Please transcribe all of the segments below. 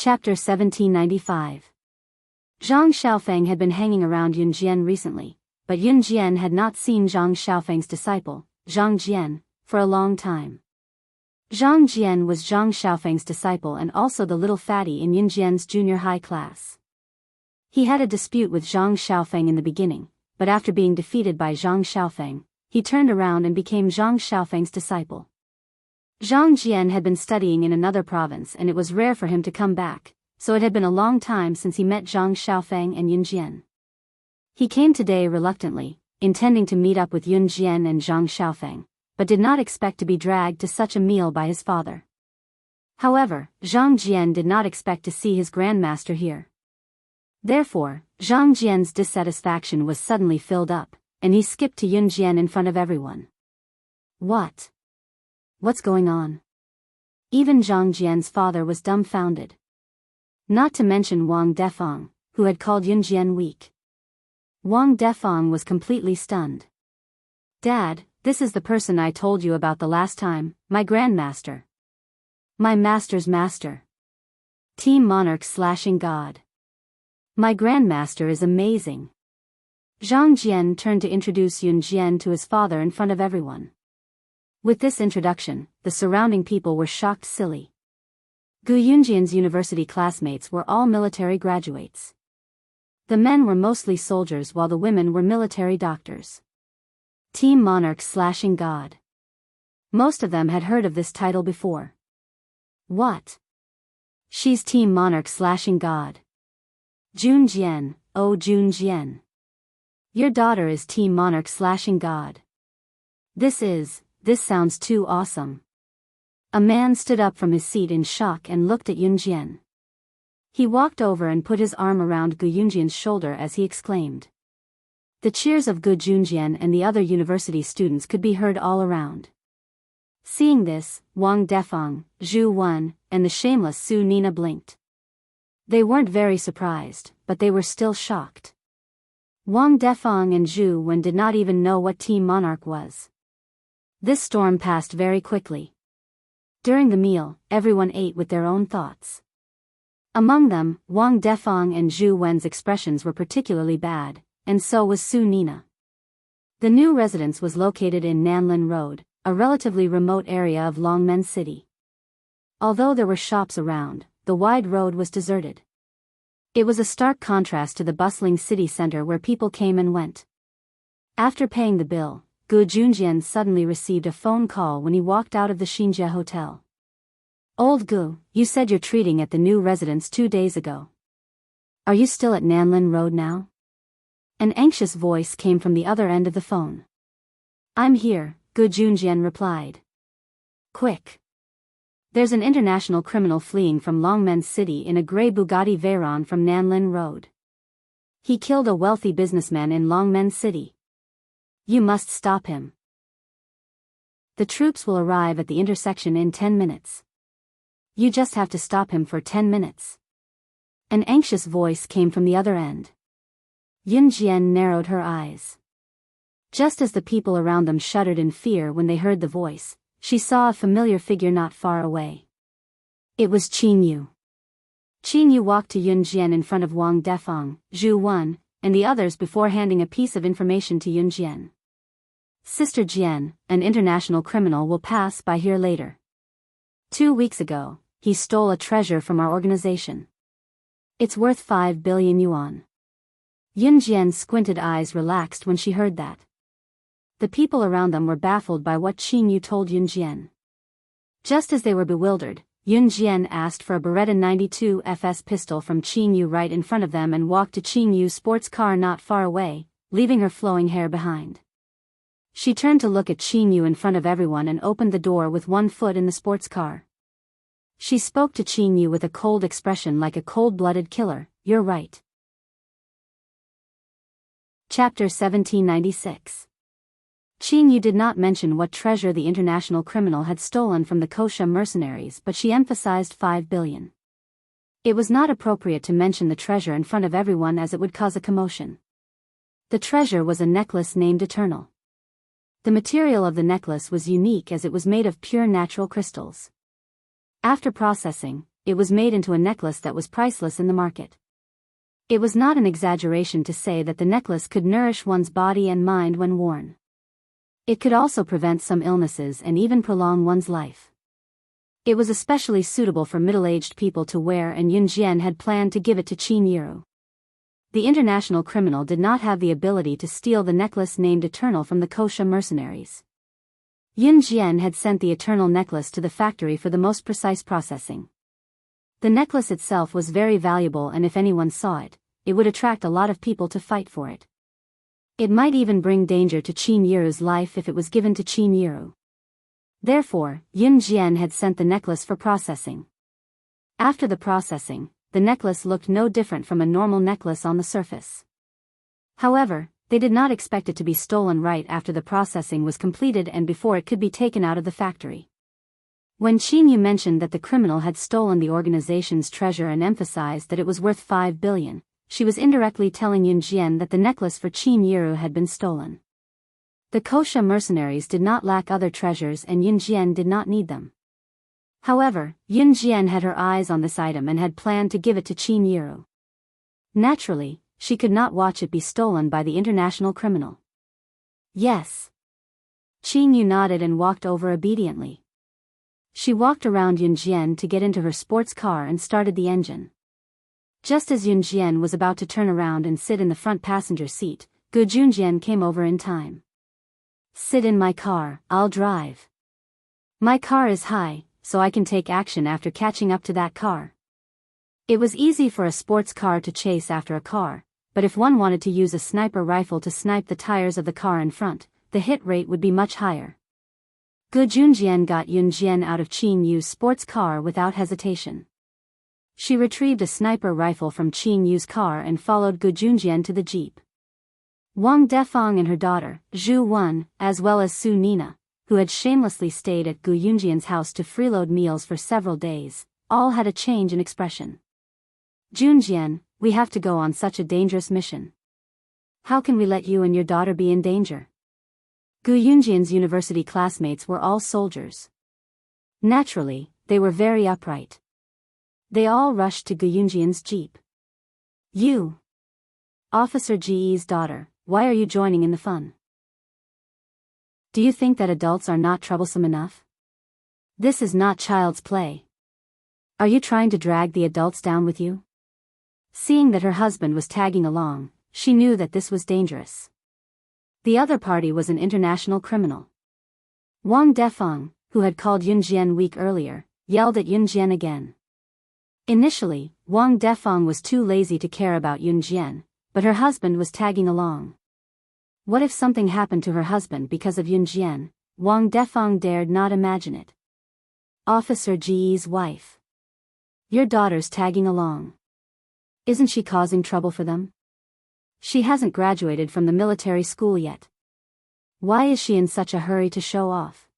Chapter 1795. Zhang Xiaofeng had been hanging around Yun Jian recently, but Yun Jian had not seen Zhang Xiaofeng's disciple, Zhang Jian, for a long time. Zhang Jian was Zhang Xiaofeng's disciple and also the little fatty in Yun Jian's junior high class. He had a dispute with Zhang Xiaofeng in the beginning, but after being defeated by Zhang Xiaofeng, he turned around and became Zhang Xiaofeng's disciple. Zhang Jian had been studying in another province and it was rare for him to come back, so it had been a long time since he met Zhang Xiaofeng and Yun Jian. He came today reluctantly, intending to meet up with Yun Jian and Zhang Xiaofeng, but did not expect to be dragged to such a meal by his father. However, Zhang Jian did not expect to see his grandmaster here. Therefore, Zhang Jian's dissatisfaction was suddenly filled up, and he skipped to Yun Jian in front of everyone. What? What's going on? Even Zhang Jian's father was dumbfounded. Not to mention Wang Defeng, who had called Yun Jian weak. Wang Defeng was completely stunned. Dad, this is the person I told you about the last time, my grandmaster. My master's master. Team Monarch slashing God. My grandmaster is amazing. Zhang Jian turned to introduce Yun Jian to his father in front of everyone. With this introduction, the surrounding people were shocked silly. Gu Yunjian's university classmates were all military graduates. The men were mostly soldiers while the women were military doctors. Team Monarch slashing God. Most of them had heard of this title before. What? She's Team Monarch slashing God. Jun Jian, oh Jun Jian. Your daughter is Team Monarch slashing God. This sounds too awesome. A man stood up from his seat in shock and looked at Yun Jian. He walked over and put his arm around Gu Yunjian's shoulder as he exclaimed. The cheers of Gu Junjian and the other university students could be heard all around. Seeing this, Wang Defeng, Zhu Wen, and the shameless Su Nina blinked. They weren't very surprised, but they were still shocked. Wang Defeng and Zhu Wen did not even know what Team Monarch was. This storm passed very quickly. During the meal, everyone ate with their own thoughts. Among them, Wang Defeng and Zhu Wen's expressions were particularly bad, and so was Su Nina. The new residence was located in Nanlin Road, a relatively remote area of Longmen City. Although there were shops around, the wide road was deserted. It was a stark contrast to the bustling city center where people came and went. After paying the bill, Gu Junjian suddenly received a phone call when he walked out of the Xinjia hotel. Old Gu, you said you're treating at the new residence 2 days ago. Are you still at Nanlin Road now? An anxious voice came from the other end of the phone. I'm here, Gu Junjian replied. Quick. There's an international criminal fleeing from Longmen City in a grey Bugatti Veyron from Nanlin Road. He killed a wealthy businessman in Longmen City. You must stop him. The troops will arrive at the intersection in 10 minutes. You just have to stop him for 10 minutes. An anxious voice came from the other end. Yun Jian narrowed her eyes. Just as the people around them shuddered in fear when they heard the voice, she saw a familiar figure not far away. It was Qin Yu. Qin Yu walked to Yun Jian in front of Wang Defeng, Zhu Wen, and the others before handing a piece of information to Yun Jian. Sister Jian, an international criminal will pass by here later. 2 weeks ago, he stole a treasure from our organization. It's worth 5 billion yuan. Yun Jian's squinted eyes relaxed when she heard that. The people around them were baffled by what Qin Yu told Yun Jian. Just as they were bewildered, Yun Jian asked for a Beretta 92 FS pistol from Qin Yu right in front of them and walked to Qin Yu's sports car not far away, leaving her flowing hair behind. She turned to look at Qin Yu in front of everyone and opened the door with one foot in the sports car. She spoke to Qin Yu with a cold expression like a cold-blooded killer. You're right. Chapter 1796. Qin Yu did not mention what treasure the international criminal had stolen from the Kosha mercenaries, but she emphasized 5 billion. It was not appropriate to mention the treasure in front of everyone as it would cause a commotion. The treasure was a necklace named Eternal. The material of the necklace was unique as it was made of pure natural crystals. After processing, it was made into a necklace that was priceless in the market. It was not an exaggeration to say that the necklace could nourish one's body and mind when worn. It could also prevent some illnesses and even prolong one's life. It was especially suitable for middle-aged people to wear, and Yun Jian had planned to give it to Qin Yiru. The international criminal did not have the ability to steal the necklace named Eternal from the Kosha mercenaries. Yun Jian had sent the Eternal necklace to the factory for the most precise processing. The necklace itself was very valuable, and if anyone saw it, it would attract a lot of people to fight for it. It might even bring danger to Qin Yiru's life if it was given to Qin Yiru. Therefore, Yun Jian had sent the necklace for processing. After the processing, the necklace looked no different from a normal necklace on the surface. However, they did not expect it to be stolen right after the processing was completed and before it could be taken out of the factory. When Qin Yu mentioned that the criminal had stolen the organization's treasure and emphasized that it was worth 5 billion, she was indirectly telling Yun Jian that the necklace for Qin Yiru had been stolen. The Kosha mercenaries did not lack other treasures, and Yun Jian did not need them. However, Yun Jian had her eyes on this item and had planned to give it to Qin Yiru. Naturally, she could not watch it be stolen by the international criminal. Yes. Qin Yu nodded and walked over obediently. She walked around Yun Jian to get into her sports car and started the engine. Just as Yun Jian was about to turn around and sit in the front passenger seat, Gu Junjian came over in time. "Sit in my car, I'll drive. My car is high, so I can take action after catching up to that car." It was easy for a sports car to chase after a car, but if one wanted to use a sniper rifle to snipe the tires of the car in front, the hit rate would be much higher. Gu Junjian got Yun Jian out of Qin Yu's sports car without hesitation. She retrieved a sniper rifle from Qin Yu's car and followed Gu Junjian to the jeep. Wang Defang and her daughter, Zhu Wen, as well as Su Nina, who had shamelessly stayed at Gu Yunjian's house to freeload meals for several days, all had a change in expression. "Junjian, we have to go on such a dangerous mission. How can we let you and your daughter be in danger?" Gu Yunjian's university classmates were all soldiers. Naturally, they were very upright. They all rushed to Gu Yunjian's jeep. "You, Officer Ji's daughter, why are you joining in the fun? Do you think that adults are not troublesome enough? This is not child's play. Are you trying to drag the adults down with you?" Seeing that her husband was tagging along, she knew that this was dangerous. The other party was an international criminal. Wang Defang, who had called Yun Jian weak earlier, yelled at Yun Jian again. Initially, Wang Defang was too lazy to care about Yun Jian, but her husband was tagging along. What if something happened to her husband because of Yun Jian? Wang Defang dared not imagine it. "Officer Ji's wife. Your daughter's tagging along. Isn't she causing trouble for them? She hasn't graduated from the military school yet. Why is she in such a hurry to show off?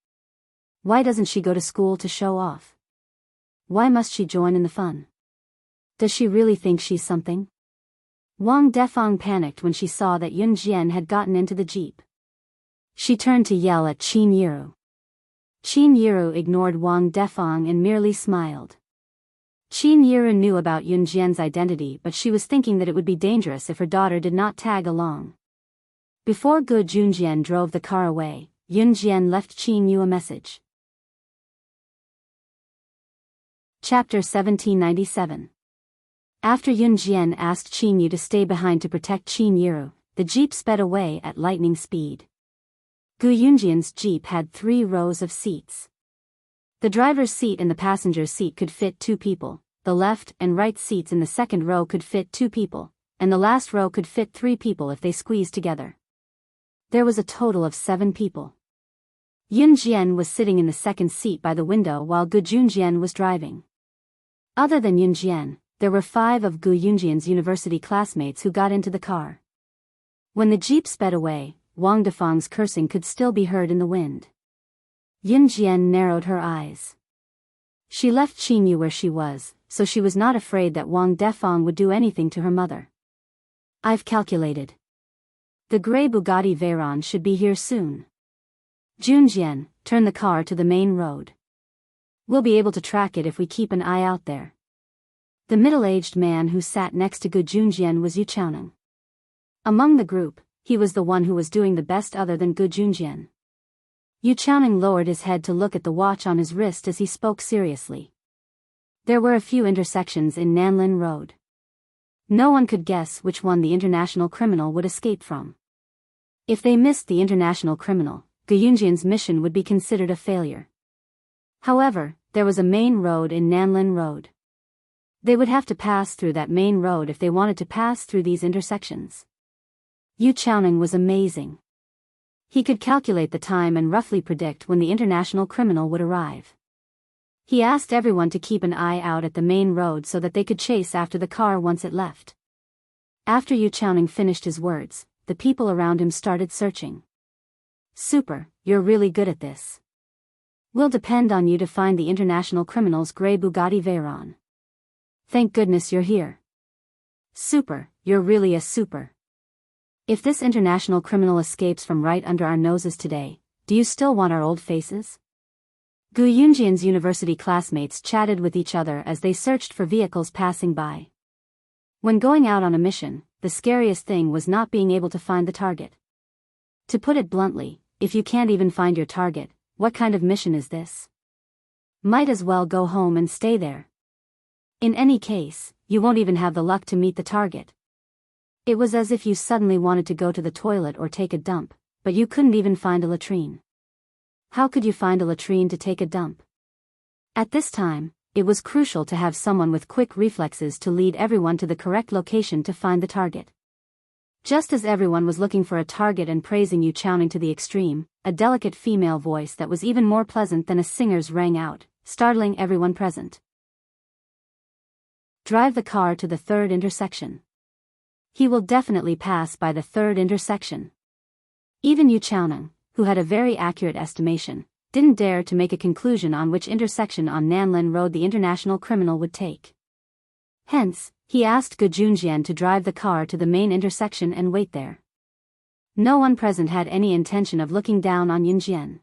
Why doesn't she go to school to show off? Why must she join in the fun? Does she really think she's something?" Wang Defang panicked when she saw that Yun Jian had gotten into the jeep. She turned to yell at Qin Yiru. Qin Yiru ignored Wang Defang and merely smiled. Qin Yiru knew about Yun Jian's identity, but she was thinking that it would be dangerous if her daughter did not tag along. Before Gu Junjian drove the car away, Yun Jian left Qin Yu a message. Chapter 1797. After Yun Jian asked Qin Yu to stay behind to protect Qin Yiru, the jeep sped away at lightning speed. Gu Yunjian's jeep had 3 rows of seats. The driver's seat and the passenger's seat could fit 2 people, the left and right seats in the second row could fit 2 people, and the last row could fit 3 people if they squeezed together. There was a total of 7 people. Yun Jian was sitting in the second seat by the window while Gu Junjian was driving. Other than Yun Jian, there were 5 of Gu Yunjian's university classmates who got into the car. When the jeep sped away, Wang Defang's cursing could still be heard in the wind. Yun Jian narrowed her eyes. She left Qin Yu where she was, so she was not afraid that Wang Defang would do anything to her mother. "I've calculated. The gray Bugatti Veyron should be here soon. Junjian, turn the car to the main road. We'll be able to track it if we keep an eye out there." The middle-aged man who sat next to Gu Junjian was Yu Chaoning. Among the group, he was the one who was doing the best other than Gu Junjian. Yu Chaoning lowered his head to look at the watch on his wrist as he spoke seriously. There were a few intersections in Nanlin Road. No one could guess which one the international criminal would escape from. If they missed the international criminal, Gu Junjian's mission would be considered a failure. However, there was a main road in Nanlin Road. They would have to pass through that main road if they wanted to pass through these intersections. Yu Chaoning was amazing. He could calculate the time and roughly predict when the international criminal would arrive. He asked everyone to keep an eye out at the main road so that they could chase after the car once it left. After Yu Chaoning finished his words, the people around him started searching. Super, you're really good at this. We'll depend on you to find the international criminal's grey Bugatti Veyron. Thank goodness you're here. Super, you're really a super. If this international criminal escapes from right under our noses today, do you still want our old faces? Gu Yunjian's university classmates chatted with each other as they searched for vehicles passing by. When going out on a mission, the scariest thing was not being able to find the target. To put it bluntly, if you can't even find your target, what kind of mission is this? Might as well go home and stay there. In any case, you won't even have the luck to meet the target. It was as if you suddenly wanted to go to the toilet or take a dump, but you couldn't even find a latrine. How could you find a latrine to take a dump? At this time, it was crucial to have someone with quick reflexes to lead everyone to the correct location to find the target. Just as everyone was looking for a target and praising Yu Chaoning to the extreme, a delicate female voice that was even more pleasant than a singer's rang out, startling everyone present. Drive the car to the third intersection. He will definitely pass by the third intersection. Even Yu Chaoning, who had a very accurate estimation, didn't dare to make a conclusion on which intersection on Nanlin Road the international criminal would take. Hence, he asked Gu Junjian to drive the car to the main intersection and wait there. No one present had any intention of looking down on Yunjian.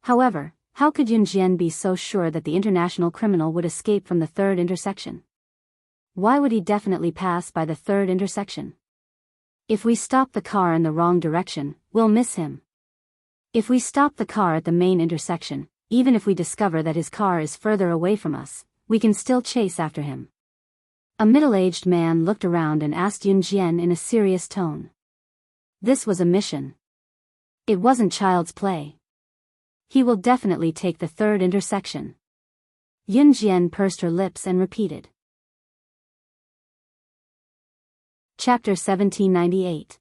However, how could Yunjian be so sure that the international criminal would escape from the third intersection? Why would he definitely pass by the third intersection? If we stop the car in the wrong direction, we'll miss him. If we stop the car at the main intersection, even if we discover that his car is further away from us, we can still chase after him. A middle-aged man looked around and asked Yunjian in a serious tone. This was a mission. It wasn't child's play. He will definitely take the third intersection. Yunjian pursed her lips and repeated. Chapter 1798.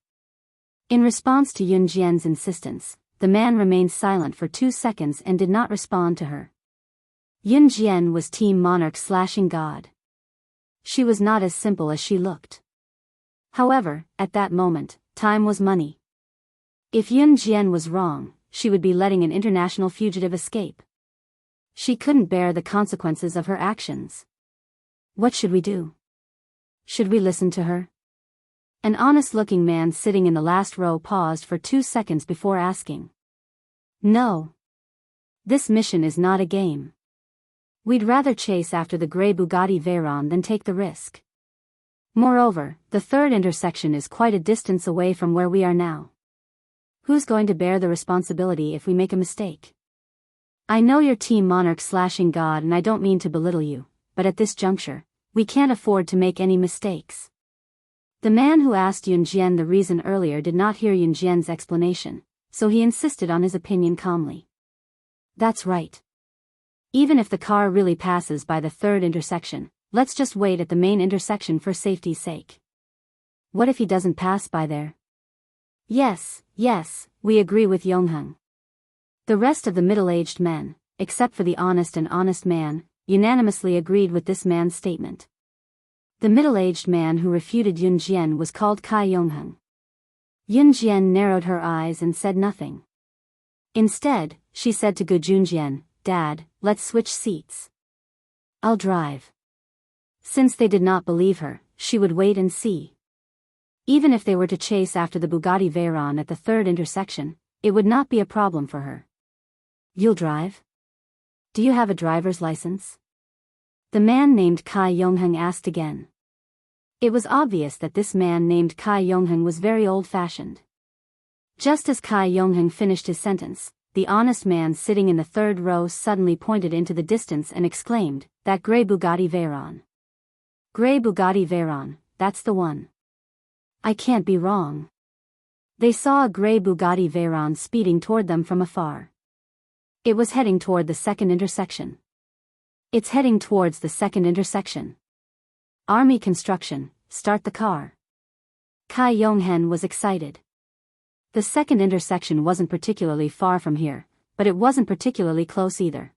In response to Yunjian's insistence, the man remained silent for 2 seconds and did not respond to her. Yunjian was Team Monarch/God. She was not as simple as she looked. However, at that moment, time was money. If Yunjian was wrong, she would be letting an international fugitive escape. She couldn't bear the consequences of her actions. What should we do? Should we listen to her? An honest-looking man sitting in the last row paused for 2 seconds before asking. No. This mission is not a game. We'd rather chase after the grey Bugatti Veyron than take the risk. Moreover, the third intersection is quite a distance away from where we are now. Who's going to bear the responsibility if we make a mistake? I know you're Team Monarch/God and I don't mean to belittle you, but at this juncture, we can't afford to make any mistakes. The man who asked Yunjian the reason earlier did not hear Yunjian's explanation, so he insisted on his opinion calmly. That's right. Even if the car really passes by the third intersection, let's just wait at the main intersection for safety's sake. What if he doesn't pass by there? Yes, we agree with Yongheng. The rest of the middle-aged men, except for the honest man, unanimously agreed with this man's statement. The middle-aged man who refuted Yunjian was called Kai Yongheng. Yunjian narrowed her eyes and said nothing. Instead, she said to Gu Junjian, "Dad, let's switch seats. I'll drive." Since they did not believe her, she would wait and see. Even if they were to chase after the Bugatti Veyron at the third intersection, it would not be a problem for her. You'll drive? Do you have a driver's license? The man named Kai Yongheng asked again. It was obvious that this man named Kai Yongheng was very old-fashioned. Just as Kai Yongheng finished his sentence, the honest man sitting in the third row suddenly pointed into the distance and exclaimed, "That grey Bugatti Veyron. Grey Bugatti Veyron, that's the one. I can't be wrong." They saw a grey Bugatti Veyron speeding toward them from afar. It was heading toward the second intersection. It's heading towards the second intersection. Army construction, start the car. Kai Yongheng was excited. The second intersection wasn't particularly far from here, but it wasn't particularly close either.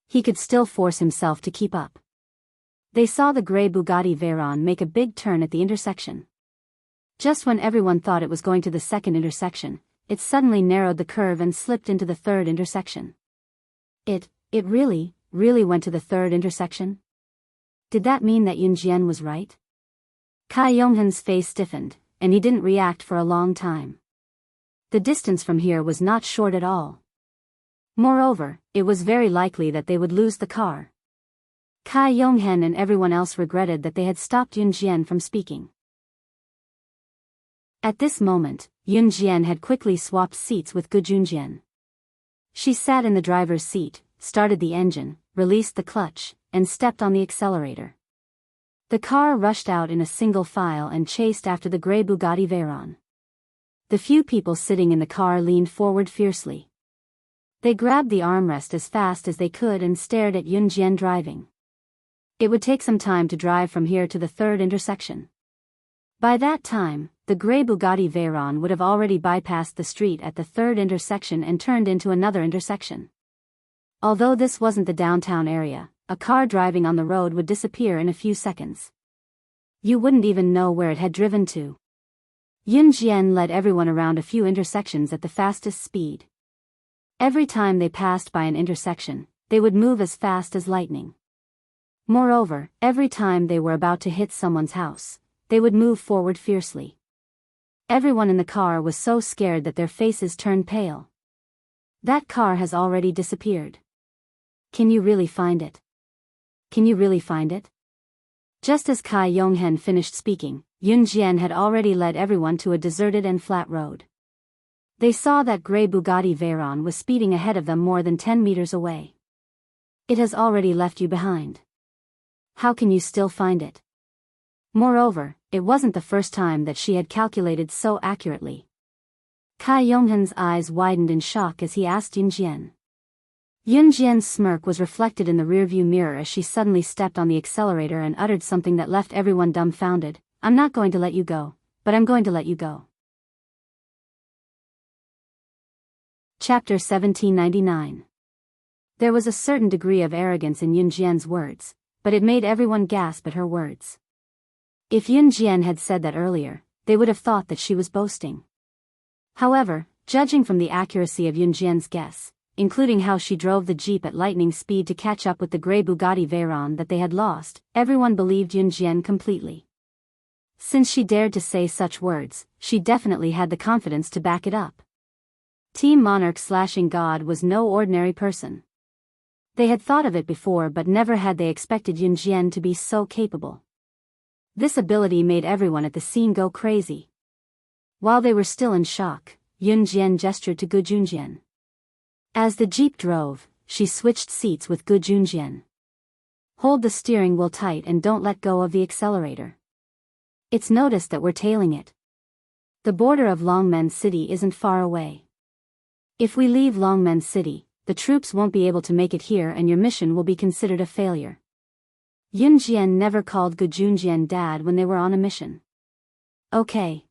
He could still force himself to keep up. They saw the grey Bugatti Veyron make a big turn at the intersection. Just when everyone thought it was going to the second intersection, it suddenly narrowed the curve and slipped into the third intersection. It really went to the third intersection? Did that mean that Yun Jian was right? Kai Yongheng's face stiffened, and he didn't react for a long time. The distance from here was not short at all. Moreover, it was very likely that they would lose the car. Kai Yongheng and everyone else regretted that they had stopped Yun Jian from speaking. At this moment, Yun Jian had quickly swapped seats with Gu Junjian. She sat in the driver's seat, started the engine, released the clutch, and stepped on the accelerator. The car rushed out in a single file and chased after the grey Bugatti Veyron. The few people sitting in the car leaned forward fiercely. They grabbed the armrest as fast as they could and stared at Yun Jian driving. It would take some time to drive from here to the third intersection. By that time, the grey Bugatti Veyron would have already bypassed the street at the third intersection and turned into another intersection. Although this wasn't the downtown area, a car driving on the road would disappear in a few seconds. You wouldn't even know where it had driven to. Yun Jian led everyone around a few intersections at the fastest speed. Every time they passed by an intersection, they would move as fast as lightning. Moreover, every time they were about to hit someone's house, they would move forward fiercely. Everyone in the car was so scared that their faces turned pale. That car has already disappeared. Can you really find it? Can you really find it? Just as Kai Yongheng finished speaking, Yun Jian had already led everyone to a deserted and flat road. They saw that grey Bugatti Veyron was speeding ahead of them more than 10 meters away. It has already left you behind. How can you still find it? Moreover, it wasn't the first time that she had calculated so accurately. Kai Yongheng's eyes widened in shock as he asked Yun Jian. Yun Jian's smirk was reflected in the rearview mirror as she suddenly stepped on the accelerator and uttered something that left everyone dumbfounded. "I'm not going to let you go, but I'm going to let you go." Chapter 1799. There was a certain degree of arrogance in Yun Jian's words, but it made everyone gasp at her words. If Yun Jian had said that earlier, they would have thought that she was boasting. However, judging from the accuracy of Yun Jian's guess, including how she drove the jeep at lightning speed to catch up with the grey Bugatti Veyron that they had lost, everyone believed Yun Jian completely. Since she dared to say such words, she definitely had the confidence to back it up. Team Monarch/God was no ordinary person. They had thought of it before, but never had they expected Yun Jian to be so capable. This ability made everyone at the scene go crazy. While they were still in shock, Yun Jian gestured to Gu Junjian. As the jeep drove, she switched seats with Gu Junjian. "Hold the steering wheel tight and don't let go of the accelerator. It's noticed that we're tailing it. The border of Longmen City isn't far away. If we leave Longmen City, the troops won't be able to make it here and your mission will be considered a failure." Yun Jian never called Gu Junjian dad when they were on a mission. "Okay."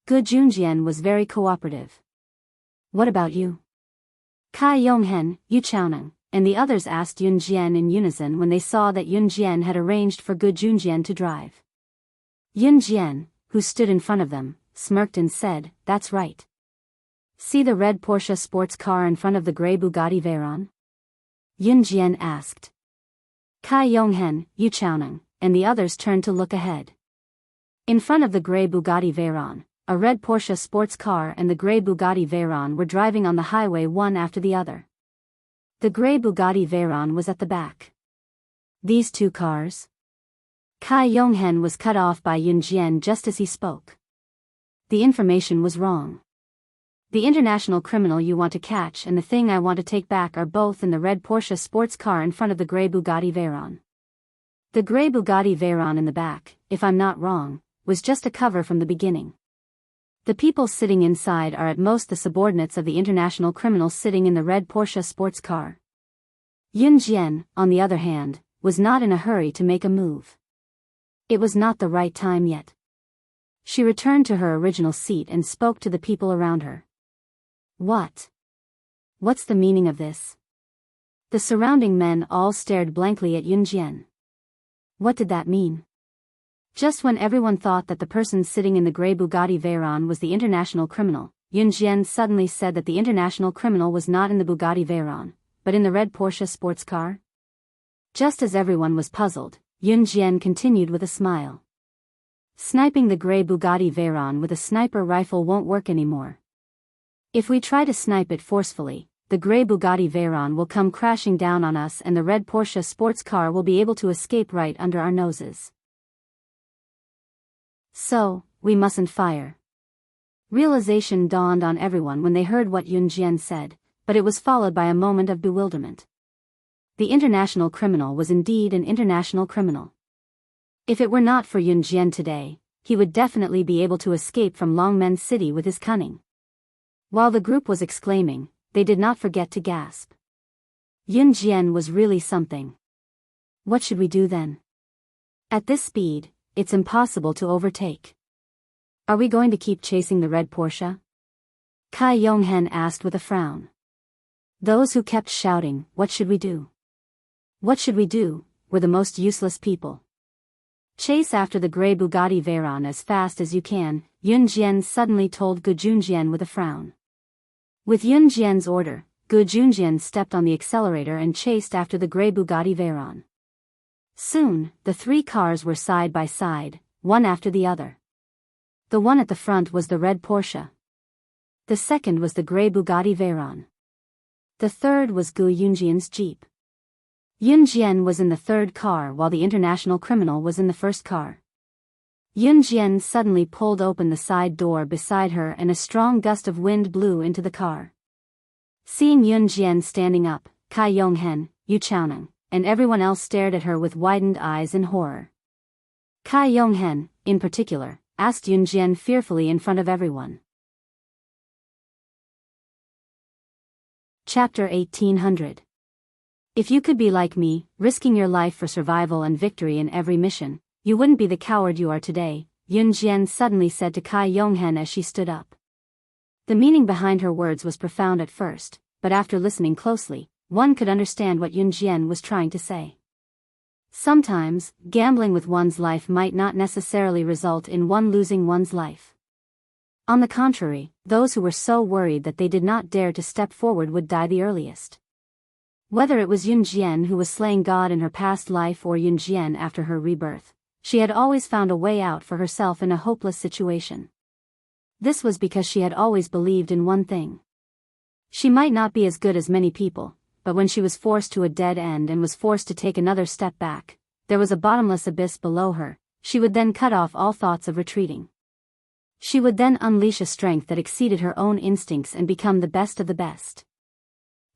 Gu Junjian was very cooperative. "What about you?" Kai Yongheng, Yu Chaoneng, and the others asked Yun Jian in unison when they saw that Yun Jian had arranged for Gu Junjian to drive. Yun Jian, who stood in front of them, smirked and said, "That's right. See the red Porsche sports car in front of the grey Bugatti Veyron?" Yun Jian asked. Kai Yongheng, Yu Chaoneng, and the others turned to look ahead. In front of the grey Bugatti Veyron, a red Porsche sports car and the grey Bugatti Veyron were driving on the highway one after the other. The grey Bugatti Veyron was at the back. These two cars? Kai Yonghen was cut off by Yun Jian just as he spoke. The information was wrong. The international criminal you want to catch and the thing I want to take back are both in the red Porsche sports car in front of the grey Bugatti Veyron. The grey Bugatti Veyron in the back, if I'm not wrong, was just a cover from the beginning. The people sitting inside are at most the subordinates of the international criminal sitting in the red Porsche sports car. Yun Jian, on the other hand, was not in a hurry to make a move. It was not the right time yet. She returned to her original seat and spoke to the people around her. What? What's the meaning of this? The surrounding men all stared blankly at Yun Jian. What did that mean? Just when everyone thought that the person sitting in the grey Bugatti Veyron was the international criminal, Yun Jian suddenly said that the international criminal was not in the Bugatti Veyron, but in the red Porsche sports car? Just as everyone was puzzled, Yun Jian continued with a smile. Sniping the grey Bugatti Veyron with a sniper rifle won't work anymore. If we try to snipe it forcefully, the grey Bugatti Veyron will come crashing down on us and the red Porsche sports car will be able to escape right under our noses. So, we mustn't fire. Realization dawned on everyone when they heard what Yun Jian said, but it was followed by a moment of bewilderment. The international criminal was indeed an international criminal. If it were not for Yun Jian today, he would definitely be able to escape from Longmen City with his cunning. While the group was exclaiming, they did not forget to gasp. Yun Jian was really something. What should we do then? At this speed, it's impossible to overtake. Are we going to keep chasing the red Porsche? Kai Yonghen asked with a frown. Those who kept shouting, "What should we do? What should we do?" were the most useless people. Chase after the grey Bugatti Veyron as fast as you can, Yun Jian suddenly told Gu Junjian with a frown. With Yun Jian's order, Gu Junjian stepped on the accelerator and chased after the grey Bugatti Veyron. Soon, the three cars were side by side, one after the other. The one at the front was the red Porsche. The second was the grey Bugatti Veyron. The third was Gu Yunjian's Jeep. Yun Jian was in the third car while the international criminal was in the first car. Yun Jian suddenly pulled open the side door beside her and a strong gust of wind blew into the car. Seeing Yun Jian standing up, Kai Yonghen, Yu Chaoneng, and everyone else stared at her with widened eyes in horror. Kai Yonghen, in particular, asked Yun Jian fearfully in front of everyone. Chapter 1800. If you could be like me, risking your life for survival and victory in every mission, you wouldn't be the coward you are today, Yun Jian suddenly said to Kai Yonghen as she stood up. The meaning behind her words was profound at first, but after listening closely, one could understand what Yun Jian was trying to say. Sometimes, gambling with one's life might not necessarily result in one losing one's life. On the contrary, those who were so worried that they did not dare to step forward would die the earliest. Whether it was Yun Jian who was slaying God in her past life or Yun Jian after her rebirth, she had always found a way out for herself in a hopeless situation. This was because she had always believed in one thing. She might not be as good as many people, but when she was forced to a dead end and was forced to take another step back, there was a bottomless abyss below her. She would then cut off all thoughts of retreating. She would then unleash a strength that exceeded her own instincts and become the best of the best.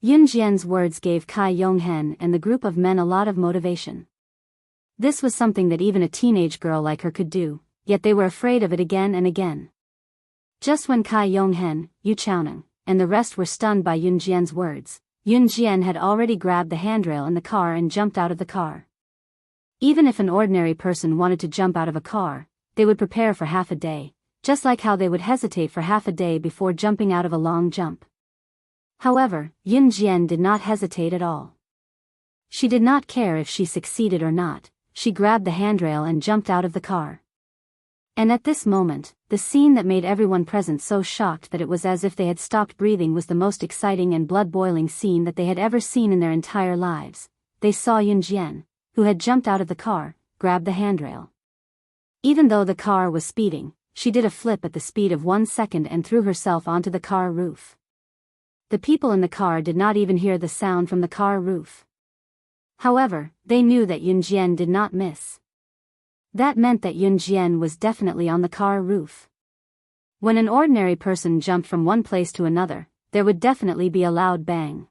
Yun Jian's words gave Kai Yonghen and the group of men a lot of motivation. This was something that even a teenage girl like her could do, yet they were afraid of it again and again. Just when Kai Yonghen, Yu Chaoneng, and the rest were stunned by Yun Jian's words, Yun Jian had already grabbed the handrail in the car and jumped out of the car. Even if an ordinary person wanted to jump out of a car, they would prepare for half a day, just like how they would hesitate for half a day before jumping out of a long jump. However, Yun Jian did not hesitate at all. She did not care if she succeeded or not. She grabbed the handrail and jumped out of the car. And at this moment, the scene that made everyone present so shocked that it was as if they had stopped breathing was the most exciting and blood-boiling scene that they had ever seen in their entire lives. They saw Yun Jian, who had jumped out of the car, grab the handrail. Even though the car was speeding, she did a flip at the speed of 1 second and threw herself onto the car roof. The people in the car did not even hear the sound from the car roof. However, they knew that Yun Jian did not miss. That meant that Yun Jian was definitely on the car roof. When an ordinary person jumped from one place to another, there would definitely be a loud bang.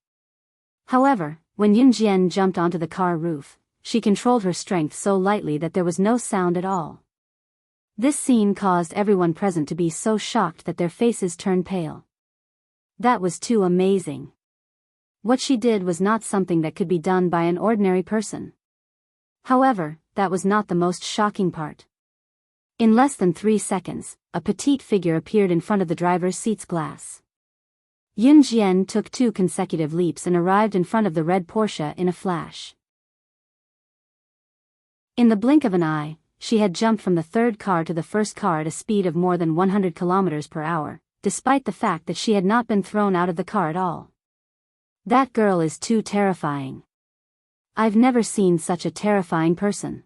However, when Yun Jian jumped onto the car roof, she controlled her strength so lightly that there was no sound at all. This scene caused everyone present to be so shocked that their faces turned pale. That was too amazing. What she did was not something that could be done by an ordinary person. However, that was not the most shocking part. In less than 3 seconds, a petite figure appeared in front of the driver's seat's glass. Yun Jian took 2 consecutive leaps and arrived in front of the red Porsche in a flash. In the blink of an eye, she had jumped from the third car to the first car at a speed of more than 100 kilometers per hour, despite the fact that she had not been thrown out of the car at all. That girl is too terrifying. I've never seen such a terrifying person.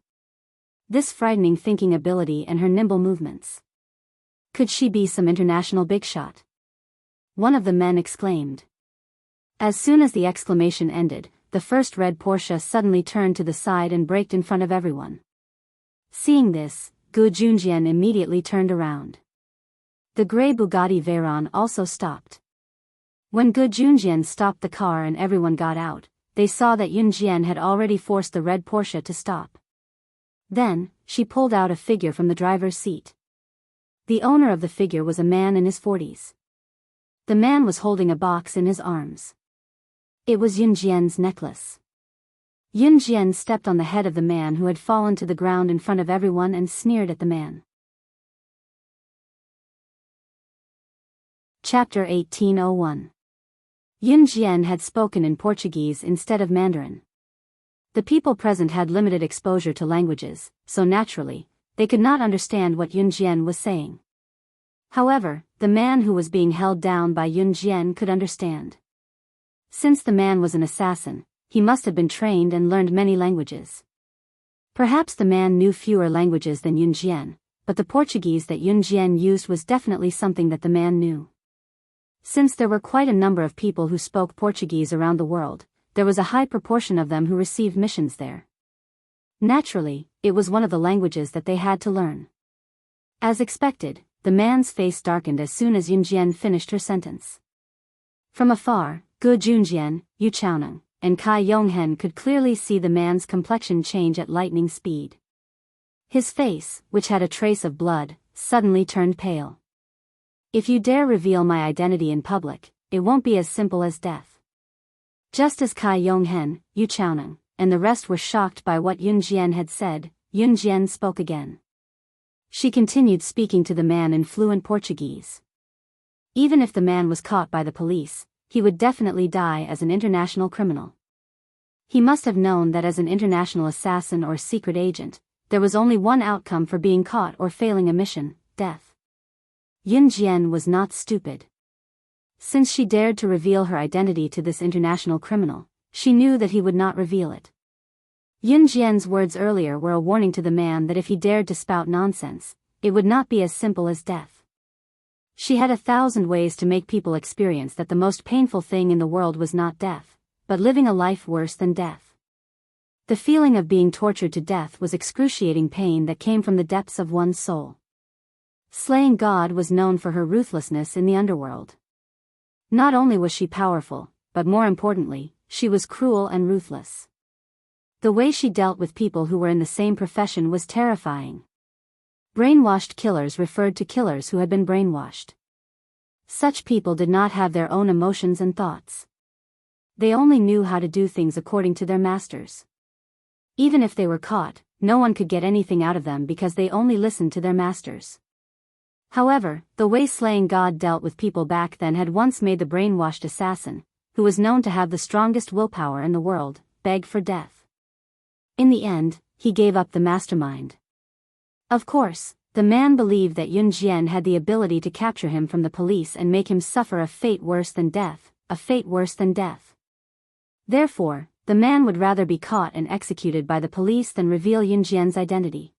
This frightening thinking ability and her nimble movements. Could she be some international big shot? One of the men exclaimed. As soon as the exclamation ended, the first red Porsche suddenly turned to the side and braked in front of everyone. Seeing this, Gu Junjian immediately turned around. The grey Bugatti Veyron also stopped. When Gu Junjian stopped the car and everyone got out, they saw that Yun Jian had already forced the red Porsche to stop. Then, she pulled out a figure from the driver's seat. The owner of the figure was a man in his 40s. The man was holding a box in his arms. It was Yun Jian's necklace. Yun Jian stepped on the head of the man who had fallen to the ground in front of everyone and sneered at the man. Chapter 1801. Yun Jian had spoken in Portuguese instead of Mandarin. The people present had limited exposure to languages, so naturally, they could not understand what Yun Jian was saying. However, the man who was being held down by Yun Jian could understand. Since the man was an assassin, he must have been trained and learned many languages. Perhaps the man knew fewer languages than Yun Jian, but the Portuguese that Yun Jian used was definitely something that the man knew. Since there were quite a number of people who spoke Portuguese around the world, there was a high proportion of them who received missions there. Naturally, it was one of the languages that they had to learn. As expected, the man's face darkened as soon as Yun Jian finished her sentence. From afar, Gu Junjian, Yu Chaoneng, and Kai Yonghen could clearly see the man's complexion change at lightning speed. His face, which had a trace of blood, suddenly turned pale. If you dare reveal my identity in public, it won't be as simple as death. Just as Kai Yonghen, Yu Chaoneng, and the rest were shocked by what Yun Jian had said, Yun Jian spoke again. She continued speaking to the man in fluent Portuguese. Even if the man was caught by the police, he would definitely die as an international criminal. He must have known that as an international assassin or secret agent, there was only one outcome for being caught or failing a mission: death. Yun Jian was not stupid. Since she dared to reveal her identity to this international criminal, she knew that he would not reveal it. Yun Jian's words earlier were a warning to the man that if he dared to spout nonsense, it would not be as simple as death. She had 1,000 ways to make people experience that the most painful thing in the world was not death, but living a life worse than death. The feeling of being tortured to death was excruciating pain that came from the depths of one's soul. Slaying God was known for her ruthlessness in the underworld. Not only was she powerful, but more importantly, she was cruel and ruthless. The way she dealt with people who were in the same profession was terrifying. Brainwashed killers referred to killers who had been brainwashed. Such people did not have their own emotions and thoughts. They only knew how to do things according to their masters. Even if they were caught, no one could get anything out of them because they only listened to their masters. However, the way Slaying God dealt with people back then had once made the brainwashed assassin, who was known to have the strongest willpower in the world, beg for death. In the end, he gave up the mastermind. Of course, the man believed that Yun Jian had the ability to capture him from the police and make him suffer a fate worse than death, a fate worse than death. Therefore, the man would rather be caught and executed by the police than reveal Yun Jian's identity.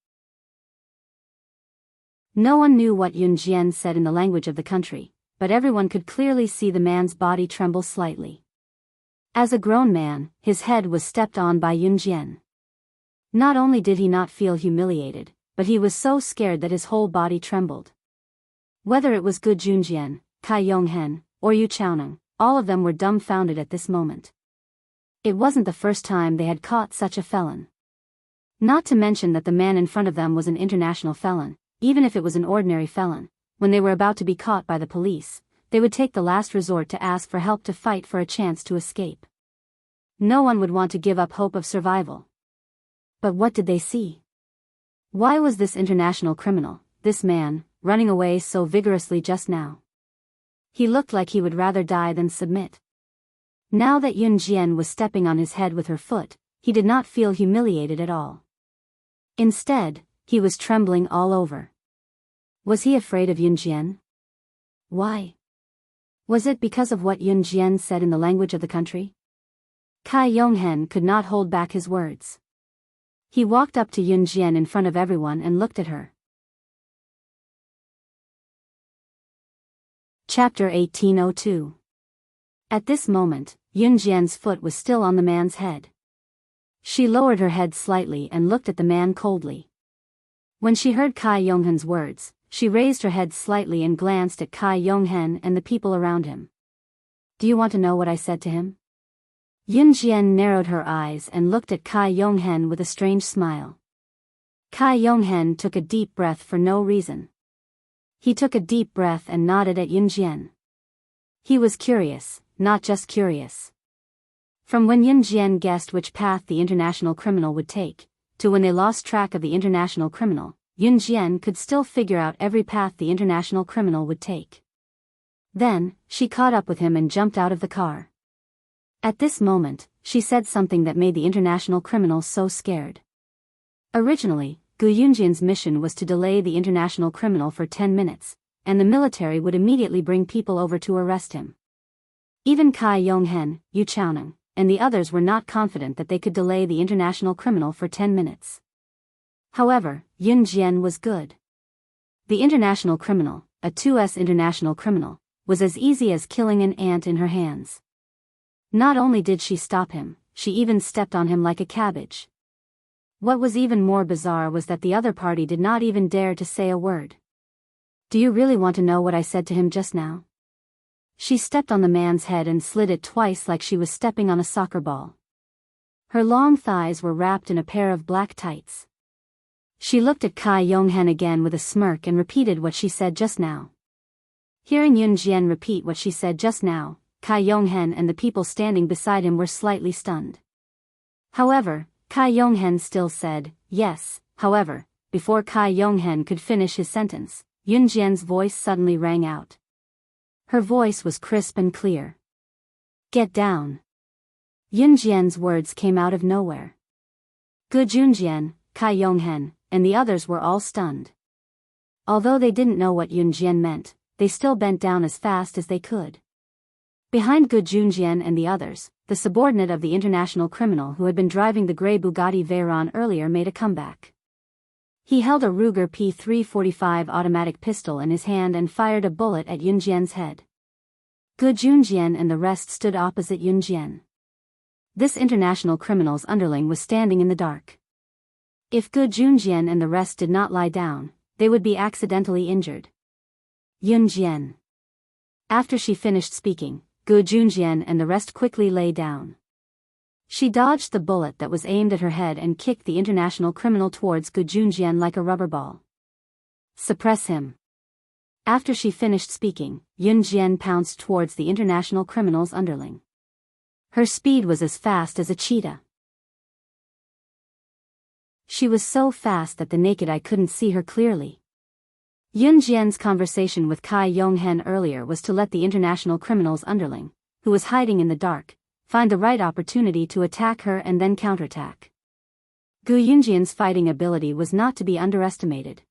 No one knew what Yun Jian said in the language of the country, but everyone could clearly see the man's body tremble slightly. As a grown man, his head was stepped on by Yun Jian. Not only did he not feel humiliated, but he was so scared that his whole body trembled. Whether it was Gu Junjian, Cai Yonghen, or Yu Chaoneng, all of them were dumbfounded at this moment. It wasn't the first time they had caught such a felon. Not to mention that the man in front of them was an international felon. Even if it was an ordinary felon, when they were about to be caught by the police, they would take the last resort to ask for help to fight for a chance to escape. No one would want to give up hope of survival. But what did they see? Why was this international criminal, this man, running away so vigorously just now? He looked like he would rather die than submit. Now that Yun Jian was stepping on his head with her foot, he did not feel humiliated at all. Instead, he was trembling all over. Was he afraid of Yun Jian? Why? Was it because of what Yun Jian said in the language of the country? Cai Yonghen could not hold back his words. He walked up to Yun Jian in front of everyone and looked at her. Chapter 1802. At this moment, Yun Jian's foot was still on the man's head. She lowered her head slightly and looked at the man coldly. When she heard Cai Yonghen's words, she raised her head slightly and glanced at Cai Yonghen and the people around him. Do you want to know what I said to him? Yun Jian narrowed her eyes and looked at Cai Yonghen with a strange smile. Cai Yonghen took a deep breath for no reason. He took a deep breath and nodded at Yun Jian. He was curious, not just curious. From when Yun Jian guessed which path the international criminal would take, to when they lost track of the international criminal, Yun Jian could still figure out every path the international criminal would take. Then, she caught up with him and jumped out of the car. At this moment, she said something that made the international criminal so scared. Originally, Gu Yunjian's mission was to delay the international criminal for 10 minutes, and the military would immediately bring people over to arrest him. Even Cai Yonghen, Yu Chaoneng, and the others were not confident that they could delay the international criminal for 10 minutes. However, Yun Jian was good. The international criminal, a 2S international criminal, was as easy as killing an ant in her hands. Not only did she stop him, she even stepped on him like a cabbage. What was even more bizarre was that the other party did not even dare to say a word. Do you really want to know what I said to him just now? She stepped on the man's head and slid it twice like she was stepping on a soccer ball. Her long thighs were wrapped in a pair of black tights. She looked at Cai Yonghen again with a smirk and repeated what she said just now. Hearing Yun Jian repeat what she said just now, Cai Yonghen and the people standing beside him were slightly stunned. However, Cai Yonghen still said, yes. However, before Cai Yonghen could finish his sentence, Yun Jian's voice suddenly rang out. Her voice was crisp and clear. Get down. Yun Jian's words came out of nowhere. Gu Junjian, Cai Yonghen, and the others were all stunned. Although they didn't know what Yun Jian meant, they still bent down as fast as they could. Behind Gu Junjian and the others, the subordinate of the international criminal who had been driving the grey Bugatti Veyron earlier made a comeback. He held a Ruger P345 automatic pistol in his hand and fired a bullet at Yun Jian's head. Gu Junjian and the rest stood opposite Yun Jian. This international criminal's underling was standing in the dark. If Gu Junjian and the rest did not lie down, they would be accidentally injured. Yun Jian. After she finished speaking, Gu Junjian and the rest quickly lay down. She dodged the bullet that was aimed at her head and kicked the international criminal towards Gu Junjian like a rubber ball. Suppress him. After she finished speaking, Yun Jian pounced towards the international criminal's underling. Her speed was as fast as a cheetah. She was so fast that the naked eye couldn't see her clearly. Yun Jian's conversation with Cai Yonghen earlier was to let the international criminal's underling, who was hiding in the dark, find the right opportunity to attack her and then counterattack. Gu Yunjian's fighting ability was not to be underestimated.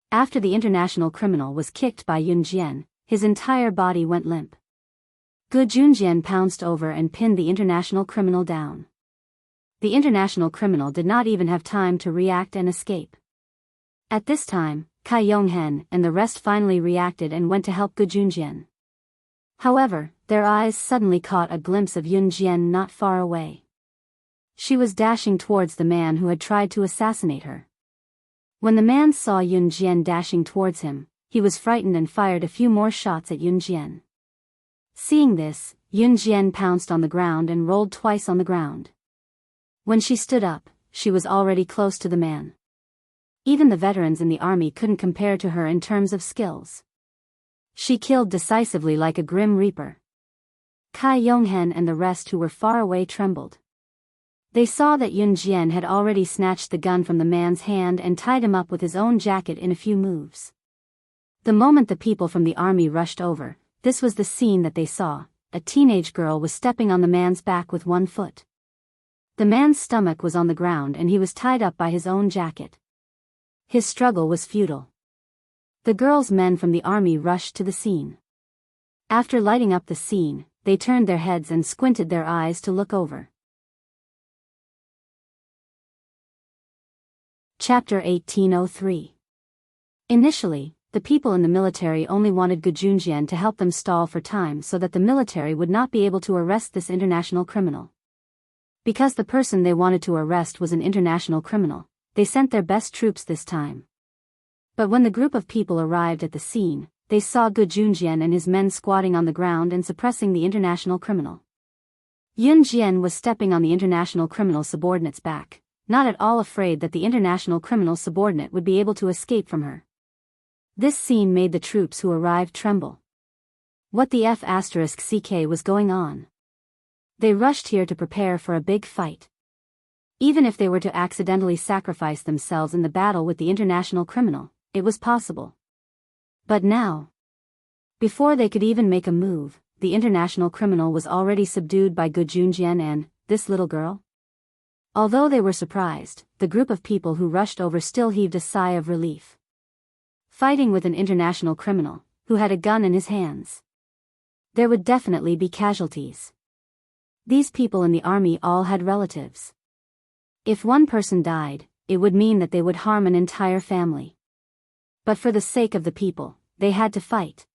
After the international criminal was kicked by Yun Jian, his entire body went limp. Gu Junjian pounced over and pinned the international criminal down. The international criminal did not even have time to react and escape. At this time, Cai Yonghen and the rest finally reacted and went to help Gu Junjian. However, their eyes suddenly caught a glimpse of Yun Jian not far away. She was dashing towards the man who had tried to assassinate her. When the man saw Yun Jian dashing towards him, he was frightened and fired a few more shots at Yun Jian. Seeing this, Yun Jian pounced on the ground and rolled twice on the ground. When she stood up, she was already close to the man. Even the veterans in the army couldn't compare to her in terms of skills. She killed decisively like a grim reaper. Kai Yonghen and the rest who were far away trembled. They saw that Yun Jian had already snatched the gun from the man's hand and tied him up with his own jacket in a few moves. The moment the people from the army rushed over, this was the scene that they saw. A teenage girl was stepping on the man's back with one foot. The man's stomach was on the ground and he was tied up by his own jacket. His struggle was futile. The girl's men from the army rushed to the scene. After lighting up the scene, they turned their heads and squinted their eyes to look over. Chapter 1803. Initially, the people in the military only wanted Gu Junjian to help them stall for time so that the military would not be able to arrest this international criminal. Because the person they wanted to arrest was an international criminal, they sent their best troops this time. But when the group of people arrived at the scene, they saw Gu Junjian and his men squatting on the ground and suppressing the international criminal. Yun Jian was stepping on the international criminal subordinate's back, not at all afraid that the international criminal subordinate would be able to escape from her. This scene made the troops who arrived tremble. What the F***ck was going on? They rushed here to prepare for a big fight. Even if they were to accidentally sacrifice themselves in the battle with the international criminal, it was possible. But now, before they could even make a move, the international criminal was already subdued by Gu Junjian and this little girl. Although they were surprised, the group of people who rushed over still heaved a sigh of relief. Fighting with an international criminal, who had a gun in his hands. There would definitely be casualties. These people in the army all had relatives. If one person died, it would mean that they would harm an entire family. But for the sake of the people, they had to fight.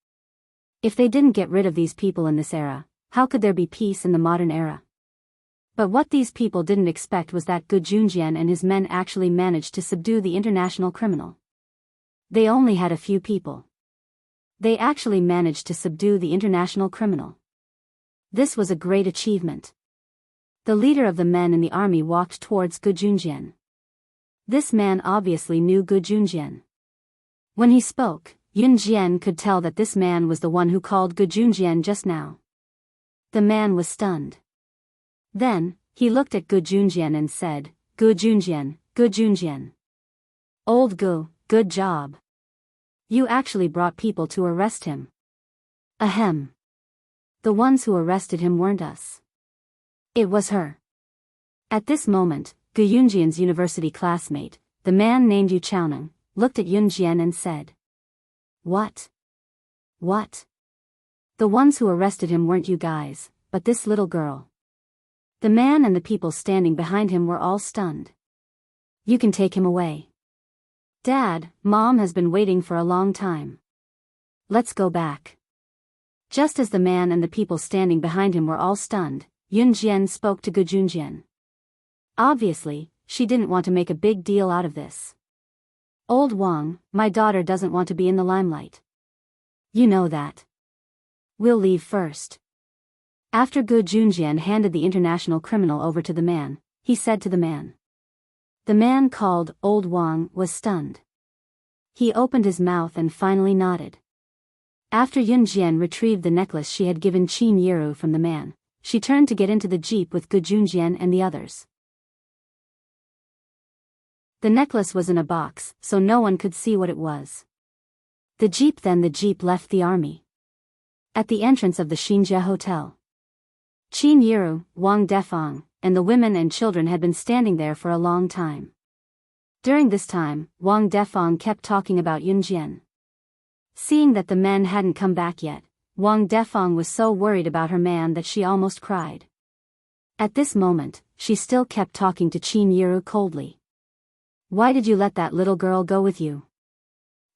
If they didn't get rid of these people in this era, how could there be peace in the modern era? But what these people didn't expect was that Gu Junjian and his men actually managed to subdue the international criminal. They only had a few people. They actually managed to subdue the international criminal. This was a great achievement. The leader of the men in the army walked towards Gu Junjian. This man obviously knew Gu Junjian. When he spoke, Yun Jian could tell that this man was the one who called Gu Junjian just now. The man was stunned. Then, he looked at Gu Junjian and said, Gu Junjian, Gu Junjian. Old Gu, good job. You actually brought people to arrest him. Ahem. The ones who arrested him weren't us. It was her. At this moment, Gu Yunjian's university classmate, the man named Yu Chaoneng, looked at Yun Jian and said. What? What? The ones who arrested him weren't you guys, but this little girl. The man and the people standing behind him were all stunned. You can take him away. Dad, Mom has been waiting for a long time. Let's go back. Just as the man and the people standing behind him were all stunned, Yun Jian spoke to Gu Junjian. Obviously, she didn't want to make a big deal out of this. Old Wang, my daughter doesn't want to be in the limelight. You know that. We'll leave first. After Gu Junjian handed the international criminal over to the man, he said to the man. The man called Old Wang was stunned. He opened his mouth and finally nodded. After Yun Jian retrieved the necklace she had given Qin Yiru from the man, she turned to get into the jeep with Gu Junjian and the others. The necklace was in a box, so no one could see what it was. The jeep left the army. At the entrance of the Xinjie Hotel, Qin Yiru, Wang Defang, and the women and children had been standing there for a long time. During this time, Wang Defang kept talking about Yun Jian. Seeing that the men hadn't come back yet, Wang Defang was so worried about her man that she almost cried. At this moment, she still kept talking to Qin Yiru coldly. Why did you let that little girl go with you?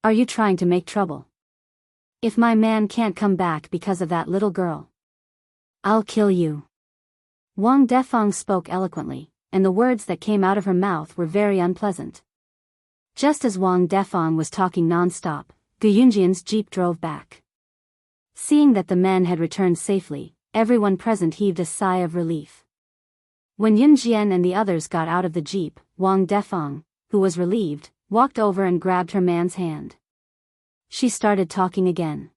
Are you trying to make trouble? If my man can't come back because of that little girl, I'll kill you. Wang Defeng spoke eloquently, and the words that came out of her mouth were very unpleasant. Just as Wang Defeng was talking non-stop, Gu Yunjian's jeep drove back. Seeing that the men had returned safely, everyone present heaved a sigh of relief. When Yunjian and the others got out of the jeep, Wang Defeng, who was relieved, walked over and grabbed her man's hand. She started talking again.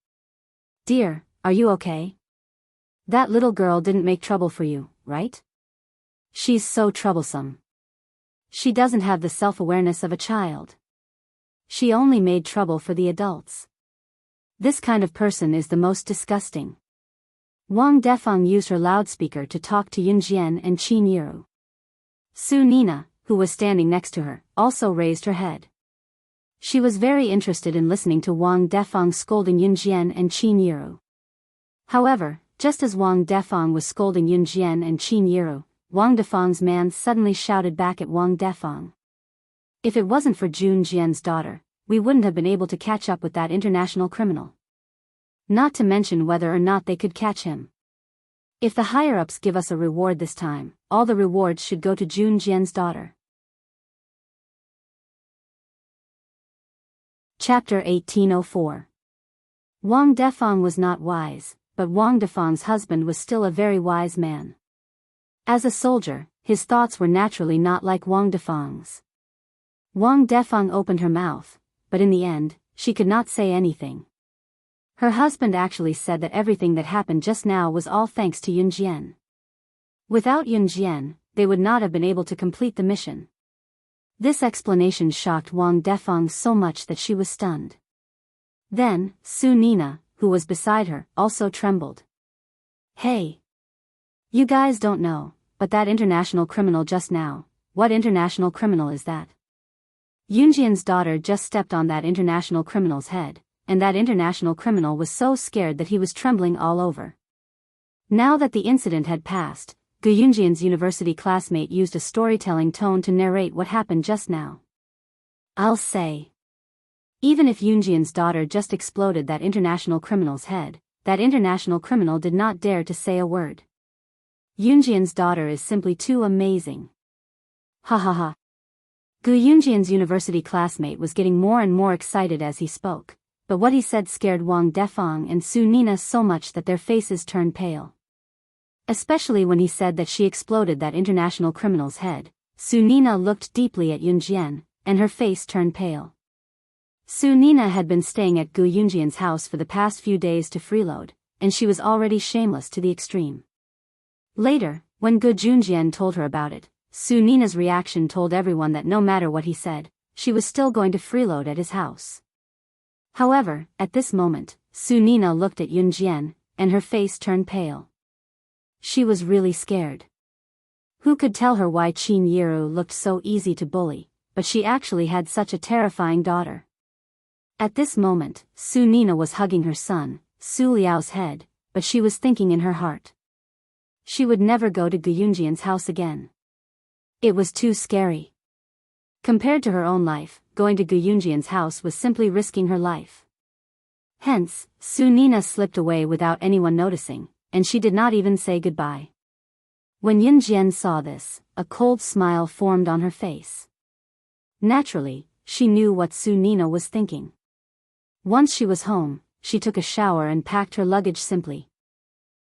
Dear, are you okay? That little girl didn't make trouble for you, right? She's so troublesome. She doesn't have the self-awareness of a child. She only made trouble for the adults. This kind of person is the most disgusting. Wang Defeng used her loudspeaker to talk to Yunjian and Qin Yiru. Su Nina, who was standing next to her, also raised her head. She was very interested in listening to Wang Defeng scolding Yunjian and Qin Yiru. However, just as Wang Defeng was scolding Yunjian and Qin Yiru, Wang Defeng's man suddenly shouted back at Wang Defeng. If it wasn't for Jun Jian's daughter, we wouldn't have been able to catch up with that international criminal. Not to mention whether or not they could catch him. If the higher-ups give us a reward this time, all the rewards should go to Jun Jian's daughter. Chapter 1804. Wang Defeng was not wise, but Wang Defeng's husband was still a very wise man. As a soldier, his thoughts were naturally not like Wang Defeng's. Wang Defeng opened her mouth, but in the end, she could not say anything. Her husband actually said that everything that happened just now was all thanks to Yunjian. Without Yunjian, they would not have been able to complete the mission. This explanation shocked Wang Defeng so much that she was stunned. Then, Su Nina, who was beside her, also trembled. Hey! You guys don't know, but that international criminal just now, what international criminal is that? Yunjian's daughter just stepped on that international criminal's head, and that international criminal was so scared that he was trembling all over. Now that the incident had passed, Gu Yunjian's university classmate used a storytelling tone to narrate what happened just now. I'll say. Even if Yunjian's daughter just exploded that international criminal's head, that international criminal did not dare to say a word. Yunjian's daughter is simply too amazing. Ha ha ha. Gu Yunjian's university classmate was getting more and more excited as he spoke, but what he said scared Wang Defeng and Su Nina so much that their faces turned pale. Especially when he said that she exploded that international criminal's head, Su Nina looked deeply at Yunjian, and her face turned pale. Su Nina had been staying at Gu Yunjian's house for the past few days to freeload, and she was already shameless to the extreme. Later, when Gu Yunjian told her about it, Su Nina's reaction told everyone that no matter what he said, she was still going to freeload at his house. However, at this moment, Su Nina looked at Yunjian, and her face turned pale. She was really scared. Who could tell her why Qin Yiru looked so easy to bully, but she actually had such a terrifying daughter. At this moment, Su Nina was hugging her son, Su Liao's head, but she was thinking in her heart. She would never go to Gu Yunjian's house again. It was too scary. Compared to her own life, going to Gu Yunjian's house was simply risking her life. Hence, Su Nina slipped away without anyone noticing, and she did not even say goodbye. When Yunjian saw this, a cold smile formed on her face. Naturally, she knew what Su Nina was thinking. Once she was home, she took a shower and packed her luggage simply.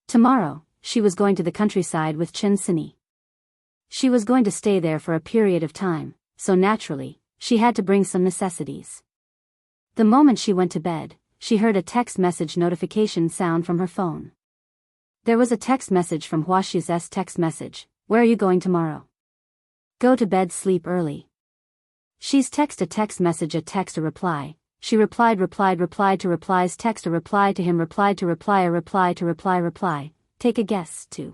Tomorrow, she was going to the countryside with Chen Sini. She was going to stay there for a period of time, so naturally, she had to bring some necessities. The moment she went to bed, she heard a text message notification sound from her phone. There was a text message from Huaxi's text message. Where are you going tomorrow? Go to bed, sleep early. She's text a text message, a text a reply. She replied to replies, text a reply to him, replied to reply, a reply to reply. Take a guess, too.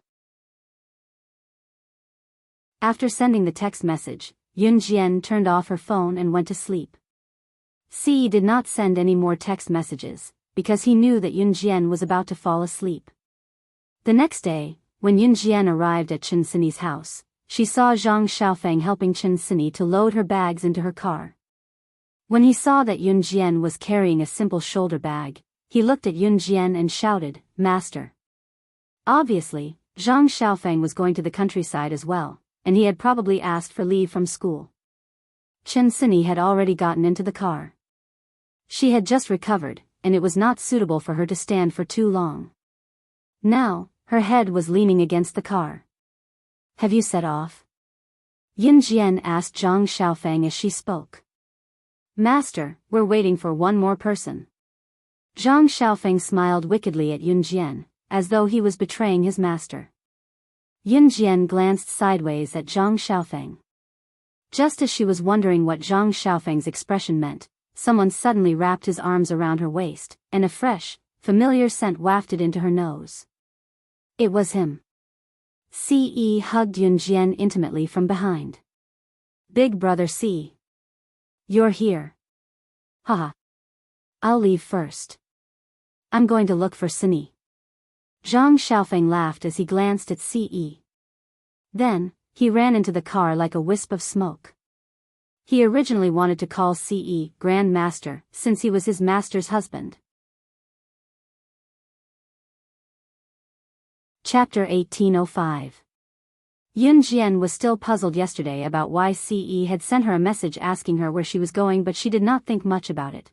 After sending the text message, Yunjian turned off her phone and went to sleep. Ci did not send any more text messages, because he knew that Yunjian was about to fall asleep. The next day, when Yunjian arrived at Chen Sini's house, she saw Zhang Xiaofeng helping Chen Sini to load her bags into her car. When he saw that Yunjian was carrying a simple shoulder bag, He looked at Yun Jian and shouted, "Master." Obviously, Zhang Xiaofeng was going to the countryside as well, and he had probably asked for leave from school. Chen Sini had already gotten into the car. She had just recovered, and it was not suitable for her to stand for too long. Now, her head was leaning against the car. "Have you set off?" Yun Jian asked Zhang Xiaofeng as she spoke. "Master, we're waiting for one more person." Zhang Xiaofeng smiled wickedly at Yun Jian, as though he was betraying his master. Yun Jian glanced sideways at Zhang Xiaofeng. Just as she was wondering what Zhang Xiaofeng's expression meant, someone suddenly wrapped his arms around her waist, and a fresh, familiar scent wafted into her nose. It was him. Ce hugged Yun Jian intimately from behind. "Big brother C. You're here. Haha. I'll leave first. I'm going to look for Sini." Zhang Xiaofeng laughed as he glanced at Ce. Then, he ran into the car like a wisp of smoke. He originally wanted to call Ce Grand Master, since he was his master's husband. Chapter 1805. Yun Jian was still puzzled yesterday about why Ce had sent her a message asking her where she was going, but she did not think much about it.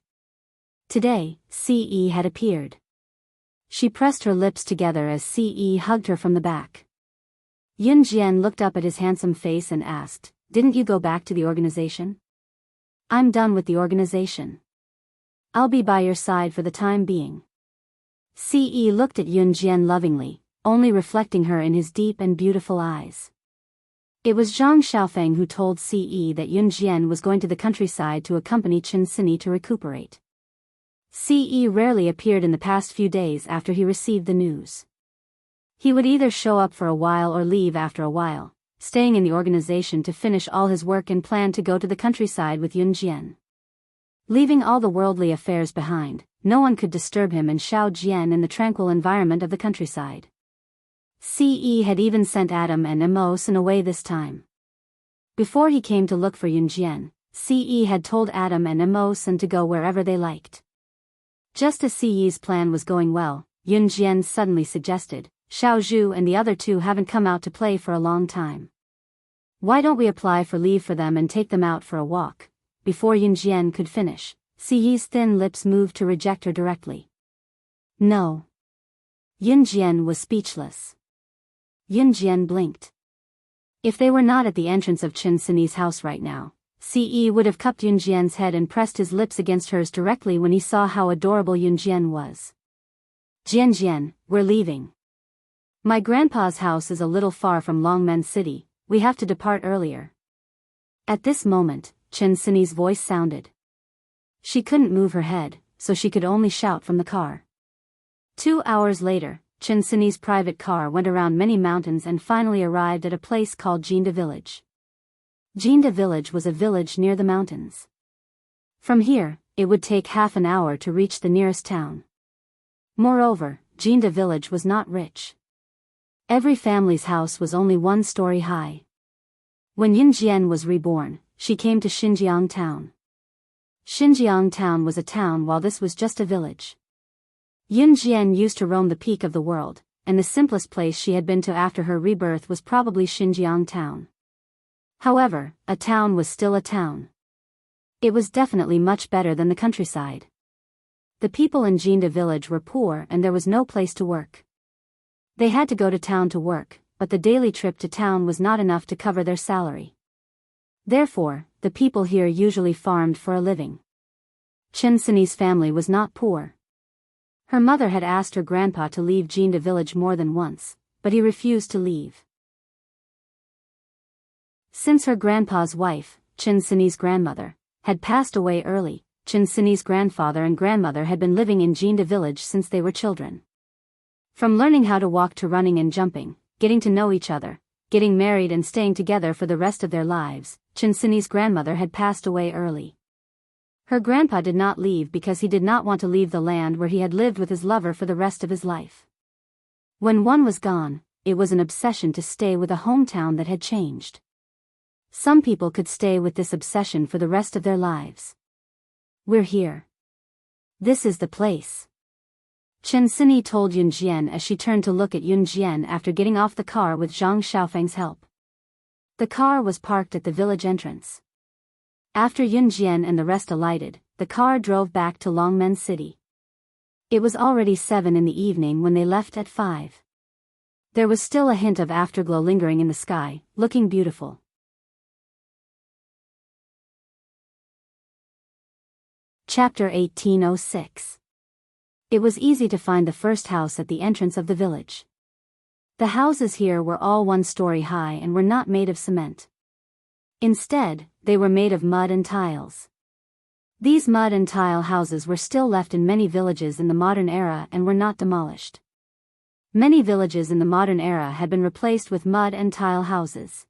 Today, Ce had appeared. She pressed her lips together as Ce hugged her from the back. Yun Jian looked up at his handsome face and asked, "Didn't you go back to the organization?" "I'm done with the organization. I'll be by your side for the time being." Ce looked at Yun Jian lovingly, only reflecting her in his deep and beautiful eyes. It was Zhang Xiaofeng who told Ce that Yun Jian was going to the countryside to accompany Chen Sini to recuperate. Ce rarely appeared in the past few days after he received the news. He would either show up for a while or leave after a while, staying in the organization to finish all his work and plan to go to the countryside with Yun Jian. Leaving all the worldly affairs behind, no one could disturb him and Xiao Jian in the tranquil environment of the countryside. Ce had even sent Adam and Emosen away this time. Before he came to look for Yun Jian, Ce had told Adam and Emosen to go wherever they liked. Just as Ce's plan was going well, Yun Jian suddenly suggested, "Xiao Zhu and the other two haven't come out to play for a long time. Why don't we apply for leave for them and take them out for a walk?" Before Yun Jian could finish, Ce's thin lips moved to reject her directly. "No." Yun Jian was speechless. Yun Jian blinked. If they were not at the entrance of Chen Sini's house right now, Ce would have cupped Yun Jian's head and pressed his lips against hers directly when he saw how adorable Yun Jian was. "Jian, we're leaving. My grandpa's house is a little far from Longmen City, we have to depart earlier." At this moment, Chen Sini's voice sounded. She couldn't move her head, so she could only shout from the car. 2 hours later, Chen Sini's private car went around many mountains and finally arrived at a place called Jianghu village. Jianghu village was a village near the mountains. From here, it would take half an hour to reach the nearest town. Moreover, Jianghu village was not rich. Every family's house was only 1 story high. When Yun Jian was reborn, she came to Xinjiang town. Xinjiang town was a town while this was just a village. Yun Jian used to roam the peak of the world, and the simplest place she had been to after her rebirth was probably Xinjiang town. However, a town was still a town. It was definitely much better than the countryside. The people in Jianghu village were poor and there was no place to work. They had to go to town to work, but the daily trip to town was not enough to cover their salary. Therefore, the people here usually farmed for a living. Chen Sini's family was not poor. Her mother had asked her grandpa to leave Jianghu village more than once, but he refused to leave. Since her grandpa's wife, Chen Sini's grandmother, had passed away early, Chen Sini's grandfather and grandmother had been living in Jianghu village since they were children. From learning how to walk to running and jumping, getting to know each other, getting married and staying together for the rest of their lives, Chen Sini's grandmother had passed away early. Her grandpa did not leave because he did not want to leave the land where he had lived with his lover for the rest of his life. When one was gone, it was an obsession to stay with a hometown that had changed. Some people could stay with this obsession for the rest of their lives. "We're here. This is the place. Chen Sini told Yun Jian as she turned to look at Yun Jian after getting off the car with Zhang Xiaofeng's help. The car was parked at the village entrance. After Yun Jian and the rest alighted, the car drove back to Longmen City. It was already 7 in the evening when they left at 5. There was still a hint of afterglow lingering in the sky, looking beautiful. Chapter 1806. It was easy to find the first house at the entrance of the village. The houses here were all 1 story high and were not made of cement. Instead, they were made of mud and tiles. These mud and tile houses were still left in many villages in the modern era and were not demolished. Many villages in the modern era had been replaced with mud and tile houses.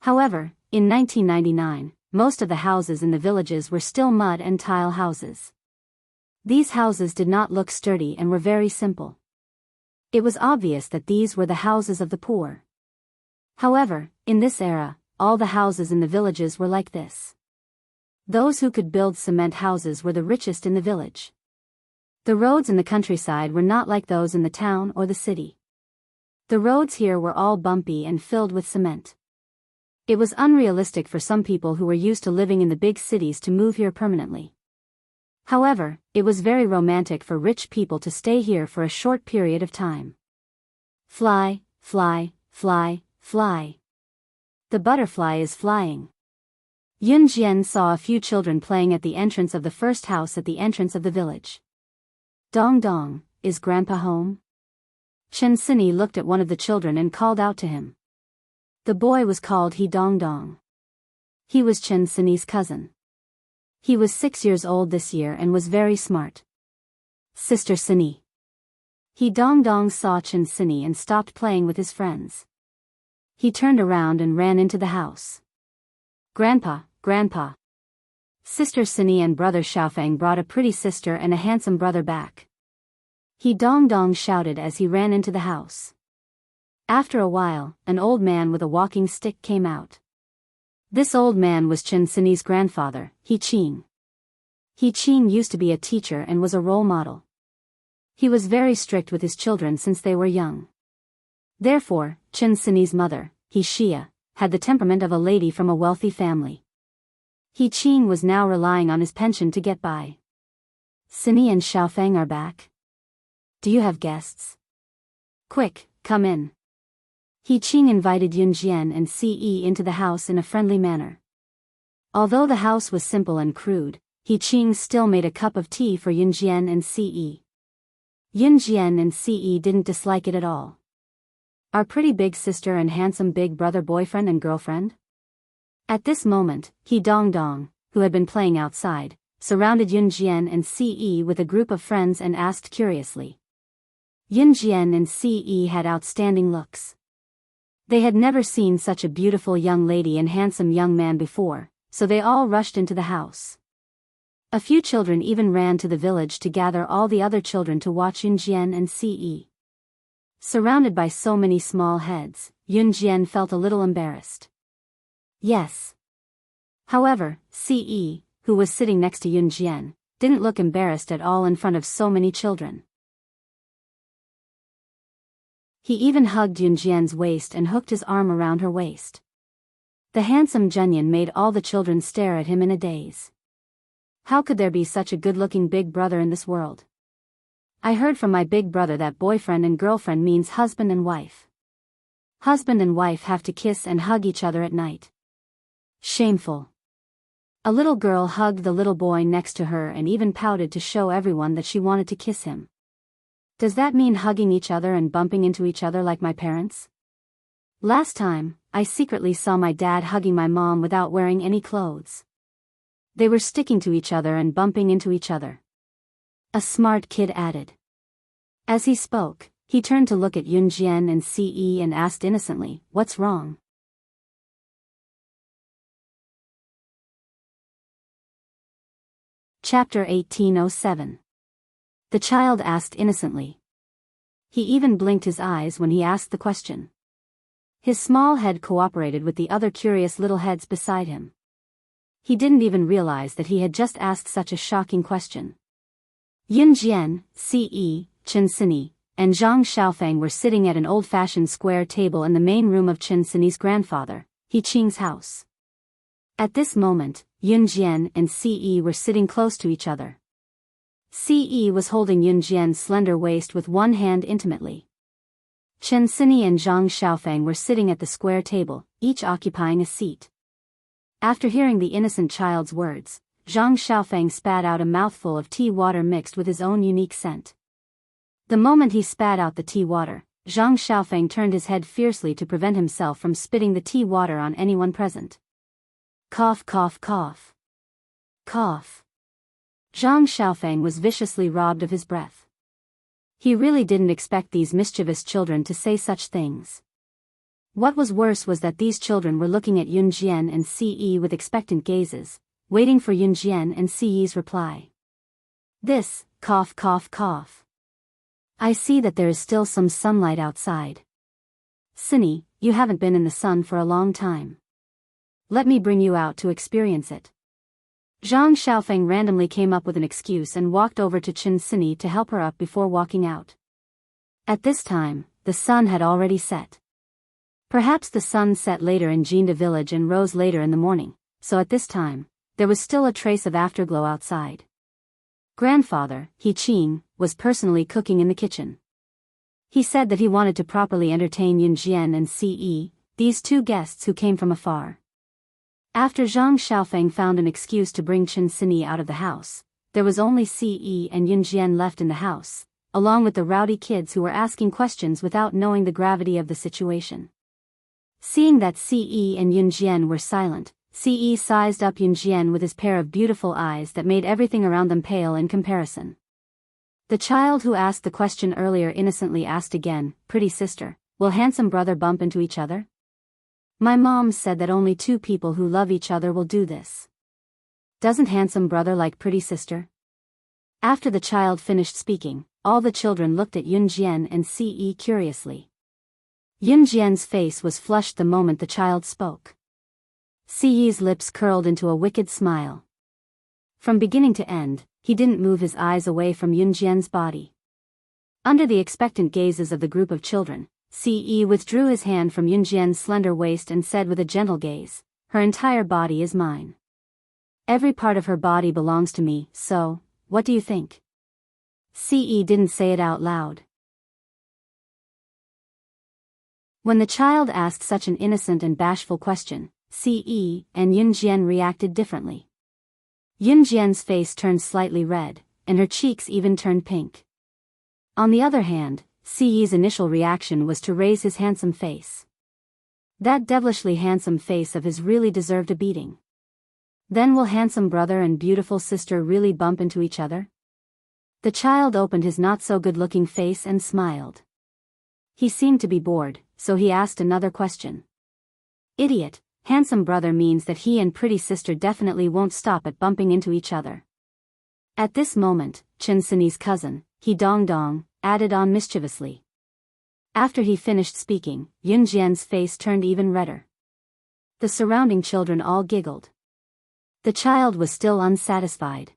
However, in 1999, most of the houses in the villages were still mud and tile houses. These houses did not look sturdy and were very simple. It was obvious that these were the houses of the poor. However, in this era, all the houses in the villages were like this. Those who could build cement houses were the richest in the village. The roads in the countryside were not like those in the town or the city. The roads here were all bumpy and filled with cement. It was unrealistic for some people who were used to living in the big cities to move here permanently. However, it was very romantic for rich people to stay here for a short period of time. Fly, fly, fly, fly. The butterfly is flying. Yun Jian saw a few children playing at the entrance of the first house at the entrance of the village. Dong Dong, is Grandpa home? Chen Sini looked at one of the children and called out to him. The boy was called He Dong Dong. He was Chen Sini's cousin. He was 6 years old this year and was very smart. Sister Sini. He Dong Dong saw Chen Sini and stopped playing with his friends. He turned around and ran into the house. Grandpa, Grandpa. Sister Sini and brother Xiaofeng brought a pretty sister and a handsome brother back. He Dong Dong shouted as he ran into the house. After a while, an old man with a walking stick came out. This old man was Chen Sini's grandfather, He Qing. He Qing used to be a teacher and was a role model. He was very strict with his children since they were young. Therefore, Chen Sini's mother, He Xia, had the temperament of a lady from a wealthy family. He Qing was now relying on his pension to get by. Sini and Xiaofeng are back. Do you have guests? Quick, come in. He Qing invited Yun Jian and Ce into the house in a friendly manner. Although the house was simple and crude, He Qing still made a cup of tea for Yun Jian and Ce. Yun Jian and Ce didn't dislike it at all. Our pretty big sister and handsome big brother boyfriend and girlfriend? At this moment, He Dong Dong, who had been playing outside, surrounded Yun Jian and Ce with a group of friends and asked curiously. Yun Jian and Ce had outstanding looks. They had never seen such a beautiful young lady and handsome young man before, so they all rushed into the house. A few children even ran to the village to gather all the other children to watch Yun Jian and Ce. Surrounded by so many small heads, Yun Jian felt a little embarrassed. Yes. However, Ce, who was sitting next to Yun Jian, didn't look embarrassed at all in front of so many children. He even hugged Yun Jian's waist and hooked his arm around her waist. The handsome Junyan made all the children stare at him in a daze. How could there be such a good-looking big brother in this world? I heard from my big brother that boyfriend and girlfriend means husband and wife. Husband and wife have to kiss and hug each other at night. Shameful. A little girl hugged the little boy next to her and even pouted to show everyone that she wanted to kiss him. Does that mean hugging each other and bumping into each other like my parents? Last time, I secretly saw my dad hugging my mom without wearing any clothes. They were sticking to each other and bumping into each other. A smart kid added. As he spoke, he turned to look at Yun Jian and Ce and asked innocently, "What's wrong?" Chapter 1807. The child asked innocently. He even blinked his eyes when he asked the question. His small head cooperated with the other curious little heads beside him. He didn't even realize that he had just asked such a shocking question. Yun Jian, Ce, Chen Sini, and Zhang Xiaofeng were sitting at an old-fashioned square table in the main room of Chen Sini's grandfather, He Qing's house. At this moment, Yun Jian and Ce were sitting close to each other. Ce was holding Yun Jian's slender waist with one hand intimately. Chen Sini and Zhang Xiaofeng were sitting at the square table, each occupying a seat. After hearing the innocent child's words, Zhang Xiaofeng spat out a mouthful of tea water mixed with his own unique scent. The moment he spat out the tea water, Zhang Xiaofeng turned his head fiercely to prevent himself from spitting the tea water on anyone present. Cough, cough, cough. Cough. Zhang Xiaofeng was viciously robbed of his breath. He really didn't expect these mischievous children to say such things. What was worse was that these children were looking at Yun Jian and Ce with expectant gazes, waiting for Yun Jian and Ce's reply. This, cough, cough, cough. I see that there is still some sunlight outside. Sini, you haven't been in the sun for a long time. Let me bring you out to experience it. Zhang Xiaofeng randomly came up with an excuse and walked over to Chen Sini to help her up before walking out. At this time, the sun had already set. Perhaps the sun set later in Jianghu village and rose later in the morning, so at this time, there was still a trace of afterglow outside. Grandfather, He Qing, was personally cooking in the kitchen. He said that he wanted to properly entertain Yun Jian and Ce, these two guests who came from afar. After Zhang Xiaofeng found an excuse to bring Chen Sini out of the house, there was only Ce and Yun Jian left in the house, along with the rowdy kids who were asking questions without knowing the gravity of the situation. Seeing that Ce and Yun Jian were silent, Ce sized up Yun Jian with his pair of beautiful eyes that made everything around them pale in comparison. The child who asked the question earlier innocently asked again, "Pretty sister, will handsome brother bump into each other?" My mom said that only two people who love each other will do this. Doesn't handsome brother like pretty sister? After the child finished speaking, all the children looked at Yun Jian and Ce curiously. Yun Jian's face was flushed the moment the child spoke. Ce's lips curled into a wicked smile. From beginning to end, he didn't move his eyes away from Yun Jian's body. Under the expectant gazes of the group of children, Ce withdrew his hand from Yun Jian's slender waist and said with a gentle gaze, "Her entire body is mine. Every part of her body belongs to me, so, what do you think?" Ce didn't say it out loud. When the child asked such an innocent and bashful question, Ce and Yun Jian reacted differently. Yun Jian's face turned slightly red, and her cheeks even turned pink. On the other hand, Ce's initial reaction was to raise his handsome face. That devilishly handsome face of his really deserved a beating. Then will handsome brother and beautiful sister really bump into each other? The child opened his not-so-good-looking face and smiled. He seemed to be bored, so he asked another question. "Idiot, handsome brother means that he and pretty sister definitely won't stop at bumping into each other." At this moment, Chen Sini's cousin, He Dong, added on mischievously. After he finished speaking, Yun Jian's face turned even redder. The surrounding children all giggled. The child was still unsatisfied.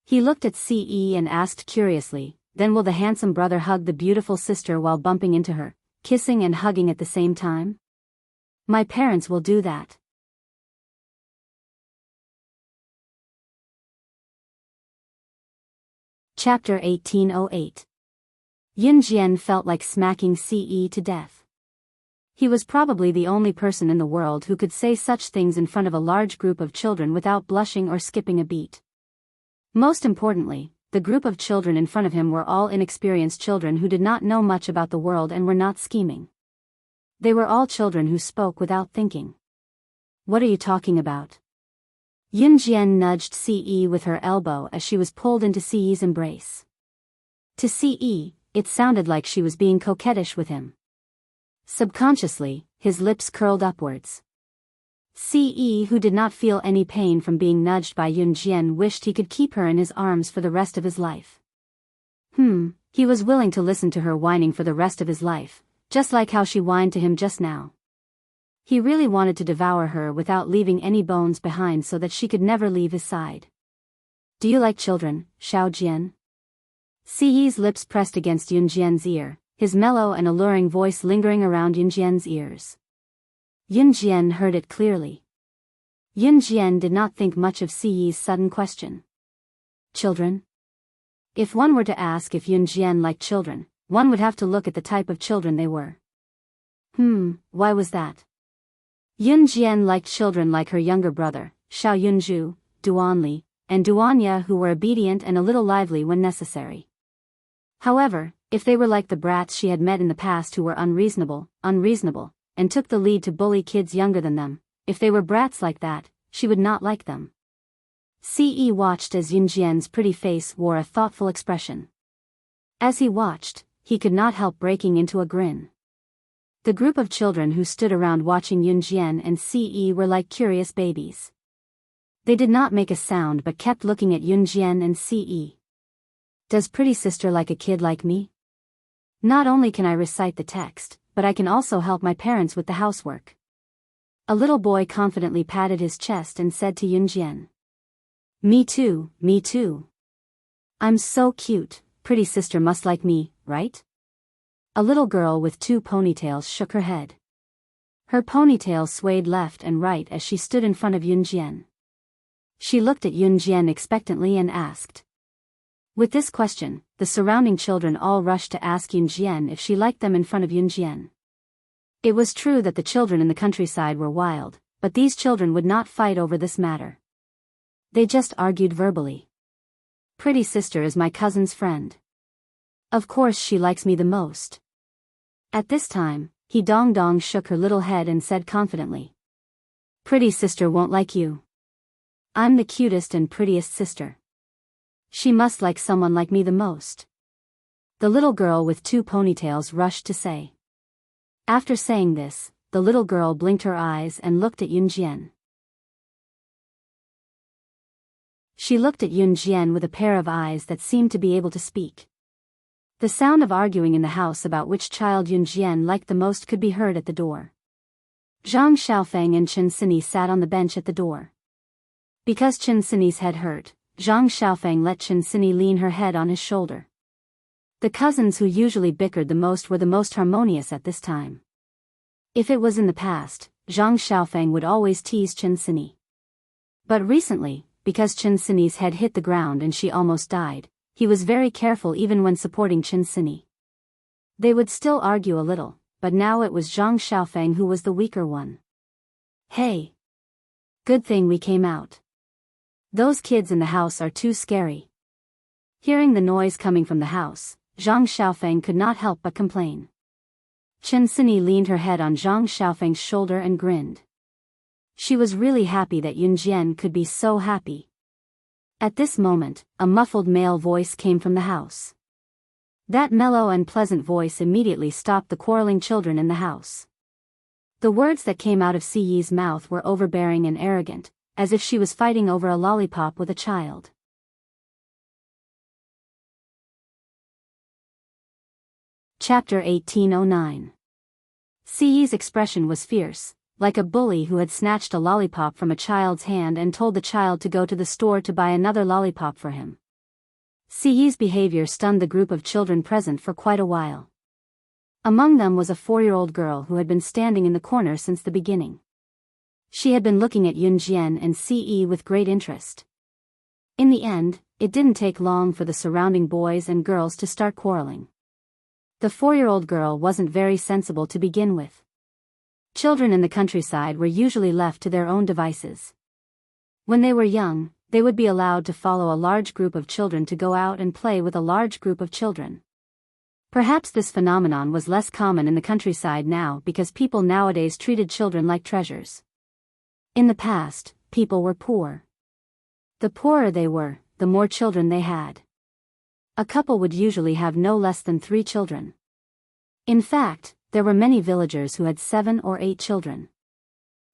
He looked at Ce and asked curiously, "Then will the handsome brother hug the beautiful sister while bumping into her, kissing and hugging at the same time?" "My parents will do that." Chapter 1808. Yun Jian felt like smacking Ce to death. He was probably the only person in the world who could say such things in front of a large group of children without blushing or skipping a beat. Most importantly, the group of children in front of him were all inexperienced children who did not know much about the world and were not scheming. They were all children who spoke without thinking. "What are you talking about?" Yun Jian nudged Ce with her elbow as she was pulled into Ce's embrace. To Ce, it sounded like she was being coquettish with him. Subconsciously, his lips curled upwards. Ce, who did not feel any pain from being nudged by Yun Jian, wished he could keep her in his arms for the rest of his life. He was willing to listen to her whining for the rest of his life, just like how she whined to him just now. He really wanted to devour her without leaving any bones behind so that she could never leave his side. "Do you like children, Xiao Jian?" Siyi's lips pressed against Yunjian's ear, his mellow and alluring voice lingering around Yunjian's ears. Yunjian heard it clearly. Yunjian did not think much of Siyi's sudden question. Children? If one were to ask if Yunjian liked children, one would have to look at the type of children they were. Why was that? Yunjian liked children like her younger brother, Xiao Yunju, Duanli, and Duanya, who were obedient and a little lively when necessary. However, if they were like the brats she had met in the past who were unreasonable, and took the lead to bully kids younger than them, if they were brats like that, she would not like them. Ce watched as Yunjian's pretty face wore a thoughtful expression. As he watched, he could not help breaking into a grin. The group of children who stood around watching Yunjian and Ce were like curious babies. They did not make a sound but kept looking at Yunjian and Ce. Does pretty sister like a kid like me? Not only can I recite the text, but I can also help my parents with the housework. A little boy confidently patted his chest and said to Yunjian. Me too, me too. I'm so cute, pretty sister must like me, right? A little girl with 2 ponytails shook her head. Her ponytail swayed left and right as she stood in front of Yunjian. She looked at Yunjian expectantly and asked. With this question, the surrounding children all rushed to ask Yunjian if she liked them in front of Yunjian. It was true that the children in the countryside were wild, but these children would not fight over this matter. They just argued verbally. Pretty sister is my cousin's friend. Of course she likes me the most. At this time, He Dong shook her little head and said confidently. Pretty sister won't like you. I'm the cutest and prettiest sister. She must like someone like me the most. The little girl with 2 ponytails rushed to say. After saying this, the little girl blinked her eyes and looked at Yunjian. She looked at Yunjian with a pair of eyes that seemed to be able to speak. The sound of arguing in the house about which child Yunjian liked the most could be heard at the door. Zhang Xiaofeng and Chen Sini sat on the bench at the door. Because Chen Sini's head hurt, Zhang Xiaofeng let Chen Sini lean her head on his shoulder. The cousins who usually bickered the most were the most harmonious at this time. If it was in the past, Zhang Xiaofeng would always tease Chen Sini. But recently, because Chen Sini's head hit the ground and she almost died, he was very careful even when supporting Chen Sini. They would still argue a little, but now it was Zhang Xiaofeng who was the weaker one. Hey! Good thing we came out. Those kids in the house are too scary. Hearing the noise coming from the house, Zhang Xiaofeng could not help but complain. Chen Sini leaned her head on Zhang Xiaofeng's shoulder and grinned. She was really happy that Yunjian could be so happy. At this moment, a muffled male voice came from the house. That mellow and pleasant voice immediately stopped the quarreling children in the house. The words that came out of Siyi's mouth were overbearing and arrogant, as if she was fighting over a lollipop with a child. Chapter 1809. Siyi's expression was fierce, like a bully who had snatched a lollipop from a child's hand and told the child to go to the store to buy another lollipop for him. Siyi's behavior stunned the group of children present for quite a while. Among them was a 4-year-old girl who had been standing in the corner since the beginning. She had been looking at Yunjian and Ce with great interest. In the end, it didn't take long for the surrounding boys and girls to start quarreling. The 4-year-old girl wasn't very sensible to begin with. Children in the countryside were usually left to their own devices. When they were young, they would be allowed to follow a large group of children to go out and play with a large group of children. Perhaps this phenomenon was less common in the countryside now because people nowadays treated children like treasures. In the past, people were poor. The poorer they were, the more children they had. A couple would usually have no less than 3 children. In fact, there were many villagers who had 7 or 8 children.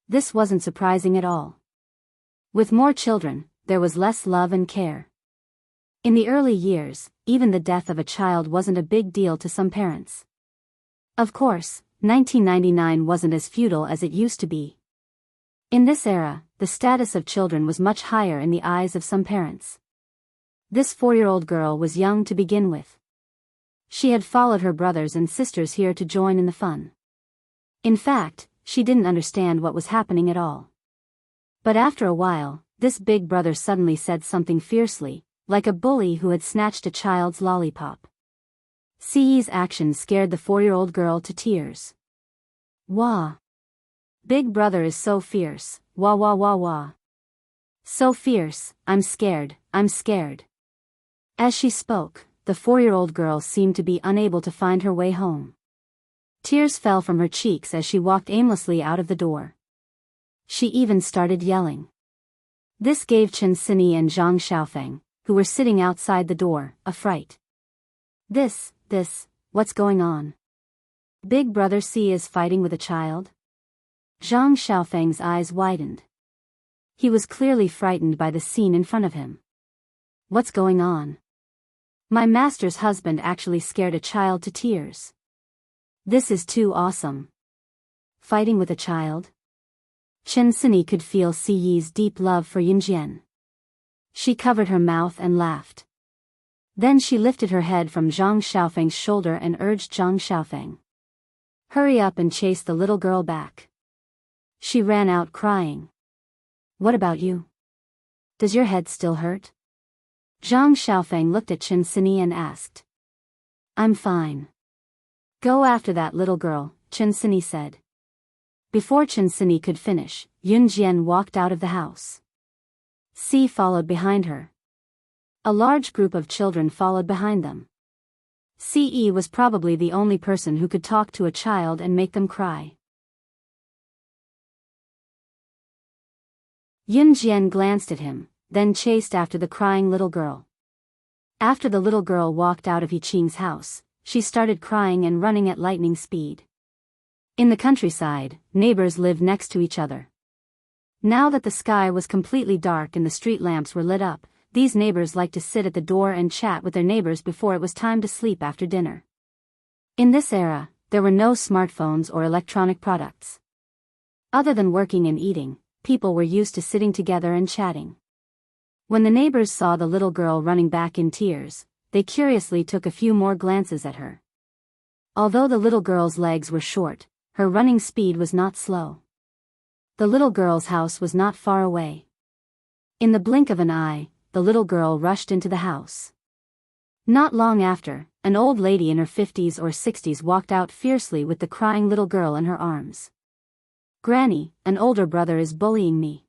This wasn't surprising at all. With more children, there was less love and care. In the early years, even the death of a child wasn't a big deal to some parents. Of course, 1999 wasn't as feudal as it used to be. In this era, the status of children was much higher in the eyes of some parents. This 4-year-old girl was young to begin with. She had followed her brothers and sisters here to join in the fun. In fact, she didn't understand what was happening at all. But after a while, this big brother suddenly said something fiercely, like a bully who had snatched a child's lollipop. Ci's actions scared the 4-year-old girl to tears. Wah! Big brother is so fierce, wah wah wah wah. So fierce, I'm scared, I'm scared. As she spoke, the 4-year-old girl seemed to be unable to find her way home. Tears fell from her cheeks as she walked aimlessly out of the door. She even started yelling. This gave Chen Sini and Zhang Xiaofeng, who were sitting outside the door, a fright. This, what's going on? Big brother C is fighting with a child? Zhang Xiaofeng's eyes widened. He was clearly frightened by the scene in front of him. What's going on? My master's husband actually scared a child to tears. This is too awesome. Fighting with a child? Chen Sini could feel Si Yi's deep love for Yunjian. She covered her mouth and laughed. Then she lifted her head from Zhang Xiaofeng's shoulder and urged Zhang Xiaofeng. Hurry up and chase the little girl back. She ran out crying. What about you? Does your head still hurt? Zhang Xiaofeng looked at Chen Sini and asked. I'm fine. Go after that little girl, Chen Sini said. Before Chen Sini could finish, Yun Jian walked out of the house. Si followed behind her. A large group of children followed behind them. Ce was probably the only person who could talk to a child and make them cry. Yun Jian glanced at him, then chased after the crying little girl. After the little girl walked out of Yiqing's house, she started crying and running at lightning speed. In the countryside, neighbors lived next to each other. Now that the sky was completely dark and the street lamps were lit up, these neighbors liked to sit at the door and chat with their neighbors before it was time to sleep after dinner. In this era, there were no smartphones or electronic products. Other than working and eating, people were used to sitting together and chatting. When the neighbors saw the little girl running back in tears, they curiously took a few more glances at her. Although the little girl's legs were short, her running speed was not slow. The little girl's house was not far away. In the blink of an eye, the little girl rushed into the house. Not long after, an old lady in her 50s or 60s walked out fiercely with the crying little girl in her arms. Granny, an older brother is bullying me.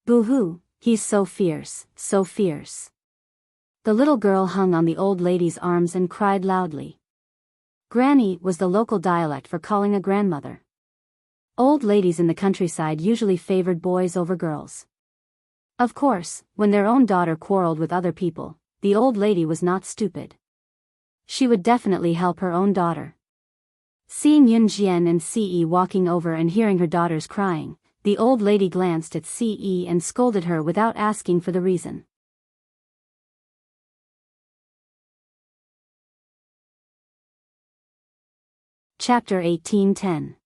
Boo-hoo, he's so fierce, so fierce. The little girl hung on the old lady's arms and cried loudly. Granny was the local dialect for calling a grandmother. Old ladies in the countryside usually favored boys over girls. Of course, when their own daughter quarreled with other people, the old lady was not stupid. She would definitely help her own daughter. Seeing Yun Jian and Ce walking over and hearing her daughters crying, the old lady glanced at Ce and scolded her without asking for the reason. Chapter 18:10.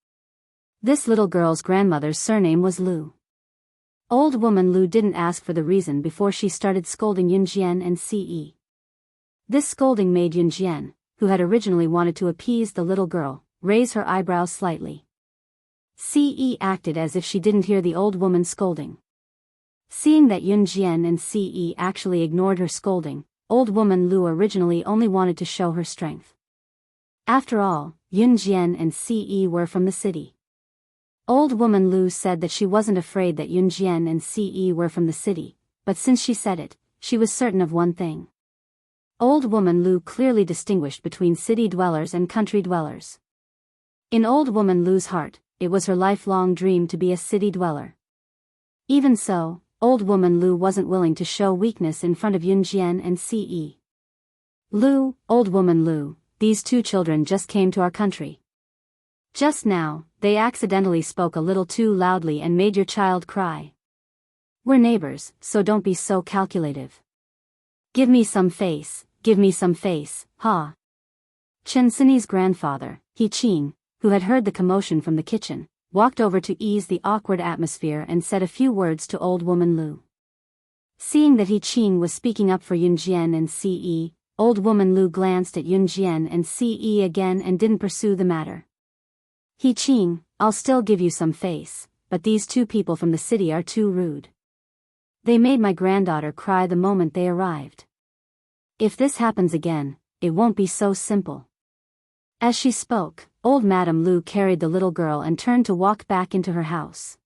This little girl's grandmother's surname was Lu. Old woman Lu didn't ask for the reason before she started scolding Yun Jian and Ce. This scolding made Yun Jian, who had originally wanted to appease the little girl, raise her eyebrows slightly. Ce acted as if she didn't hear the old woman scolding. Seeing that Yun Jian and Ce actually ignored her scolding, old woman Lu originally only wanted to show her strength. After all, Yun Jian and Ce were from the city. Old woman Lu said that she wasn't afraid that Yun Jian and Ce were from the city, but since she said it, she was certain of one thing. Old woman Lu clearly distinguished between city dwellers and country dwellers. In old woman Lu's heart, it was her lifelong dream to be a city dweller. Even so, old woman Lu wasn't willing to show weakness in front of Yun Jian and Ce. Lu, old woman Lu, these two children just came to our country. Just now, they accidentally spoke a little too loudly and made your child cry. We're neighbors, so don't be so calculative. Give me some face, ha. Chen Sini's grandfather, Yiqing, who had heard the commotion from the kitchen, walked over to ease the awkward atmosphere and said a few words to old woman Lu. Seeing that He Qing was speaking up for Yunjian and Ce, old woman Lu glanced at Yunjian and Ce again and didn't pursue the matter. He Qing, I'll still give you some face, but these two people from the city are too rude. They made my granddaughter cry the moment they arrived. If this happens again, it won't be so simple. As she spoke, old Madame Lu carried the little girl and turned to walk back into her house.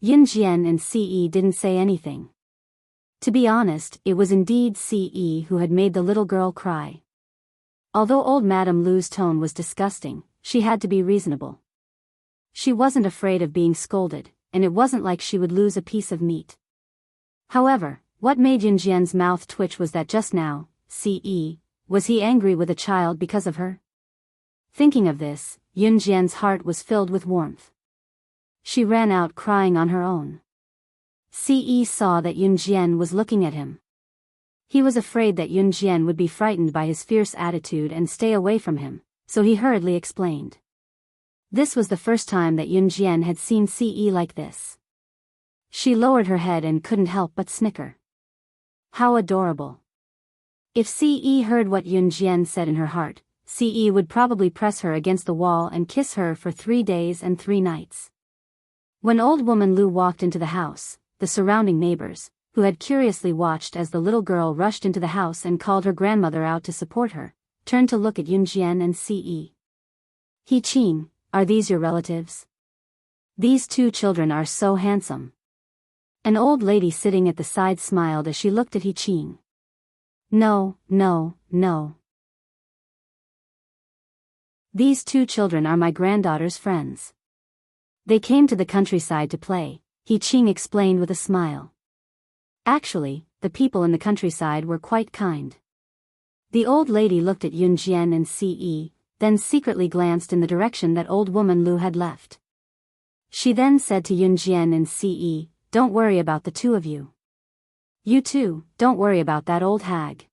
Yunjian and Ce didn't say anything. To be honest, it was indeed Ce who had made the little girl cry. Although old Madame Lu's tone was disgusting, she had to be reasonable. She wasn't afraid of being scolded, and it wasn't like she would lose a piece of meat. However, what made Yunjian's mouth twitch was that just now, Ce, was he angry with a child because of her? Thinking of this, Yunjian's heart was filled with warmth. She ran out crying on her own. Ce saw that Yunjian was looking at him. He was afraid that Yunjian would be frightened by his fierce attitude and stay away from him, so he hurriedly explained. This was the first time that Yunjian had seen Ce like this. She lowered her head and couldn't help but snicker. How adorable. If Ce heard what Yunjian said in her heart, Ce would probably press her against the wall and kiss her for 3 days and 3 nights. When old woman Lu walked into the house, the surrounding neighbors, who had curiously watched as the little girl rushed into the house and called her grandmother out to support her, turned to look at Yunjian and Ce. He Qing, are these your relatives? These 2 children are so handsome. An old lady sitting at the side smiled as she looked at He Qing. No, no, no. These 2 children are my granddaughter's friends. They came to the countryside to play, He Qing explained with a smile. Actually, the people in the countryside were quite kind. The old lady looked at Yunjian and Ce, then secretly glanced in the direction that old woman Lu had left. She then said to Yunjian and Ce, don't worry about the 2 of you. You too, don't worry about that old hag.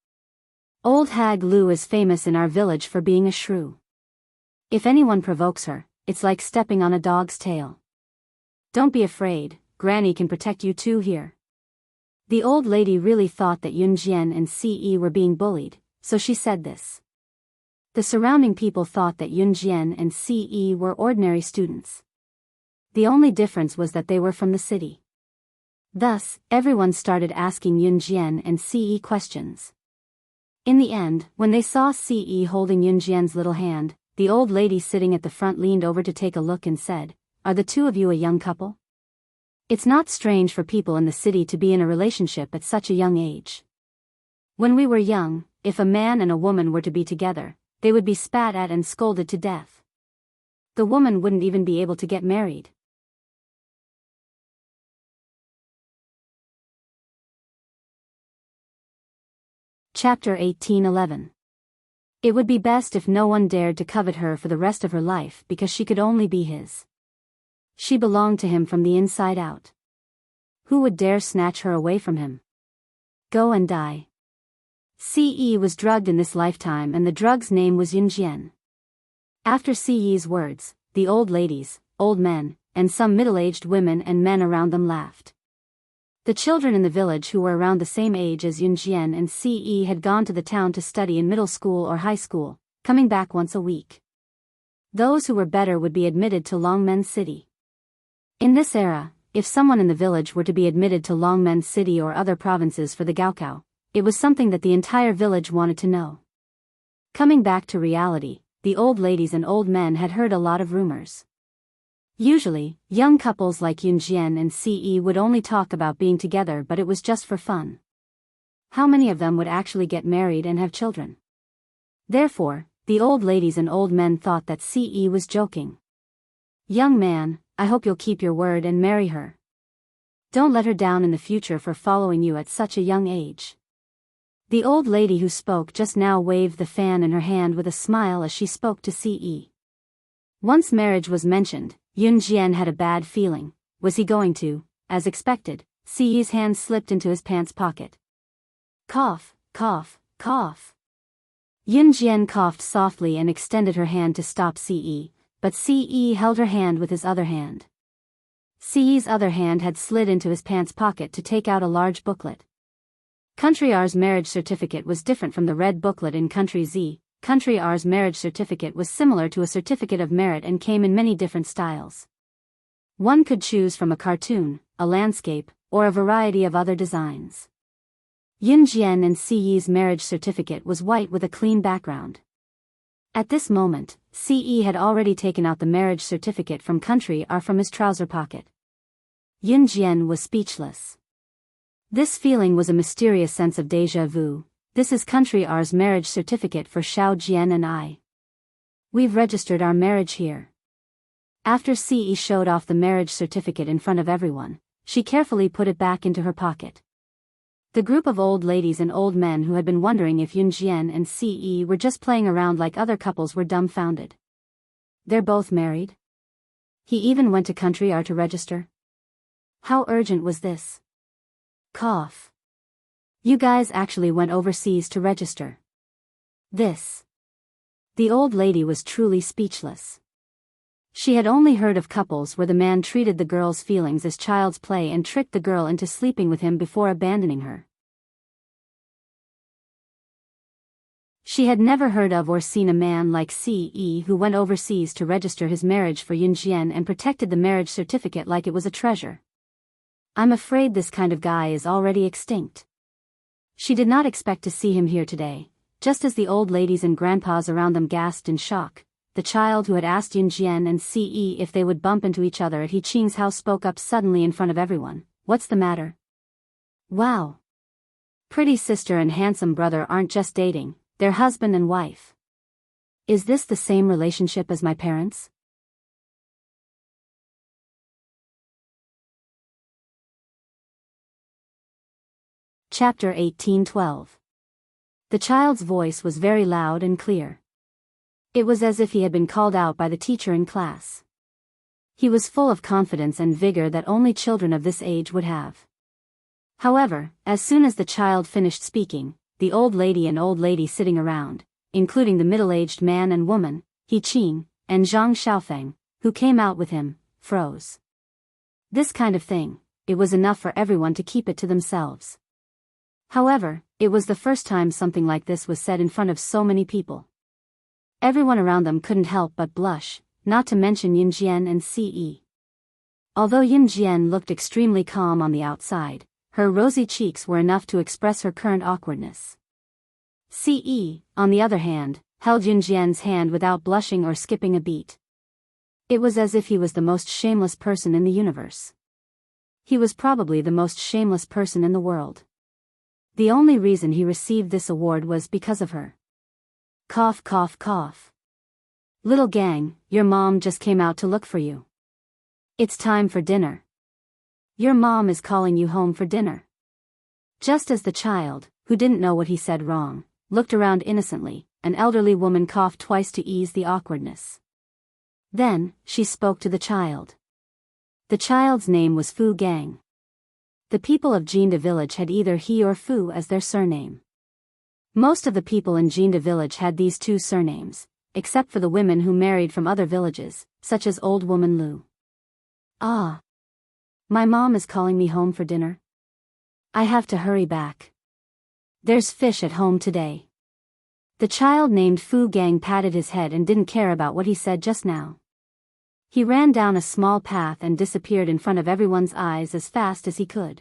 Old hag Lu is famous in our village for being a shrew. If anyone provokes her, it's like stepping on a dog's tail. Don't be afraid, Granny can protect you too here. The old lady really thought that Yunjian and Ce were being bullied, so she said this. The surrounding people thought that Yunjian and Ce were ordinary students. The only difference was that they were from the city. Thus, everyone started asking Yunjian and Ce questions. In the end, when they saw Ce holding Yunjian's little hand, the old lady sitting at the front leaned over to take a look and said, are the 2 of you a young couple? It's not strange for people in the city to be in a relationship at such a young age. When we were young, if a man and a woman were to be together, they would be spat at and scolded to death. The woman wouldn't even be able to get married. Chapter 18:11. It would be best if no one dared to covet her for the rest of her life because she could only be his. She belonged to him from the inside out. Who would dare snatch her away from him? Go and die. Ce was drugged in this lifetime and the drug's name was Yunjian. After Ce's words, the old ladies, old men, and some middle-aged women and men around them laughed. The children in the village who were around the same age as Yunjian and Ce had gone to the town to study in middle school or high school, coming back once a week. Those who were better would be admitted to Longmen City. In this era, if someone in the village were to be admitted to Longmen City or other provinces for the Gaokao, it was something that the entire village wanted to know. Coming back to reality, the old ladies and old men had heard a lot of rumors. Usually, young couples like Yunjian and Ce would only talk about being together, but it was just for fun. How many of them would actually get married and have children? Therefore, the old ladies and old men thought that Ce was joking. Young man, I hope you'll keep your word and marry her. Don't let her down in the future for following you at such a young age. The old lady who spoke just now waved the fan in her hand with a smile as she spoke to Ce. Once marriage was mentioned, Yunjian had a bad feeling. Was he going to, as expected, Ce's hand slipped into his pants pocket. Cough, cough, cough. Yunjian coughed softly and extended her hand to stop Ce, but Ce held her hand with his other hand. Ce's other hand had slid into his pants pocket to take out a large booklet, Country R's marriage certificate was different from the red booklet in Country Z. Country R's marriage certificate was similar to a certificate of merit and came in many different styles. One could choose from a cartoon, a landscape, or a variety of other designs. Yun Jian and Si Yi's marriage certificate was white with a clean background. At this moment, Si Yi had already taken out the marriage certificate from Country R from his trouser pocket. Yun Jian was speechless. This feeling was a mysterious sense of déjà vu. This is Country R's marriage certificate for Xiao Jian and I. We've registered our marriage here. After Si Yi showed off the marriage certificate in front of everyone, she carefully put it back into her pocket. The group of old ladies and old men who had been wondering if Yun Jian and Si Yi were just playing around like other couples were dumbfounded. They're both married? He even went to Country R to register? How urgent was this? Cough. You guys actually went overseas to register. This. The old lady was truly speechless. She had only heard of couples where the man treated the girl's feelings as child's play and tricked the girl into sleeping with him before abandoning her. She had never heard of or seen a man like Si Yi who went overseas to register his marriage for Yun Jian and protected the marriage certificate like it was a treasure. I'm afraid this kind of guy is already extinct. She did not expect to see him here today. Just as the old ladies and grandpas around them gasped in shock, the child who had asked Yun Jian and Si Yi if they would bump into each other at He Qing's house spoke up suddenly in front of everyone. What's the matter? Wow. Pretty sister and handsome brother aren't just dating, they're husband and wife. Is this the same relationship as my parents? Chapter 1812. The child's voice was very loud and clear. It was as if he had been called out by the teacher in class. He was full of confidence and vigor that only children of this age would have. However, as soon as the child finished speaking, the old lady and old lady sitting around, including the middle-aged man and woman, He Qing, and Zhang Xiaofeng, who came out with him, froze. This kind of thing, it was enough for everyone to keep it to themselves. However, it was the first time something like this was said in front of so many people. Everyone around them couldn't help but blush, not to mention Yun Jian and Si Yi. Although Yun Jian looked extremely calm on the outside, her rosy cheeks were enough to express her current awkwardness. Si Yi, on the other hand, held Yun Jian's hand without blushing or skipping a beat. It was as if he was the most shameless person in the universe. He was probably the most shameless person in the world. The only reason he received this award was because of her. Cough, cough, cough. Little gang, your mom just came out to look for you. It's time for dinner. Your mom is calling you home for dinner. Just as the child, who didn't know what he said wrong, looked around innocently, an elderly woman coughed twice to ease the awkwardness. Then, she spoke to the child. The child's name was Fu Gang. The people of Jianghu village had either he or Fu as their surname. Most of the people in Jianghu village had these two surnames, except for the women who married from other villages, such as old woman Lu. Ah. My mom is calling me home for dinner. I have to hurry back. There's fish at home today. The child named Fu Gang patted his head and didn't care about what he said just now. He ran down a small path and disappeared in front of everyone's eyes as fast as he could.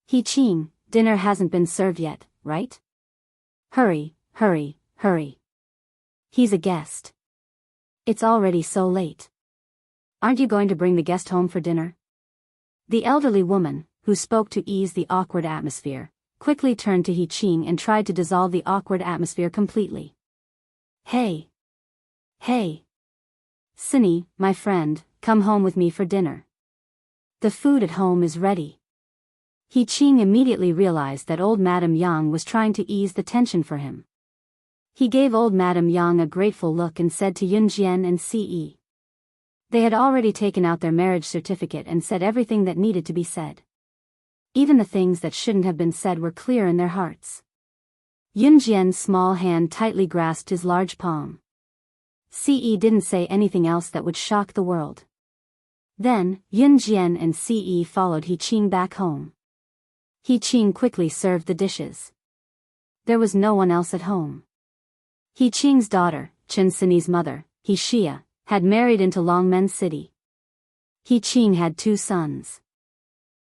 He Qing, dinner hasn't been served yet, right? Hurry, hurry, hurry. He's a guest. It's already so late. Aren't you going to bring the guest home for dinner? The elderly woman, who spoke to ease the awkward atmosphere, quickly turned to He Qing and tried to dissolve the awkward atmosphere completely. Hey. Hey. Cindy, my friend, come home with me for dinner. The food at home is ready. He Qing immediately realized that old Madame Yang was trying to ease the tension for him. He gave old Madame Yang a grateful look and said to Yun Jian and Si Yi. They had already taken out their marriage certificate and said everything that needed to be said. Even the things that shouldn't have been said were clear in their hearts. Yun Jian's small hand tightly grasped his large palm. Si Yi didn't say anything else that would shock the world. Then, Yun Jian and Si Yi followed He Qing back home. He Qing quickly served the dishes. There was no one else at home. He Qing's daughter, Chen Sini's mother, He Xia, had married into Longmen City. He Qing had 2 sons.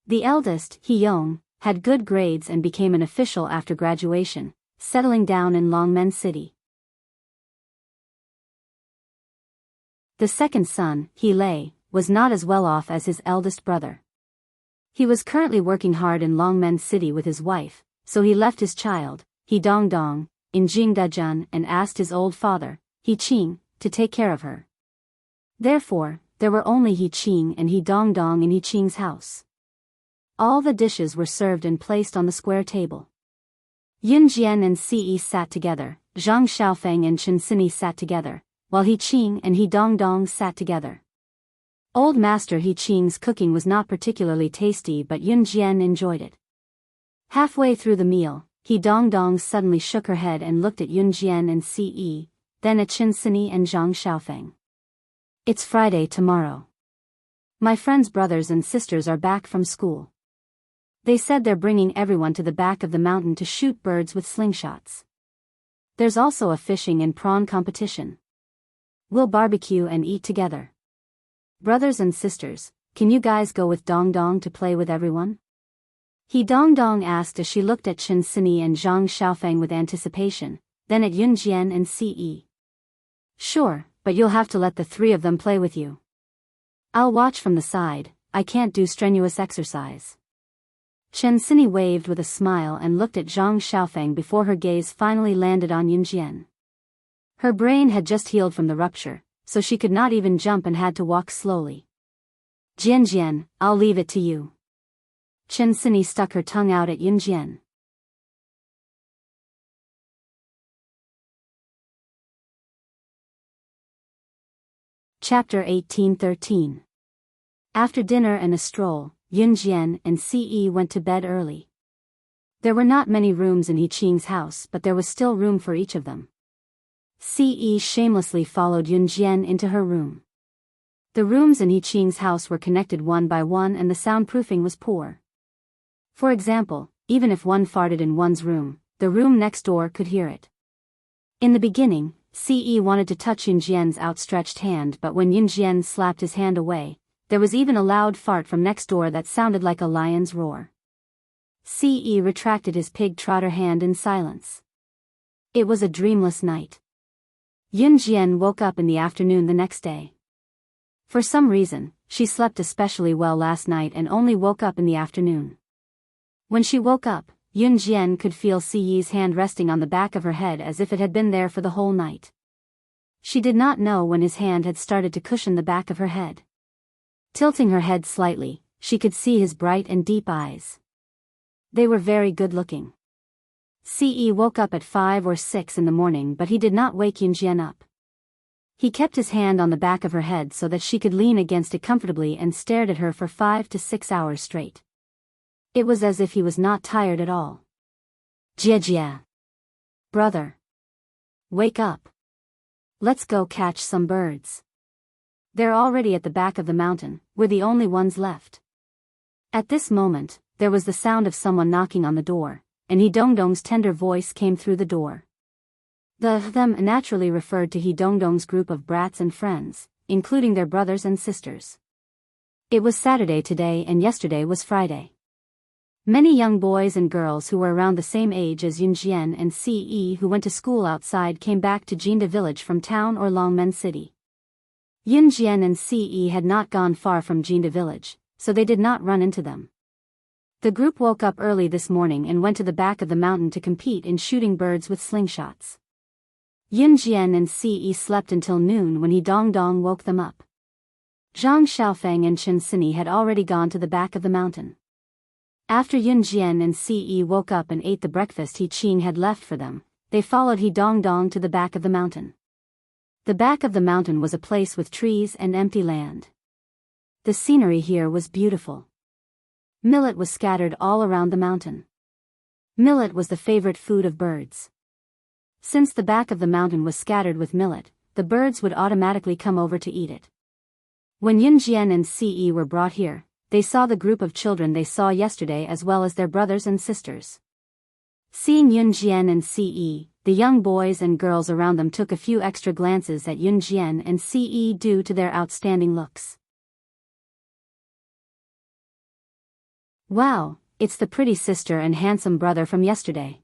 The eldest, He Yong, had good grades and became an official after graduation, settling down in Longmen City. The second son, He Lei, was not as well off as his eldest brother. He was currently working hard in Longmen City with his wife, so he left his child, He Dongdong, in Jingdezhen and asked his old father, He Qing, to take care of her. Therefore, there were only He Qing and He Dongdong in He Qing's house. All the dishes were served and placed on the square table. Yun Jian and Ce sat together, Zhang Xiaofeng and Chen Sini sat together, while He Qing and He Dongdong sat together. Old Master He Qing's cooking was not particularly tasty, but Yun Jian enjoyed it. Halfway through the meal, He Dongdong suddenly shook her head and looked at Yun Jian and Ce, then at Chen Sini and Zhang Xiaofeng. It's Friday tomorrow. My friends' brothers and sisters are back from school. They said they're bringing everyone to the back of the mountain to shoot birds with slingshots. There's also a fishing and prawn competition. We'll barbecue and eat together. Brothers and sisters, can you guys go with Dongdong to play with everyone? He Dongdong asked as she looked at Chen Sini and Zhang Xiaofeng with anticipation, then at Yun Jian and Ce. Sure, but you'll have to let the 3 of them play with you. I'll watch from the side, I can't do strenuous exercise. Chen Sini waved with a smile and looked at Zhang Xiaofeng before her gaze finally landed on Yun Jian. Her brain had just healed from the rupture, so she could not even jump and had to walk slowly. Jian, I'll leave it to you. Chen Sini stuck her tongue out at Yun Jian. Chapter 18:13. After dinner and a stroll, Yun Jian and Ce went to bed early. There were not many rooms in He Qing's house, but there was still room for each of them. Ce shamelessly followed Yun Jian into her room. The rooms in He Qing's house were connected one by one and the soundproofing was poor. For example, even if one farted in one's room, the room next door could hear it. In the beginning, Ce wanted to touch Yun Jian's outstretched hand, but when Yun Jian slapped his hand away, there was even a loud fart from next door that sounded like a lion's roar. Ce retracted his pig trotter hand in silence. It was a dreamless night. Yun Jian woke up in the afternoon the next day. For some reason, she slept especially well last night and only woke up in the afternoon. When she woke up, Yun Jian could feel Ce's hand resting on the back of her head as if it had been there for the whole night. She did not know when his hand had started to cushion the back of her head. Tilting her head slightly, she could see his bright and deep eyes. They were very good-looking. Ce woke up at 5 or 6 in the morning, but he did not wake Yun Jian up. He kept his hand on the back of her head so that she could lean against it comfortably and stared at her for 5 to 6 hours straight. It was as if he was not tired at all. Jia. Brother. Wake up. Let's go catch some birds. They're already at the back of the mountain, we're the only ones left. At this moment, there was the sound of someone knocking on the door, and He Dongdong's tender voice came through the door. The them naturally referred to He Dongdong's group of brats and friends, including their brothers and sisters. It was Saturday today and yesterday was Friday. Many young boys and girls who were around the same age as Yun Jian and Ce who went to school outside came back to Jinda village from town or Longmen City. Yun Jian and Ce had not gone far from Jinda village, so they did not run into them. The group woke up early this morning and went to the back of the mountain to compete in shooting birds with slingshots. Yun Jian and Ce slept until noon when He Dongdong woke them up. Zhang Xiaofeng and Chen Sini had already gone to the back of the mountain. After Yun Jian and Ce woke up and ate the breakfast He Qing had left for them, they followed He Dongdong to the back of the mountain. The back of the mountain was a place with trees and empty land. The scenery here was beautiful. Millet was scattered all around the mountain. Millet was the favorite food of birds. Since the back of the mountain was scattered with millet, the birds would automatically come over to eat it. When Yun Jian and Ce were brought here, they saw the group of children they saw yesterday as well as their brothers and sisters. Seeing Yun Jian and Ce, the young boys and girls around them took a few extra glances at Yun Jian and Ce due to their outstanding looks. Wow, it's the pretty sister and handsome brother from yesterday.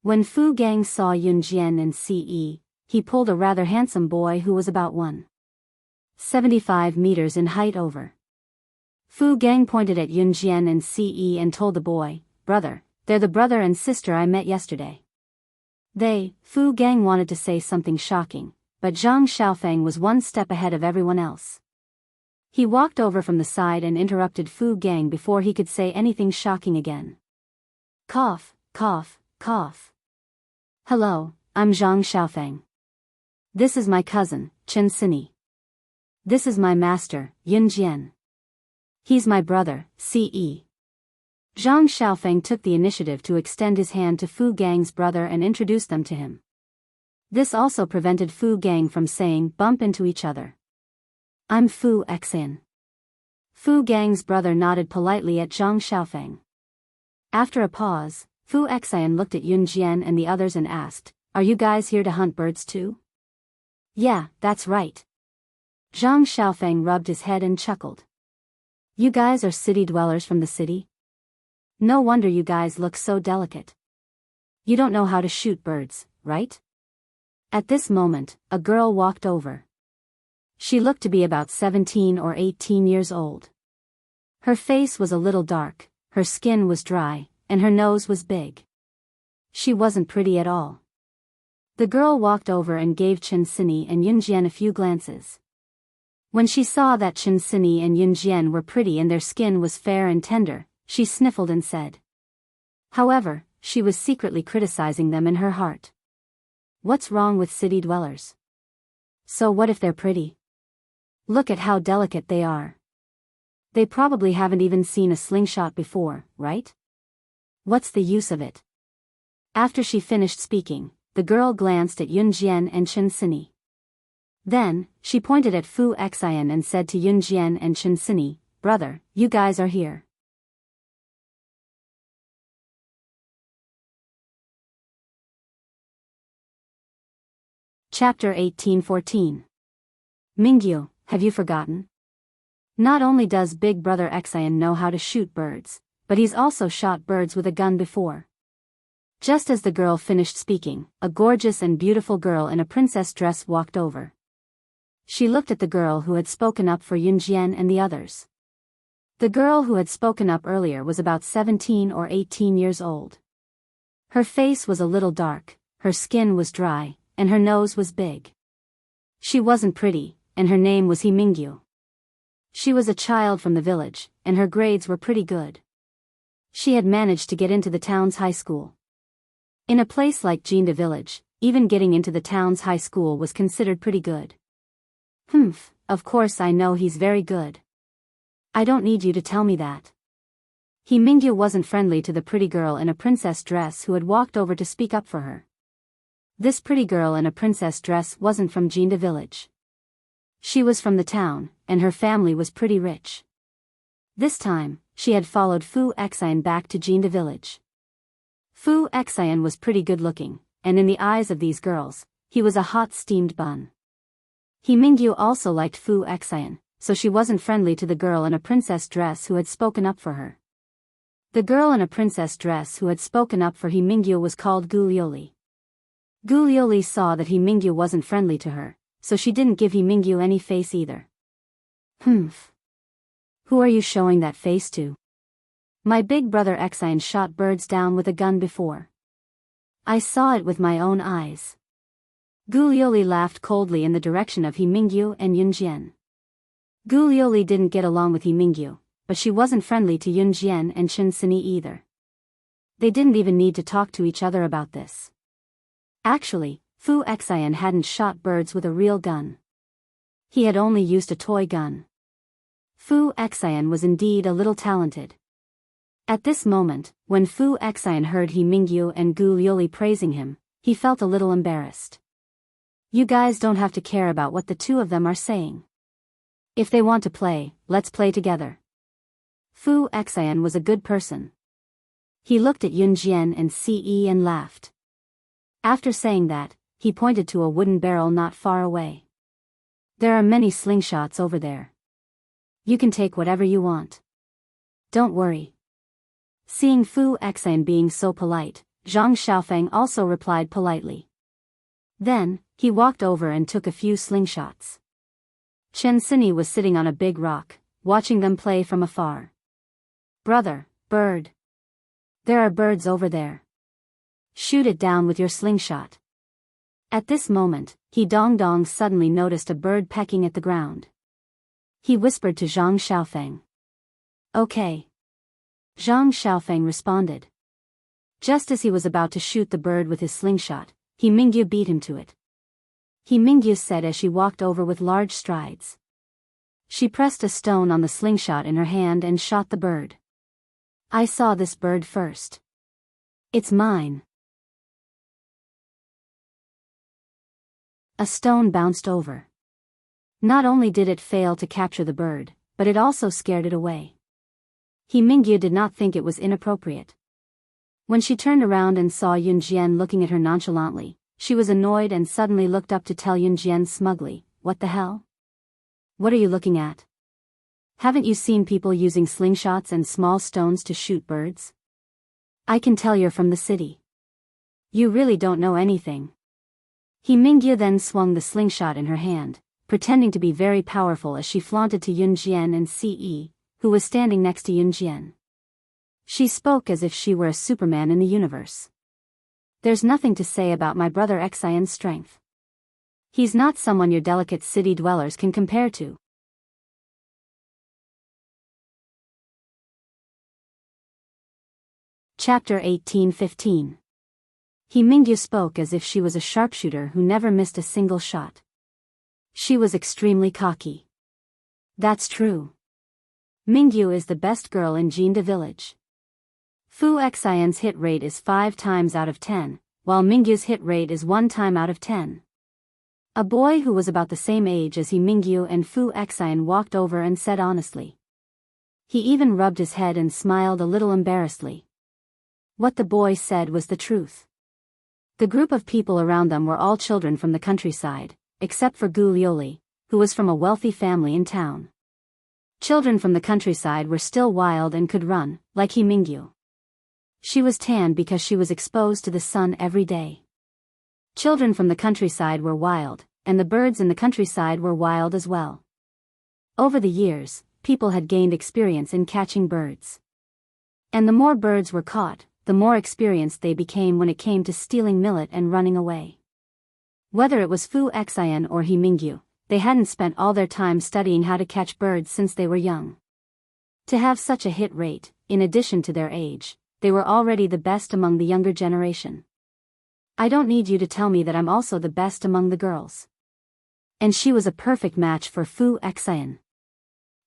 When Fu Gang saw Yun Jian and Ce, he pulled a rather handsome boy who was about 1.75 meters in height over. Fu Gang pointed at Yun Jian and Ce and told the boy, "Brother, they're the brother and sister I met yesterday." Fu Gang wanted to say something shocking, but Zhang Xiaofeng was one step ahead of everyone else. He walked over from the side and interrupted Fu Gang before he could say anything shocking again. Cough, cough, cough. Hello, I'm Zhang Xiaofeng. This is my cousin, Chen Sini. This is my master, Yun Jian. He's my brother, Ce. Zhang Xiaofeng took the initiative to extend his hand to Fu Gang's brother and introduce them to him. This also prevented Fu Gang from saying bump into each other. I'm Fu Xian. Fu Gang's brother nodded politely at Zhang Xiaofeng. After a pause, Fu Xian looked at Yun Jian and the others and asked, "Are you guys here to hunt birds too?" "Yeah, that's right." Zhang Xiaofeng rubbed his head and chuckled. "You guys are city dwellers from the city? No wonder you guys look so delicate. You don't know how to shoot birds, right?" At this moment, a girl walked over. She looked to be about 17 or 18 years old. Her face was a little dark, her skin was dry, and her nose was big. She wasn't pretty at all. The girl walked over and gave Chen Sini and Yun Jian a few glances. When she saw that Chen Sini and Yun Jian were pretty and their skin was fair and tender, she sniffled and said. However, she was secretly criticizing them in her heart. What's wrong with city dwellers? So what if they're pretty? Look at how delicate they are. They probably haven't even seen a slingshot before, right? What's the use of it? After she finished speaking, the girl glanced at Yun Jian and Chen Sini. Then, she pointed at Fu Xian and said to Yun Jian and Chen Sini, "Brother, you guys are here." Chapter 1814. Mingyu, have you forgotten? Not only does Big Brother Xian know how to shoot birds, but he's also shot birds with a gun before. Just as the girl finished speaking, a gorgeous and beautiful girl in a princess dress walked over. She looked at the girl who had spoken up for Yun Jian and the others. The girl who had spoken up earlier was about 17 or 18 years old. Her face was a little dark, her skin was dry, and her nose was big. She wasn't pretty, and her name was Mingyu. She was a child from the village, and her grades were pretty good. She had managed to get into the town's high school. In a place like Jianghu village, even getting into the town's high school was considered pretty good. Of course I know he's very good. I don't need you to tell me that. Mingyu wasn't friendly to the pretty girl in a princess dress who had walked over to speak up for her. This pretty girl in a princess dress wasn't from Jianghu village. She was from the town, and her family was pretty rich. This time, she had followed Fu Xian back to Jianghu village. Fu Xian was pretty good looking, and in the eyes of these girls, he was a hot steamed bun. Mingyu also liked Fu Xian, so she wasn't friendly to the girl in a princess dress who had spoken up for her. The girl in a princess dress who had spoken up for Mingyu was called Gu Liuli. Gu Liuli saw that Mingyu wasn't friendly to her, so she didn't give Mingyu any face either. Who are you showing that face to? My big brother Xian shot birds down with a gun before. I saw it with my own eyes. Gu Liuli laughed coldly in the direction of Mingyu and Yun Jian. Gu Liuli didn't get along with Mingyu, but she wasn't friendly to Yun Jian and Chen Sini either. They didn't even need to talk to each other about this. Actually, Fu Xian hadn't shot birds with a real gun. He had only used a toy gun. Fu Xian was indeed a little talented. At this moment, when Fu Xian heard Mingyu and Gu Liuli praising him, he felt a little embarrassed. You guys don't have to care about what the two of them are saying. If they want to play, let's play together. Fu Xian was a good person. He looked at Yun Jian and Ce and laughed. After saying that, he pointed to a wooden barrel not far away. There are many slingshots over there. You can take whatever you want. Don't worry. Seeing Fu Xian being so polite, Zhang Xiaofeng also replied politely. Then, he walked over and took a few slingshots. Chen Sini was sitting on a big rock, watching them play from afar. Brother, bird. There are birds over there. Shoot it down with your slingshot. At this moment, He Dongdong suddenly noticed a bird pecking at the ground. He whispered to Zhang Xiaofeng. Okay. Zhang Xiaofeng responded. Just as he was about to shoot the bird with his slingshot, He Mingyu beat him to it. He Mingyu said as she walked over with large strides. She pressed a stone on the slingshot in her hand and shot the bird. I saw this bird first. It's mine. A stone bounced over. Not only did it fail to capture the bird, but it also scared it away. He Mingyu did not think it was inappropriate. When she turned around and saw Yun Jian looking at her nonchalantly, she was annoyed and suddenly looked up to tell Yun Jian smugly, "What the hell? What are you looking at? Haven't you seen people using slingshots and small stones to shoot birds? I can tell you're from the city. You really don't know anything." He Mingyu then swung the slingshot in her hand, pretending to be very powerful as she flaunted to Yun Jian and Ce, who was standing next to Yun Jian. She spoke as if she were a Superman in the universe. There's nothing to say about my brother Xian's strength. He's not someone your delicate city dwellers can compare to. Chapter 1815. He Mingyu spoke as if she was a sharpshooter who never missed a single shot. She was extremely cocky. That's true. Mingyu is the best girl in Jinda village. Fu Xian's hit rate is 5 times out of 10, while Mingyu's hit rate is 1 time out of 10. A boy who was about the same age as He Mingyu and Fu Xian walked over and said honestly. He even rubbed his head and smiled a little embarrassedly. What the boy said was the truth. The group of people around them were all children from the countryside, except for Gu Liuli, who was from a wealthy family in town. Children from the countryside were still wild and could run, like He Mingyu. She was tan because she was exposed to the sun every day. Children from the countryside were wild, and the birds in the countryside were wild as well. Over the years, people had gained experience in catching birds. And the more birds were caught, the more experienced they became when it came to stealing millet and running away. Whether it was Fu Xian or He Mingyu, they hadn't spent all their time studying how to catch birds since they were young. To have such a hit rate, in addition to their age, they were already the best among the younger generation. I don't need you to tell me that I'm also the best among the girls. And she was a perfect match for Fu Xian.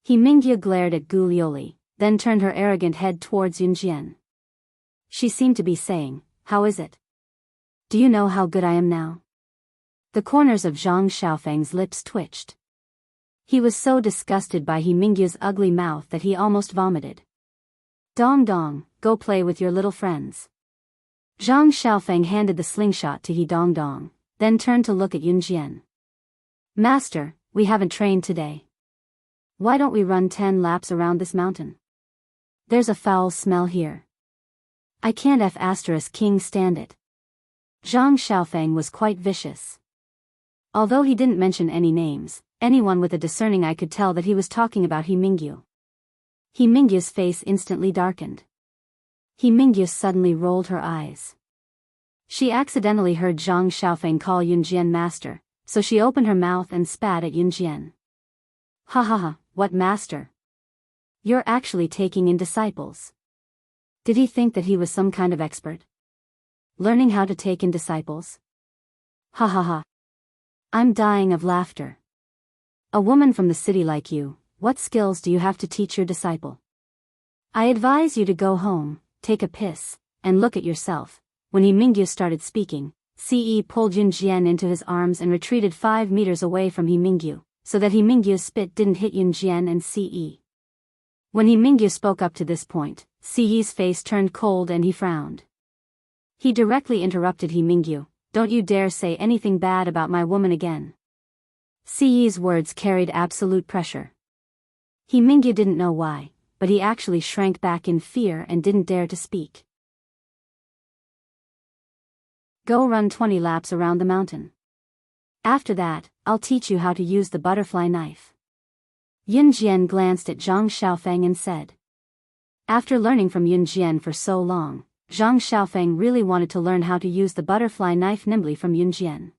He Mingyu glared at Gu Liuli, then turned her arrogant head towards Yun Jian. She seemed to be saying, "How is it? Do you know how good I am now?" The corners of Zhang Xiaofeng's lips twitched. He was so disgusted by He Mingyu's ugly mouth that he almost vomited. Dong Dong, go play with your little friends. Zhang Xiaofeng handed the slingshot to He Dongdong, then turned to look at Yun Jian. Master, we haven't trained today. Why don't we run 10 laps around this mountain? There's a foul smell here. I can't King stand it. Zhang Xiaofeng was quite vicious. Although he didn't mention any names, anyone with a discerning eye could tell that he was talking about He Mingyu. He Mingyu's face instantly darkened. He Mingyu suddenly rolled her eyes. She accidentally heard Zhang Xiaofeng call Yun Jian master, so she opened her mouth and spat at Yun Jian. Ha ha ha, what master? You're actually taking in disciples. Did he think that he was some kind of expert? Learning how to take in disciples? Ha ha ha. I'm dying of laughter. A woman from the city like you, what skills do you have to teach your disciple? I advise you to go home, take a piss, and look at yourself. When He Mingyu started speaking, Ce pulled Yun Jian into his arms and retreated 5 meters away from He Mingyu, so that He Mingyu's spit didn't hit Yun Jian and Ce. When He Mingyu spoke up to this point, Siyi's face turned cold and he frowned. He directly interrupted He Mingyu, "Don't you dare say anything bad about my woman again." Siyi's words carried absolute pressure. He Mingyu didn't know why, but he actually shrank back in fear and didn't dare to speak. Go run 20 laps around the mountain. After that, I'll teach you how to use the butterfly knife. Yun Jian glanced at Zhang Xiaofeng and said. After learning from Yun Jian for so long, Zhang Xiaofeng really wanted to learn how to use the butterfly knife nimbly from Yun Jian.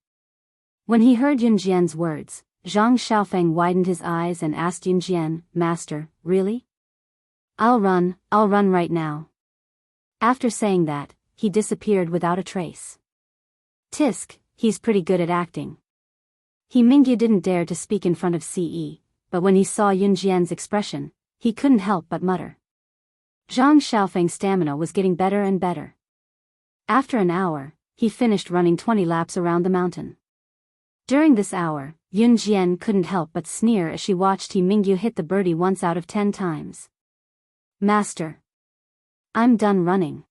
When he heard Yun Jian's words, Zhang Xiaofeng widened his eyes and asked Yun Jian, "Master, really?" I'll run right now." After saying that, he disappeared without a trace. Tisk, he's pretty good at acting. He Mingyu didn't dare to speak in front of Ce, but when he saw Yun Jian's expression, he couldn't help but mutter. Zhang Xiaofeng's stamina was getting better and better. After an hour, he finished running 20 laps around the mountain. During this hour, Yun Jian couldn't help but sneer as she watched He Mingyu hit the birdie once out of 10 times. "Master, I'm done running."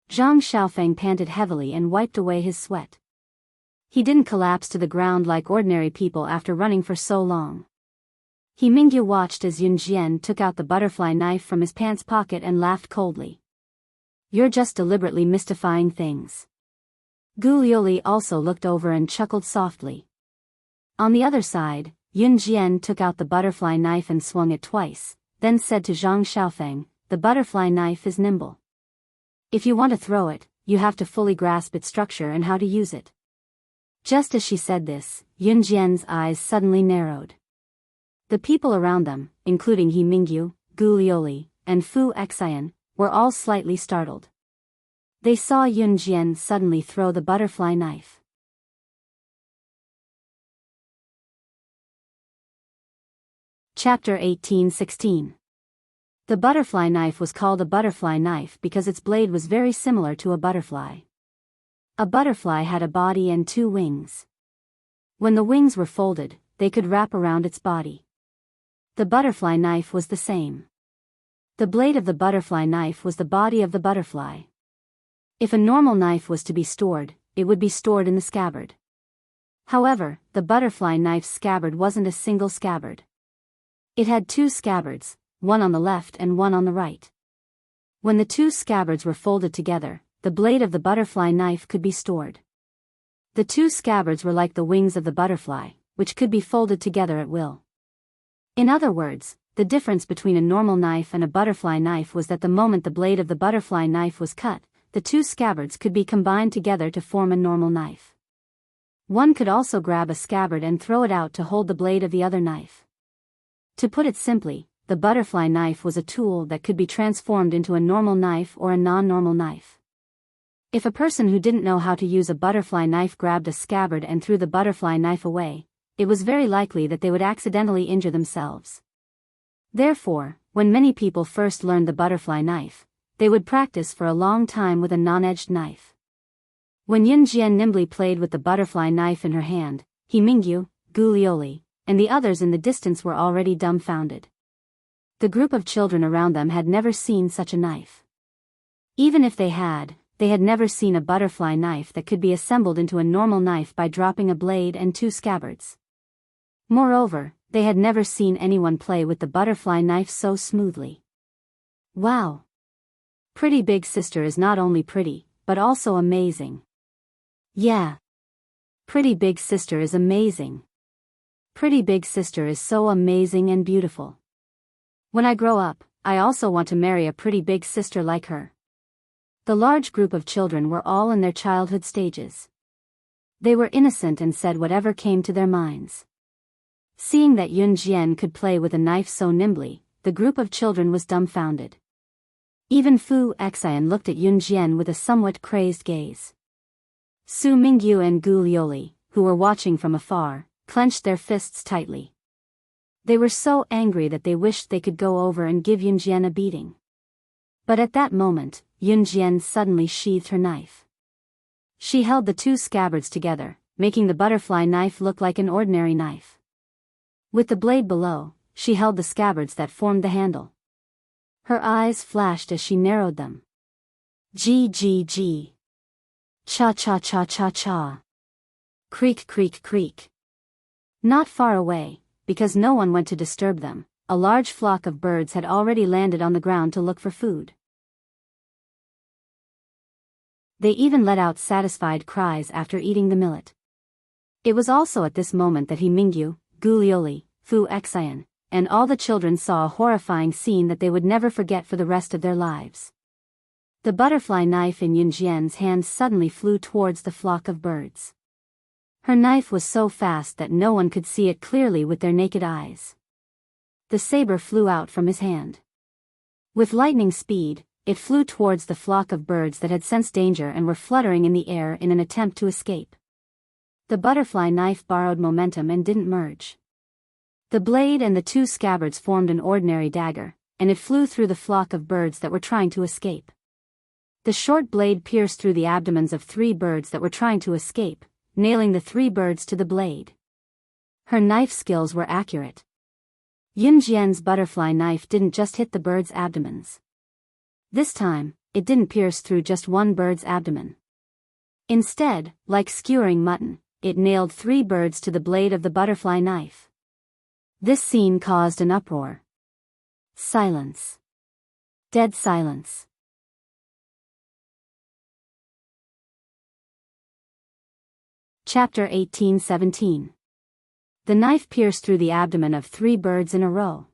Zhang Xiaofeng panted heavily and wiped away his sweat. He didn't collapse to the ground like ordinary people after running for so long. He Mingyu watched as Yun Jian took out the butterfly knife from his pants pocket and laughed coldly. "You're just deliberately mystifying things." Gu Liuli also looked over and chuckled softly. On the other side, Yun Jian took out the butterfly knife and swung it twice, then said to Zhang Xiaofeng, "The butterfly knife is nimble. If you want to throw it, you have to fully grasp its structure and how to use it." Just as she said this, Yun Jian's eyes suddenly narrowed. The people around them, including He Mingyu, Gu Liuli, and Fu Xian, were all slightly startled. They saw Yun Jian suddenly throw the butterfly knife. Chapter 18:16. The butterfly knife was called a butterfly knife because its blade was very similar to a butterfly. A butterfly had a body and 2 wings. When the wings were folded, they could wrap around its body. The butterfly knife was the same. The blade of the butterfly knife was the body of the butterfly. If a normal knife was to be stored, it would be stored in the scabbard. However, the butterfly knife's scabbard wasn't a single scabbard. It had 2 scabbards, one on the left and one on the right. When the 2 scabbards were folded together, the blade of the butterfly knife could be stored. The 2 scabbards were like the wings of the butterfly, which could be folded together at will. In other words, the difference between a normal knife and a butterfly knife was that the moment the blade of the butterfly knife was cut, the 2 scabbards could be combined together to form a normal knife. One could also grab a scabbard and throw it out to hold the blade of the other knife. To put it simply, the butterfly knife was a tool that could be transformed into a normal knife or a non-normal knife. If a person who didn't know how to use a butterfly knife grabbed a scabbard and threw the butterfly knife away, it was very likely that they would accidentally injure themselves. Therefore, when many people first learned the butterfly knife, they would practice for a long time with a non-edged knife. When Yun Jian nimbly played with the butterfly knife in her hand, He Mingyu, Gu Liuli, and the others in the distance were already dumbfounded. The group of children around them had never seen such a knife. Even if they had never seen a butterfly knife that could be assembled into a normal knife by dropping a blade and 2 scabbards. Moreover, they had never seen anyone play with the butterfly knife so smoothly. Wow! Pretty Big Sister is not only pretty, but also amazing. Yeah. Pretty Big Sister is amazing. Pretty Big Sister is so amazing and beautiful. When I grow up, I also want to marry a pretty big sister like her. The large group of children were all in their childhood stages. They were innocent and said whatever came to their minds. Seeing that Yun Jian could play with a knife so nimbly, the group of children was dumbfounded. Even Fu Xian looked at Yun Jian with a somewhat crazed gaze. Su Mingyu and Gu Liuli, who were watching from afar, clenched their fists tightly. They were so angry that they wished they could go over and give Yun Jian a beating. But at that moment, Yun Jian suddenly sheathed her knife. She held the 2 scabbards together, making the butterfly knife look like an ordinary knife. With the blade below, she held the scabbards that formed the handle. Her eyes flashed as she narrowed them. G. Cha. Creak, creak, creak. Not far away, because no one went to disturb them, a large flock of birds had already landed on the ground to look for food. They even let out satisfied cries after eating the millet. It was also at this moment that Mingyu, Gulioli, Fu Xian, and all the children saw a horrifying scene that they would never forget for the rest of their lives. The butterfly knife in Yunjian's hand suddenly flew towards the flock of birds. Her knife was so fast that no one could see it clearly with their naked eyes. The saber flew out from his hand. With lightning speed, it flew towards the flock of birds that had sensed danger and were fluttering in the air in an attempt to escape. The butterfly knife borrowed momentum and didn't merge. The blade and the two scabbards formed an ordinary dagger, and it flew through the flock of birds that were trying to escape. The short blade pierced through the abdomens of 3 birds that were trying to escape, nailing the 3 birds to the blade. Her knife skills were accurate. Yunjian's butterfly knife didn't just hit the birds' abdomens. This time, it didn't pierce through just one bird's abdomen. Instead, like skewering mutton, it nailed 3 birds to the blade of the butterfly knife. This scene caused an uproar. Silence. Dead silence. Chapter 18-17. The knife pierced through the abdomen of 3 birds in a row.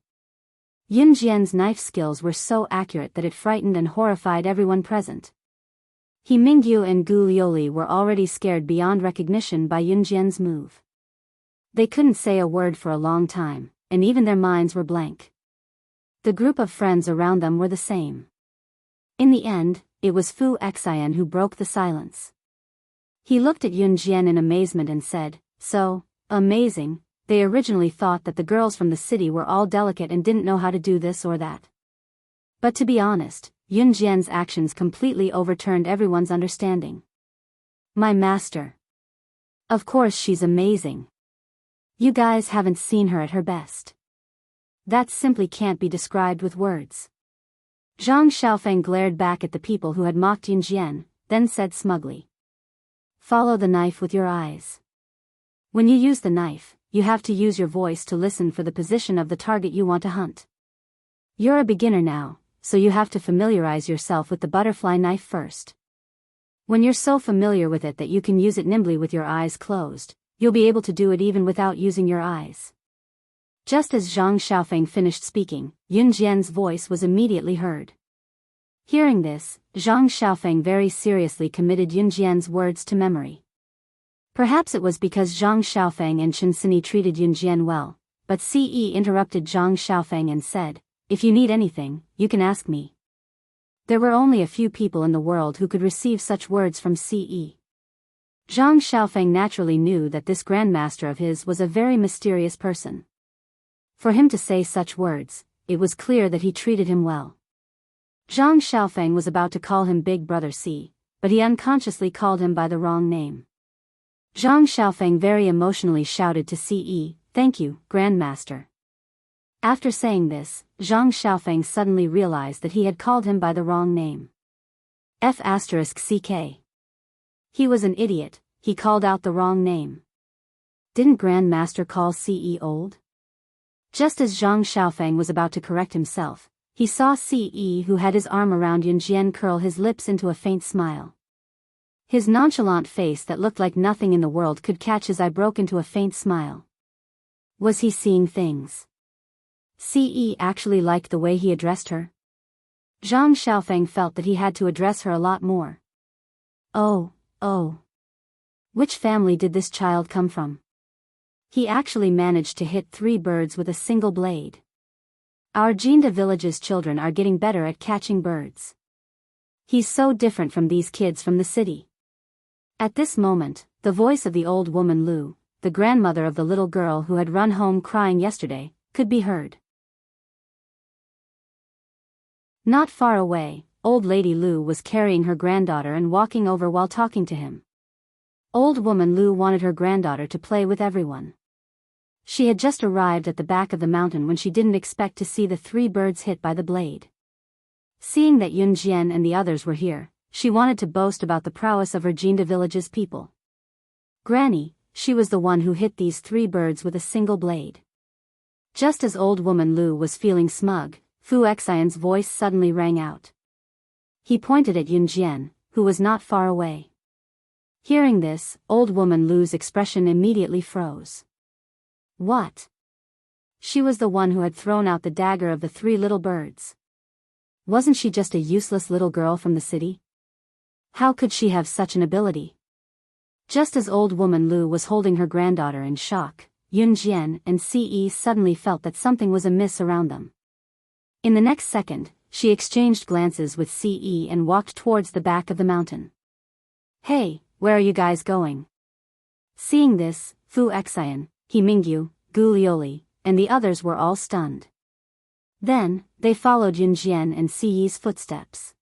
Yunjian's knife skills were so accurate that it frightened and horrified everyone present. Mingyu and Gu Lioli were already scared beyond recognition by Yunjian's move. They couldn't say a word for a long time, and even their minds were blank. The group of friends around them were the same. In the end, it was Fu Xian who broke the silence. He looked at Yunjian in amazement and said, "So, amazing, they originally thought that the girls from the city were all delicate and didn't know how to do this or that. But to be honest, Yunjian's actions completely overturned everyone's understanding. My master. Of course she's amazing. You guys haven't seen her at her best. That simply can't be described with words." Zhang Xiaofeng glared back at the people who had mocked Yunjian, then said smugly, "Follow the knife with your eyes. When you use the knife, you have to use your voice to listen for the position of the target you want to hunt. You're a beginner now, so you have to familiarize yourself with the butterfly knife first. When you're so familiar with it that you can use it nimbly with your eyes closed, you'll be able to do it even without using your eyes." Just as Zhang Xiaofeng finished speaking, Yunjian's voice was immediately heard. Hearing this, Zhang Xiaofeng very seriously committed Yunjian's words to memory. Perhaps it was because Zhang Xiaofeng and Chen Sini treated Yunjian well, but Ce interrupted Zhang Xiaofeng and said, "If you need anything, you can ask me." There were only a few people in the world who could receive such words from Ce. Zhang Xiaofeng naturally knew that this grandmaster of his was a very mysterious person. For him to say such words, it was clear that he treated him well. Zhang Xiaofeng was about to call him Big Brother C, but he unconsciously called him by the wrong name. Zhang Xiaofeng very emotionally shouted to Ce, "Thank you, Grandmaster." After saying this, Zhang Xiaofeng suddenly realized that he had called him by the wrong name. F***ck. He was an idiot, he called out the wrong name. Didn't Grandmaster call Ce old? Just as Zhang Xiaofeng was about to correct himself, he saw Ce who had his arm around Yunjian curl his lips into a faint smile. His nonchalant face that looked like nothing in the world could catch his eye broke into a faint smile. Was he seeing things? Ce actually liked the way he addressed her? Zhang Xiaofeng felt that he had to address her a lot more. Oh. Which family did this child come from? He actually managed to hit 3 birds with a single blade. Our Jinda village's children are getting better at catching birds. He's so different from these kids from the city. At this moment, the voice of the old woman Lu, the grandmother of the little girl who had run home crying yesterday, could be heard. Not far away, old lady Lu was carrying her granddaughter and walking over while talking to him. Old woman Lu wanted her granddaughter to play with everyone. She had just arrived at the back of the mountain when she didn't expect to see the 3 birds hit by the blade. Seeing that Yun Jian and the others were here, she wanted to boast about the prowess of her Jinda village's people. Granny, she was the one who hit these 3 birds with a single blade. Just as old woman Lu was feeling smug, Fu Xian's voice suddenly rang out. He pointed at Yun Jian, who was not far away. Hearing this, old woman Lu's expression immediately froze. What? She was the one who had thrown out the dagger of the 3 little birds. Wasn't she just a useless little girl from the city? How could she have such an ability? Just as old woman Lu was holding her granddaughter in shock, Yun Jian and Ce suddenly felt that something was amiss around them. In the next second, she exchanged glances with Ce and walked towards the back of the mountain. Hey, where are you guys going? Seeing this, Fu Xian, He Mingyu, Gu Lioli, and the others were all stunned. Then, they followed Yun Jian and Ce's footsteps.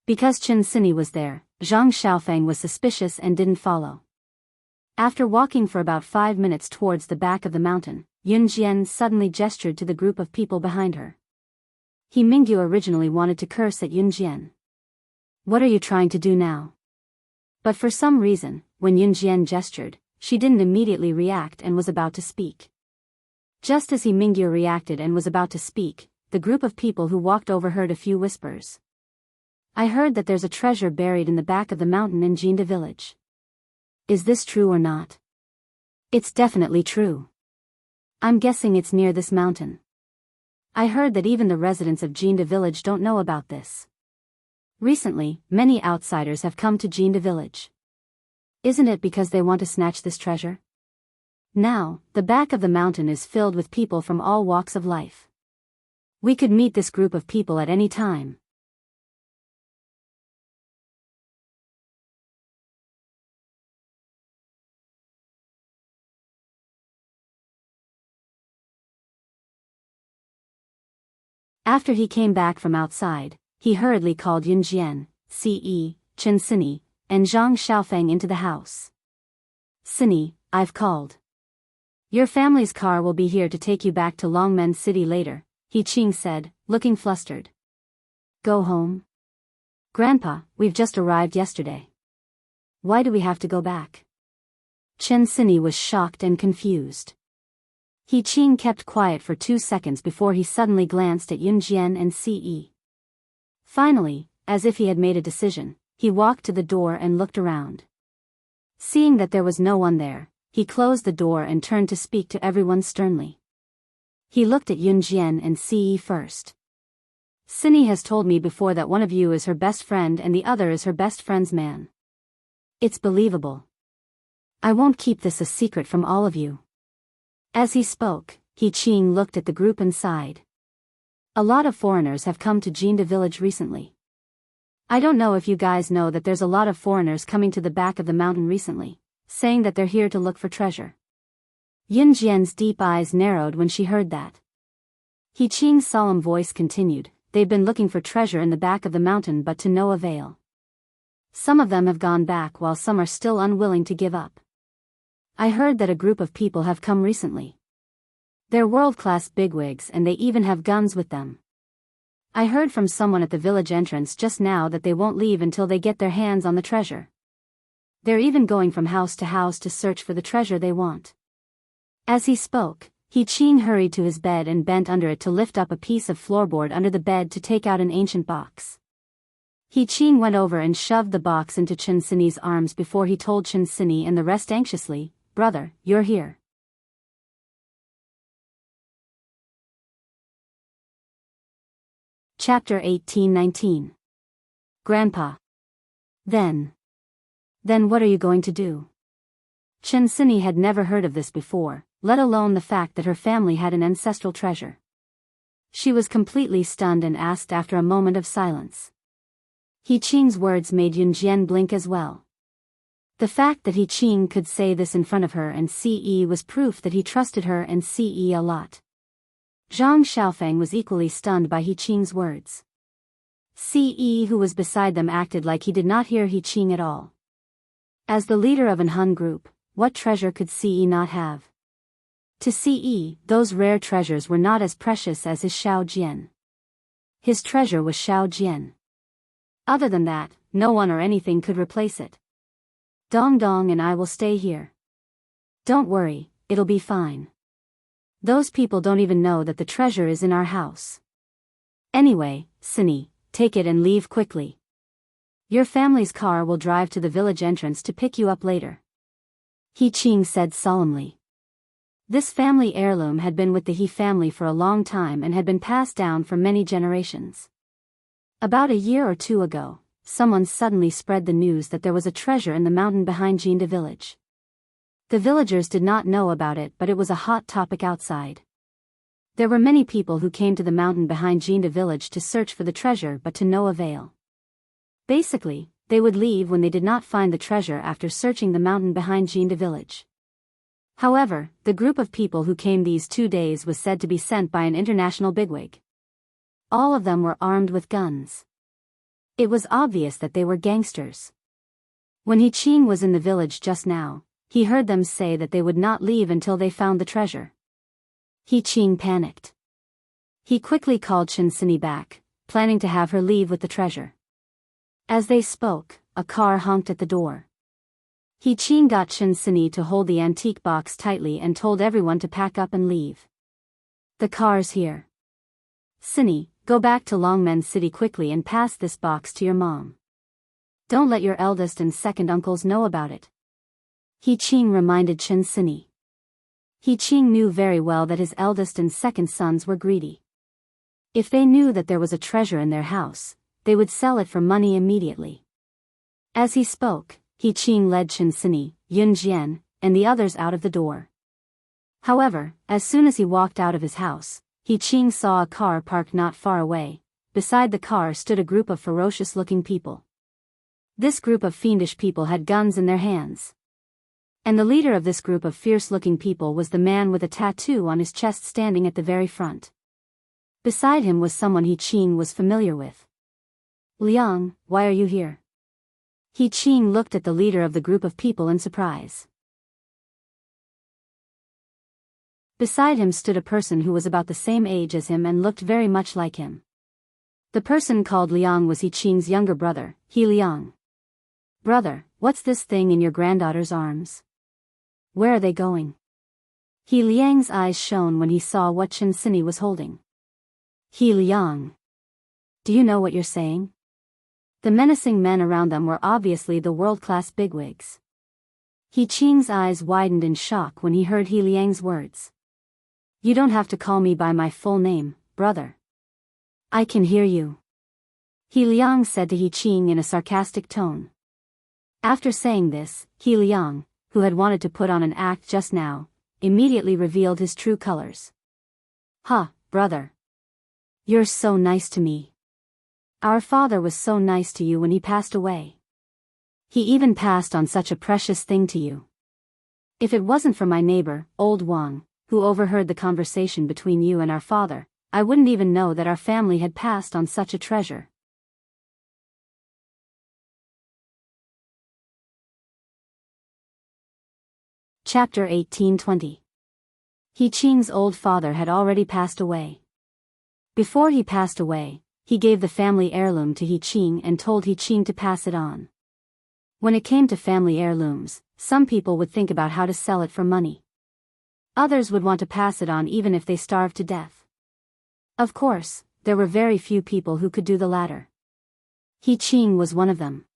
Because Chen Sini was there, Zhang Xiaofeng was suspicious and didn't follow. After walking for about 5 minutes towards the back of the mountain, Yun Jian suddenly gestured to the group of people behind her. He Mingyu originally wanted to curse at Yun Jian. What are you trying to do now? But for some reason, when Yun Jian gestured, she didn't immediately react and was about to speak. Just as He Mingyu reacted and was about to speak, the group of people who walked over heard a few whispers. I heard that there's a treasure buried in the back of the mountain in Jinda village. Is this true or not? It's definitely true. I'm guessing it's near this mountain. I heard that even the residents of Jinda village don't know about this. Recently, many outsiders have come to Jinda village. Isn't it because they want to snatch this treasure? Now, the back of the mountain is filled with people from all walks of life. We could meet this group of people at any time. After he came back from outside, he hurriedly called Yun Jian, Ce, Chen Sini, and Zhang Xiaofeng into the house. Sini, I've called. Your family's car will be here to take you back to Longmen City later, He Qing said, looking flustered. Go home? Grandpa, we've just arrived yesterday. Why do we have to go back? Chen Sini was shocked and confused. He Qing kept quiet for 2 seconds before he suddenly glanced at Yun Jian and Ce. Finally, as if he had made a decision, he walked to the door and looked around. Seeing that there was no one there, he closed the door and turned to speak to everyone sternly. He looked at Yun Jian and Ce first. Sini has told me before that one of you is her best friend and the other is her best friend's man. It's believable. I won't keep this a secret from all of you. As he spoke, He Qing looked at the group and sighed. A lot of foreigners have come to Jinda village recently. I don't know if you guys know that there's a lot of foreigners coming to the back of the mountain recently, saying that they're here to look for treasure. Yun Jian's deep eyes narrowed when she heard that. He Qing's solemn voice continued, they've been looking for treasure in the back of the mountain but to no avail. Some of them have gone back while some are still unwilling to give up. I heard that a group of people have come recently. They're world-class bigwigs and they even have guns with them. I heard from someone at the village entrance just now that they won't leave until they get their hands on the treasure. They're even going from house to search for the treasure they want. As he spoke, He Qing hurried to his bed and bent under it to lift up a piece of floorboard under the bed to take out an ancient box. He Qing went over and shoved the box into Chen Sini's arms before he told Chen Sini and the rest anxiously, Brother, you're here. Chapter 18-19. Grandpa. Then what are you going to do? Chen Sini had never heard of this before, let alone the fact that her family had an ancestral treasure. She was completely stunned and asked after a moment of silence. He Qing's words made Yun Jian blink as well. The fact that He Qing could say this in front of her and Ce was proof that he trusted her and Ce a lot. Zhang Xiaofeng was equally stunned by He Qing's words. Ce, who was beside them, acted like he did not hear He Qing at all. As the leader of an Hun group, what treasure could Ce not have? To Ce, those rare treasures were not as precious as his Shao Jian. His treasure was Xiao Jian. Other than that, no one or anything could replace it. Dong Dong and I will stay here. Don't worry, it'll be fine. Those people don't even know that the treasure is in our house. Anyway, Cindy, take it and leave quickly. Your family's car will drive to the village entrance to pick you up later. He Qing said solemnly. This family heirloom had been with the He family for a long time and had been passed down for many generations. About a year or two ago, someone suddenly spread the news that there was a treasure in the mountain behind Jianghu village. The villagers did not know about it, but it was a hot topic outside. There were many people who came to the mountain behind Jianghu village to search for the treasure, but to no avail. Basically, they would leave when they did not find the treasure after searching the mountain behind Jianghu village. However, the group of people who came these 2 days was said to be sent by an international bigwig. All of them were armed with guns. It was obvious that they were gangsters. When He Qing was in the village just now, he heard them say that they would not leave until they found the treasure. He Qing panicked. He quickly called Chen Sini back, planning to have her leave with the treasure. As they spoke, a car honked at the door. He Qing got Chen Sini to hold the antique box tightly and told everyone to pack up and leave. The car's here. Sini, go back to Longmen City quickly and pass this box to your mom. Don't let your eldest and second uncles know about it. He Qing reminded Chen Sini. He Qing knew very well that his eldest and second sons were greedy. If they knew that there was a treasure in their house, they would sell it for money immediately. As he spoke, He Qing led Chen Sini, Yun Jian, and the others out of the door. However, as soon as he walked out of his house, He Qing saw a car parked not far away. Beside the car stood a group of ferocious-looking people. This group of fiendish people had guns in their hands. And the leader of this group of fierce-looking people was the man with a tattoo on his chest standing at the very front. Beside him was someone He Qing was familiar with. Liang, why are you here? He Qing looked at the leader of the group of people in surprise. Beside him stood a person who was about the same age as him and looked very much like him. The person called Liang was He Qing's younger brother, He Liang. Brother, what's this thing in your granddaughter's arms? Where are they going? He Liang's eyes shone when he saw what Chen Sini was holding. He Liang. Do you know what you're saying? The menacing men around them were obviously the world-class bigwigs. He Qing's eyes widened in shock when he heard He Liang's words. You don't have to call me by my full name, brother. I can hear you. He Liang said to He Qing in a sarcastic tone. After saying this, He Liang, who had wanted to put on an act just now, immediately revealed his true colors. Ha, brother. You're so nice to me. Our father was so nice to you when he passed away. He even passed on such a precious thing to you. If it wasn't for my neighbor, old Wang, who overheard the conversation between you and our father, I wouldn't even know that our family had passed on such a treasure. Chapter 1820. He Qing's old father had already passed away. Before he passed away, he gave the family heirloom to He Qing and told He Qing to pass it on. When it came to family heirlooms, some people would think about how to sell it for money. Others would want to pass it on even if they starved to death. Of course, there were very few people who could do the latter. He Qing was one of them.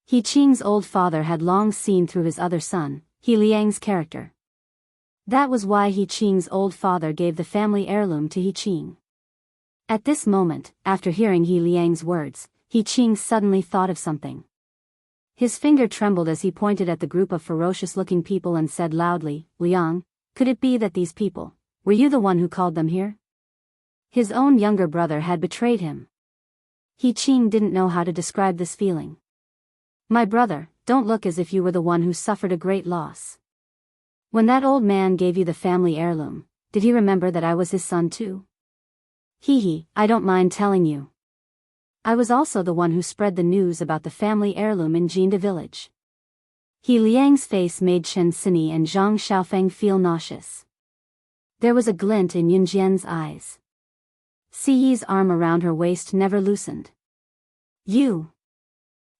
He Qing's old father had long seen through his other son, He Liang's character. That was why He Qing's old father gave the family heirloom to He Qing. At this moment, after hearing He Liang's words, He Qing suddenly thought of something. His finger trembled as he pointed at the group of ferocious-looking people and said loudly, Liang, could it be that these people, were you the one who called them here? His own younger brother had betrayed him. He Qing didn't know how to describe this feeling. My brother, don't look as if you were the one who suffered a great loss. When that old man gave you the family heirloom, did he remember that I was his son too? I don't mind telling you. I was also the one who spread the news about the family heirloom in Jianghu village. He Liang's face made Chen Sini and Zhang Xiaofeng feel nauseous. There was a glint in Yun Jian's eyes. Siyi's arm around her waist never loosened. You.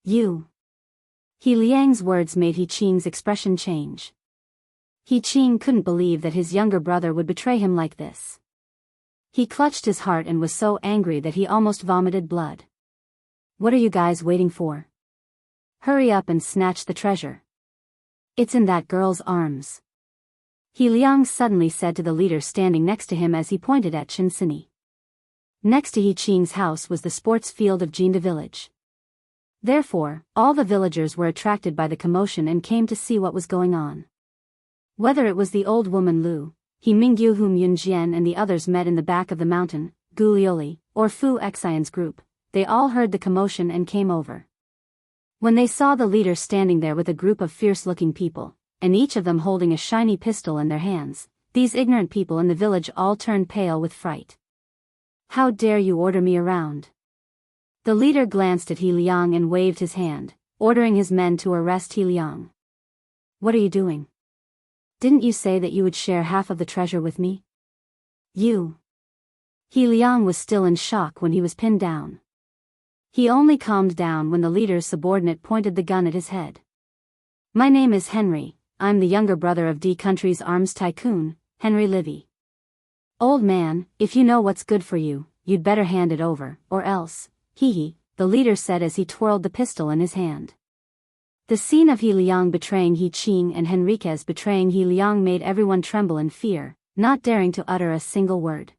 He Liang's words made He Qing's expression change. He Qing couldn't believe that his younger brother would betray him like this. He clutched his heart and was so angry that he almost vomited blood. What are you guys waiting for? Hurry up and snatch the treasure. It's in that girl's arms. He Liang suddenly said to the leader standing next to him as he pointed at Chinsini. Next to He Qing's house was the sports field of Jianghu village. Therefore, all the villagers were attracted by the commotion and came to see what was going on. Whether it was the old woman Lu, He Mingyu whom Yun Jian and the others met in the back of the mountain, Gu Lioli, or Fu Xian's group, they all heard the commotion and came over. When they saw the leader standing there with a group of fierce-looking people, and each of them holding a shiny pistol in their hands, these ignorant people in the village all turned pale with fright. How dare you order me around? The leader glanced at He Liang and waved his hand, ordering his men to arrest He Liang. What are you doing? Didn't you say that you would share half of the treasure with me? You. He Liang was still in shock when he was pinned down. He only calmed down when the leader's subordinate pointed the gun at his head. My name is Henry, I'm the younger brother of D country's arms tycoon, Henry Livy. Old man, if you know what's good for you, you'd better hand it over, or else, the leader said as he twirled the pistol in his hand. The scene of He Liang betraying He Qing and Henriquez betraying He Liang made everyone tremble in fear, not daring to utter a single word.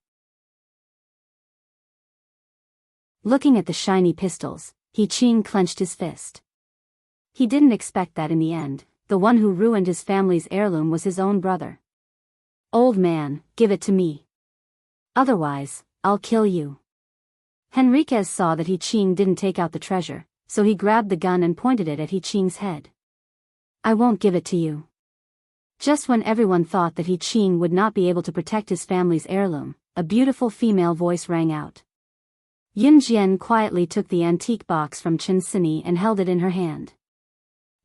Looking at the shiny pistols, He Qing clenched his fist. He didn't expect that in the end, the one who ruined his family's heirloom was his own brother. Old man, give it to me. Otherwise, I'll kill you. Henriquez saw that He Qing didn't take out the treasure, so he grabbed the gun and pointed it at He Qing's head. I won't give it to you. Just when everyone thought that He Qing would not be able to protect his family's heirloom, a beautiful female voice rang out. Yun Jian quietly took the antique box from Chinsini and held it in her hand.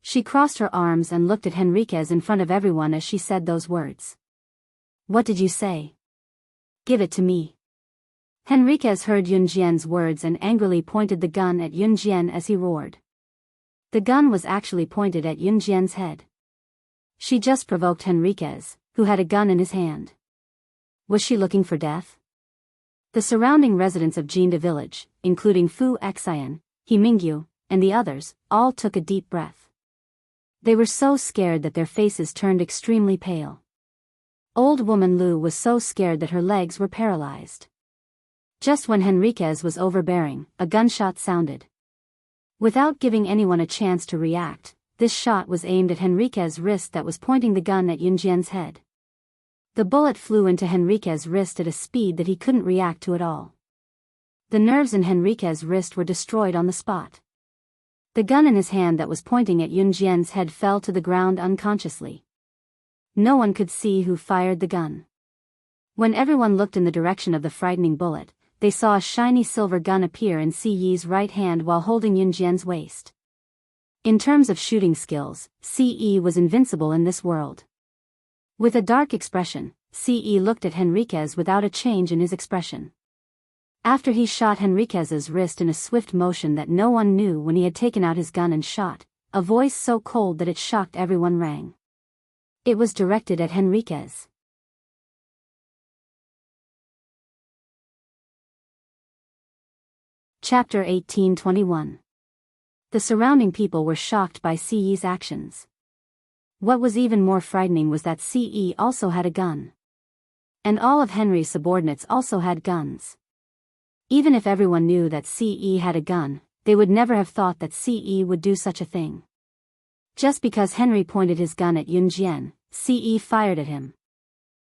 She crossed her arms and looked at Henriquez in front of everyone as she said those words. What did you say? Give it to me. Henriquez heard Yun Jian's words and angrily pointed the gun at Yun Jian as he roared. The gun was actually pointed at Yun Jian's head. She just provoked Henriquez, who had a gun in his hand. Was she looking for death? The surrounding residents of Jianghu village, including Fu Xian, He Mingyu, and the others, all took a deep breath. They were so scared that their faces turned extremely pale. Old woman Lu was so scared that her legs were paralyzed. Just when Henriquez was overbearing, a gunshot sounded. Without giving anyone a chance to react, this shot was aimed at Henriquez's wrist that was pointing the gun at Yun Jian's head. The bullet flew into Henriquez's wrist at a speed that he couldn't react to at all. The nerves in Henriquez's wrist were destroyed on the spot. The gun in his hand that was pointing at Yun Jian's head fell to the ground unconsciously. No one could see who fired the gun. When everyone looked in the direction of the frightening bullet, they saw a shiny silver gun appear in Siyi's right hand while holding Yun Jian's waist. In terms of shooting skills, Siyi was invincible in this world. With a dark expression, Siyi looked at Henriquez without a change in his expression. After he shot Henriquez's wrist in a swift motion that no one knew when he had taken out his gun and shot, a voice so cold that it shocked everyone rang. It was directed at Henriquez. Chapter 1821. The surrounding people were shocked by Siyi's actions. What was even more frightening was that Siyi also had a gun. And all of Henry's subordinates also had guns. Even if everyone knew that Siyi had a gun, they would never have thought that Siyi would do such a thing. Just because Henry pointed his gun at Yun Jian, Siyi fired at him.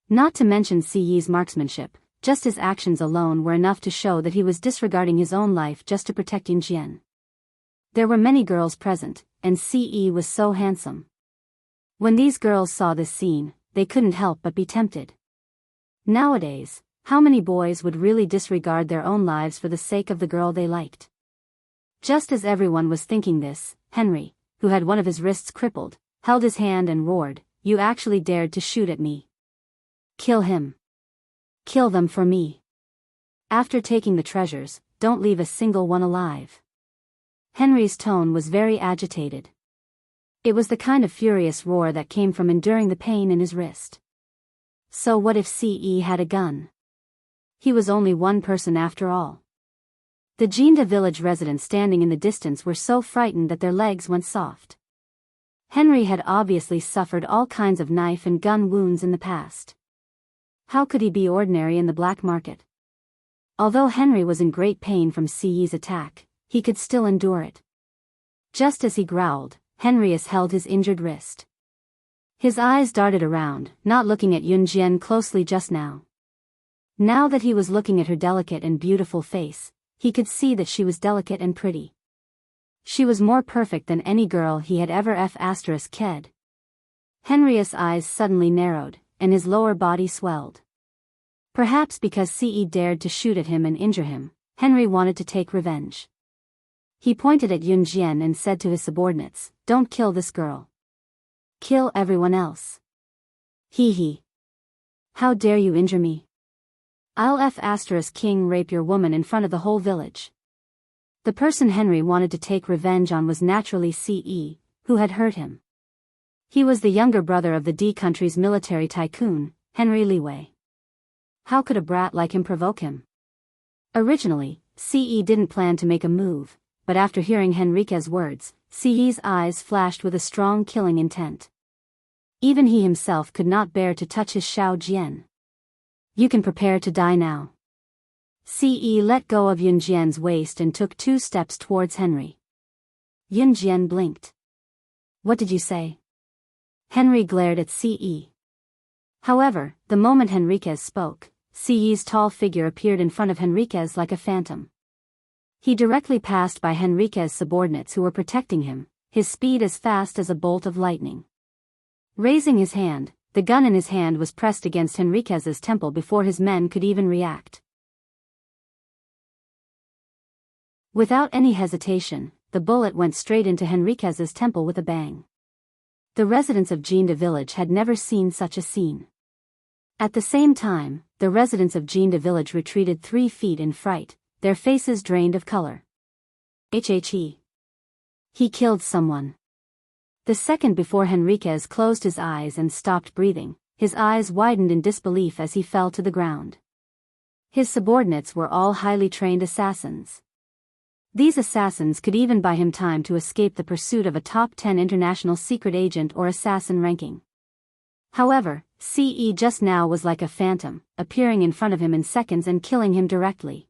Not to mention Siyi's marksmanship, just his actions alone were enough to show that he was disregarding his own life just to protect Yun Jian. There were many girls present, and Siyi was so handsome. When these girls saw this scene, they couldn't help but be tempted. Nowadays, how many boys would really disregard their own lives for the sake of the girl they liked? Just as everyone was thinking this, Henry, who had one of his wrists crippled, held his hand and roared, "You actually dared to shoot at me. Kill him. Kill them for me." After taking the treasures, don't leave a single one alive. Henry's tone was very agitated. It was the kind of furious roar that came from enduring the pain in his wrist. So what if CE had a gun? He was only one person after all. The Jianghu village residents standing in the distance were so frightened that their legs went soft. Henry had obviously suffered all kinds of knife and gun wounds in the past. How could he be ordinary in the black market? Although Henry was in great pain from CE's attack, he could still endure it. Just as he growled, Henrius held his injured wrist. His eyes darted around, not looking at Yun Jian closely just now. Now that he was looking at her delicate and beautiful face, he could see that she was delicate and pretty. She was more perfect than any girl he had ever ked. Henrius' eyes suddenly narrowed, and his lower body swelled. Perhaps because CE dared to shoot at him and injure him, Henry wanted to take revenge. He pointed at Yun Jian and said to his subordinates, "Don't kill this girl. Kill everyone else. Hee. How dare you injure me? I'll king rape your woman in front of the whole village." The person Henry wanted to take revenge on was naturally CE, who had hurt him. He was the younger brother of the D country's military tycoon, Henry Liwei. How could a brat like him provoke him? Originally, CE didn't plan to make a move, but after hearing Henrique's words, CE's eyes flashed with a strong killing intent. Even he himself could not bear to touch his Xiao Jian. "You can prepare to die now." CE let go of Yun Jian's waist and took 2 steps towards Henry. Yun Jian blinked. "What did you say?" Henry glared at CE. However, the moment Henriquez spoke, CE's tall figure appeared in front of Henriquez like a phantom. He directly passed by Henriquez's subordinates who were protecting him, his speed as fast as a bolt of lightning. Raising his hand, the gun in his hand was pressed against Henriquez's temple before his men could even react. Without any hesitation, the bullet went straight into Henriquez's temple with a bang. The residents of Jianghu village had never seen such a scene. At the same time, the residents of Jianghu village retreated 3 feet in fright, their faces drained of color. He killed someone. The second before Henriquez closed his eyes and stopped breathing, his eyes widened in disbelief as he fell to the ground. His subordinates were all highly trained assassins. These assassins could even buy him time to escape the pursuit of a top 10 international secret agent or assassin ranking. However, CE just now was like a phantom, appearing in front of him in seconds and killing him directly.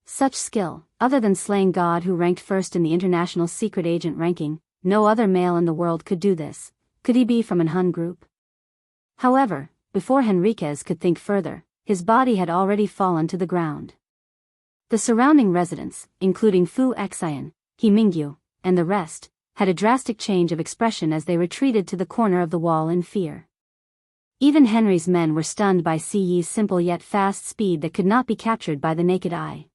Such skill, other than slaying God who ranked first in the international secret agent ranking, no other male in the world could do this. Could he be from an Hun group? However, before Henriquez could think further, his body had already fallen to the ground. The surrounding residents, including Fu Xian, He Mingyu, and the rest, had a drastic change of expression as they retreated to the corner of the wall in fear. Even Henry's men were stunned by CE's simple yet fast speed that could not be captured by the naked eye.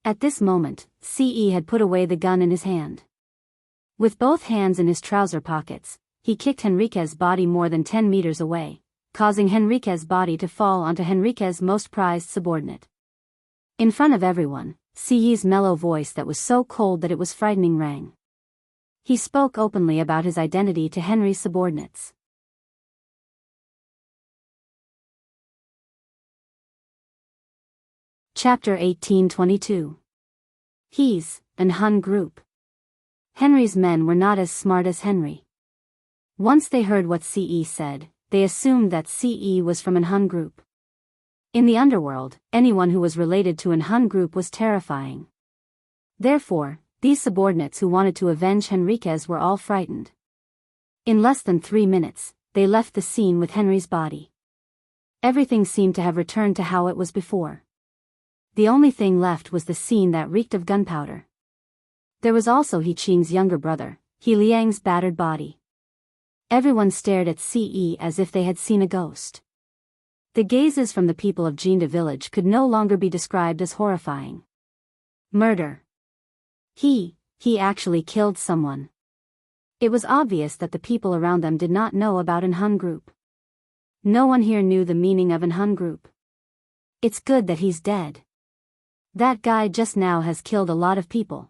At this moment, CE had put away the gun in his hand. With both hands in his trouser pockets, he kicked Henriquez's body more than 10 meters away, causing Henriquez's body to fall onto Henriquez's most prized subordinate. In front of everyone, CE's mellow voice that was so cold that it was frightening rang. He spoke openly about his identity to Henry's subordinates. Chapter 1822. He's an Hun group. Henry's men were not as smart as Henry. Once they heard what CE said, they assumed that CE was from an Hun group. In the underworld, anyone who was related to an Hun group was terrifying. Therefore, these subordinates who wanted to avenge Henriquez were all frightened. In less than 3 minutes, they left the scene with Henry's body. Everything seemed to have returned to how it was before. The only thing left was the scene that reeked of gunpowder. There was also He Qing's younger brother, He Liang's battered body. Everyone stared at CE as if they had seen a ghost. The gazes from the people of Jianghu village could no longer be described as horrifying. Murder. He actually killed someone. It was obvious that the people around them did not know about an Hun group. No one here knew the meaning of an Hun group. "It's good that he's dead," That guy just now has killed a lot of people.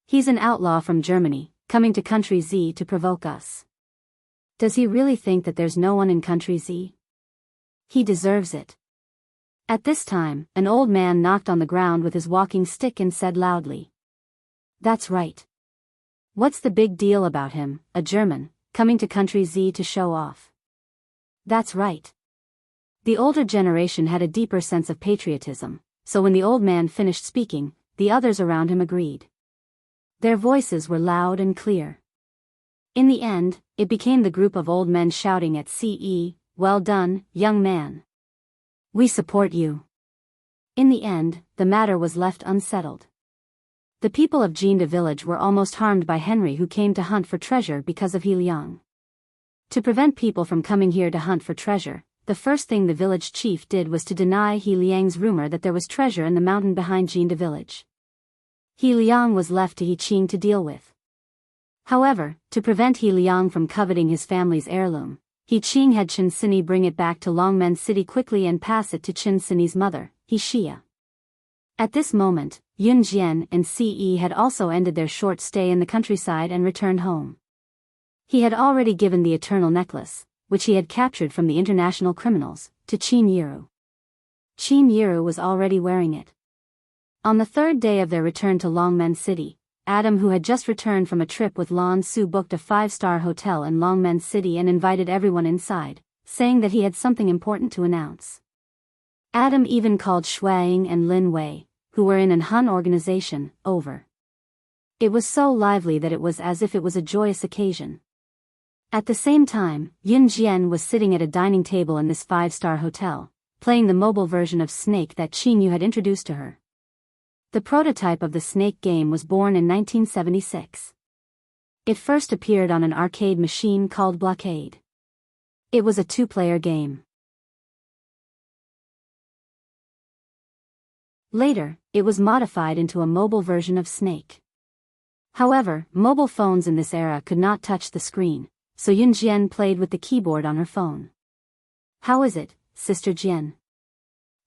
He's an outlaw from Germany, coming to Country Z to provoke us. Does he really think that there's no one in Country Z? He deserves it. At this time, an old man knocked on the ground with his walking stick and said loudly. That's right. What's the big deal about him, a German, coming to Country Z to show off? That's right. The older generation had a deeper sense of patriotism, so when the old man finished speaking, the others around him agreed. Their voices were loud and clear. In the end, it became the group of old men shouting at CE, "Well done, young man. We support you." In the end, the matter was left unsettled. The people of Jianghu village were almost harmed by Henry, who came to hunt for treasure because of He Liang. To prevent people from coming here to hunt for treasure, the first thing the village chief did was to deny He Liang's rumor that there was treasure in the mountain behind Jianghu village. He Liang was left to He Qing to deal with. However, to prevent He Liang from coveting his family's heirloom, He Qing had Chen Sini bring it back to Longmen City quickly and pass it to Chen Sini's mother, He Xia. At this moment, Yun Jian and Ce had also ended their short stay in the countryside and returned home. He had already given the eternal necklace, which he had captured from the international criminals, to Qin Yiru. Qin Yiru was already wearing it. On the third day of their return to Longmen City, Adam, who had just returned from a trip with Lan Su, booked a 5-star hotel in Longmen City and invited everyone inside, saying that he had something important to announce. Adam even called Shuang and Lin Wei, who were in an Hun organization, over. It was so lively that it was as if it was a joyous occasion. At the same time, Yun Jian was sitting at a dining table in this 5-star hotel, playing the mobile version of Snake that Qin Yu had introduced to her. The prototype of the Snake game was born in 1976. It first appeared on an arcade machine called Blockade. It was a 2-player game. Later, it was modified into a mobile version of Snake. However, mobile phones in this era could not touch the screen, so Yun Jian played with the keyboard on her phone. "How is it, Sister Jian?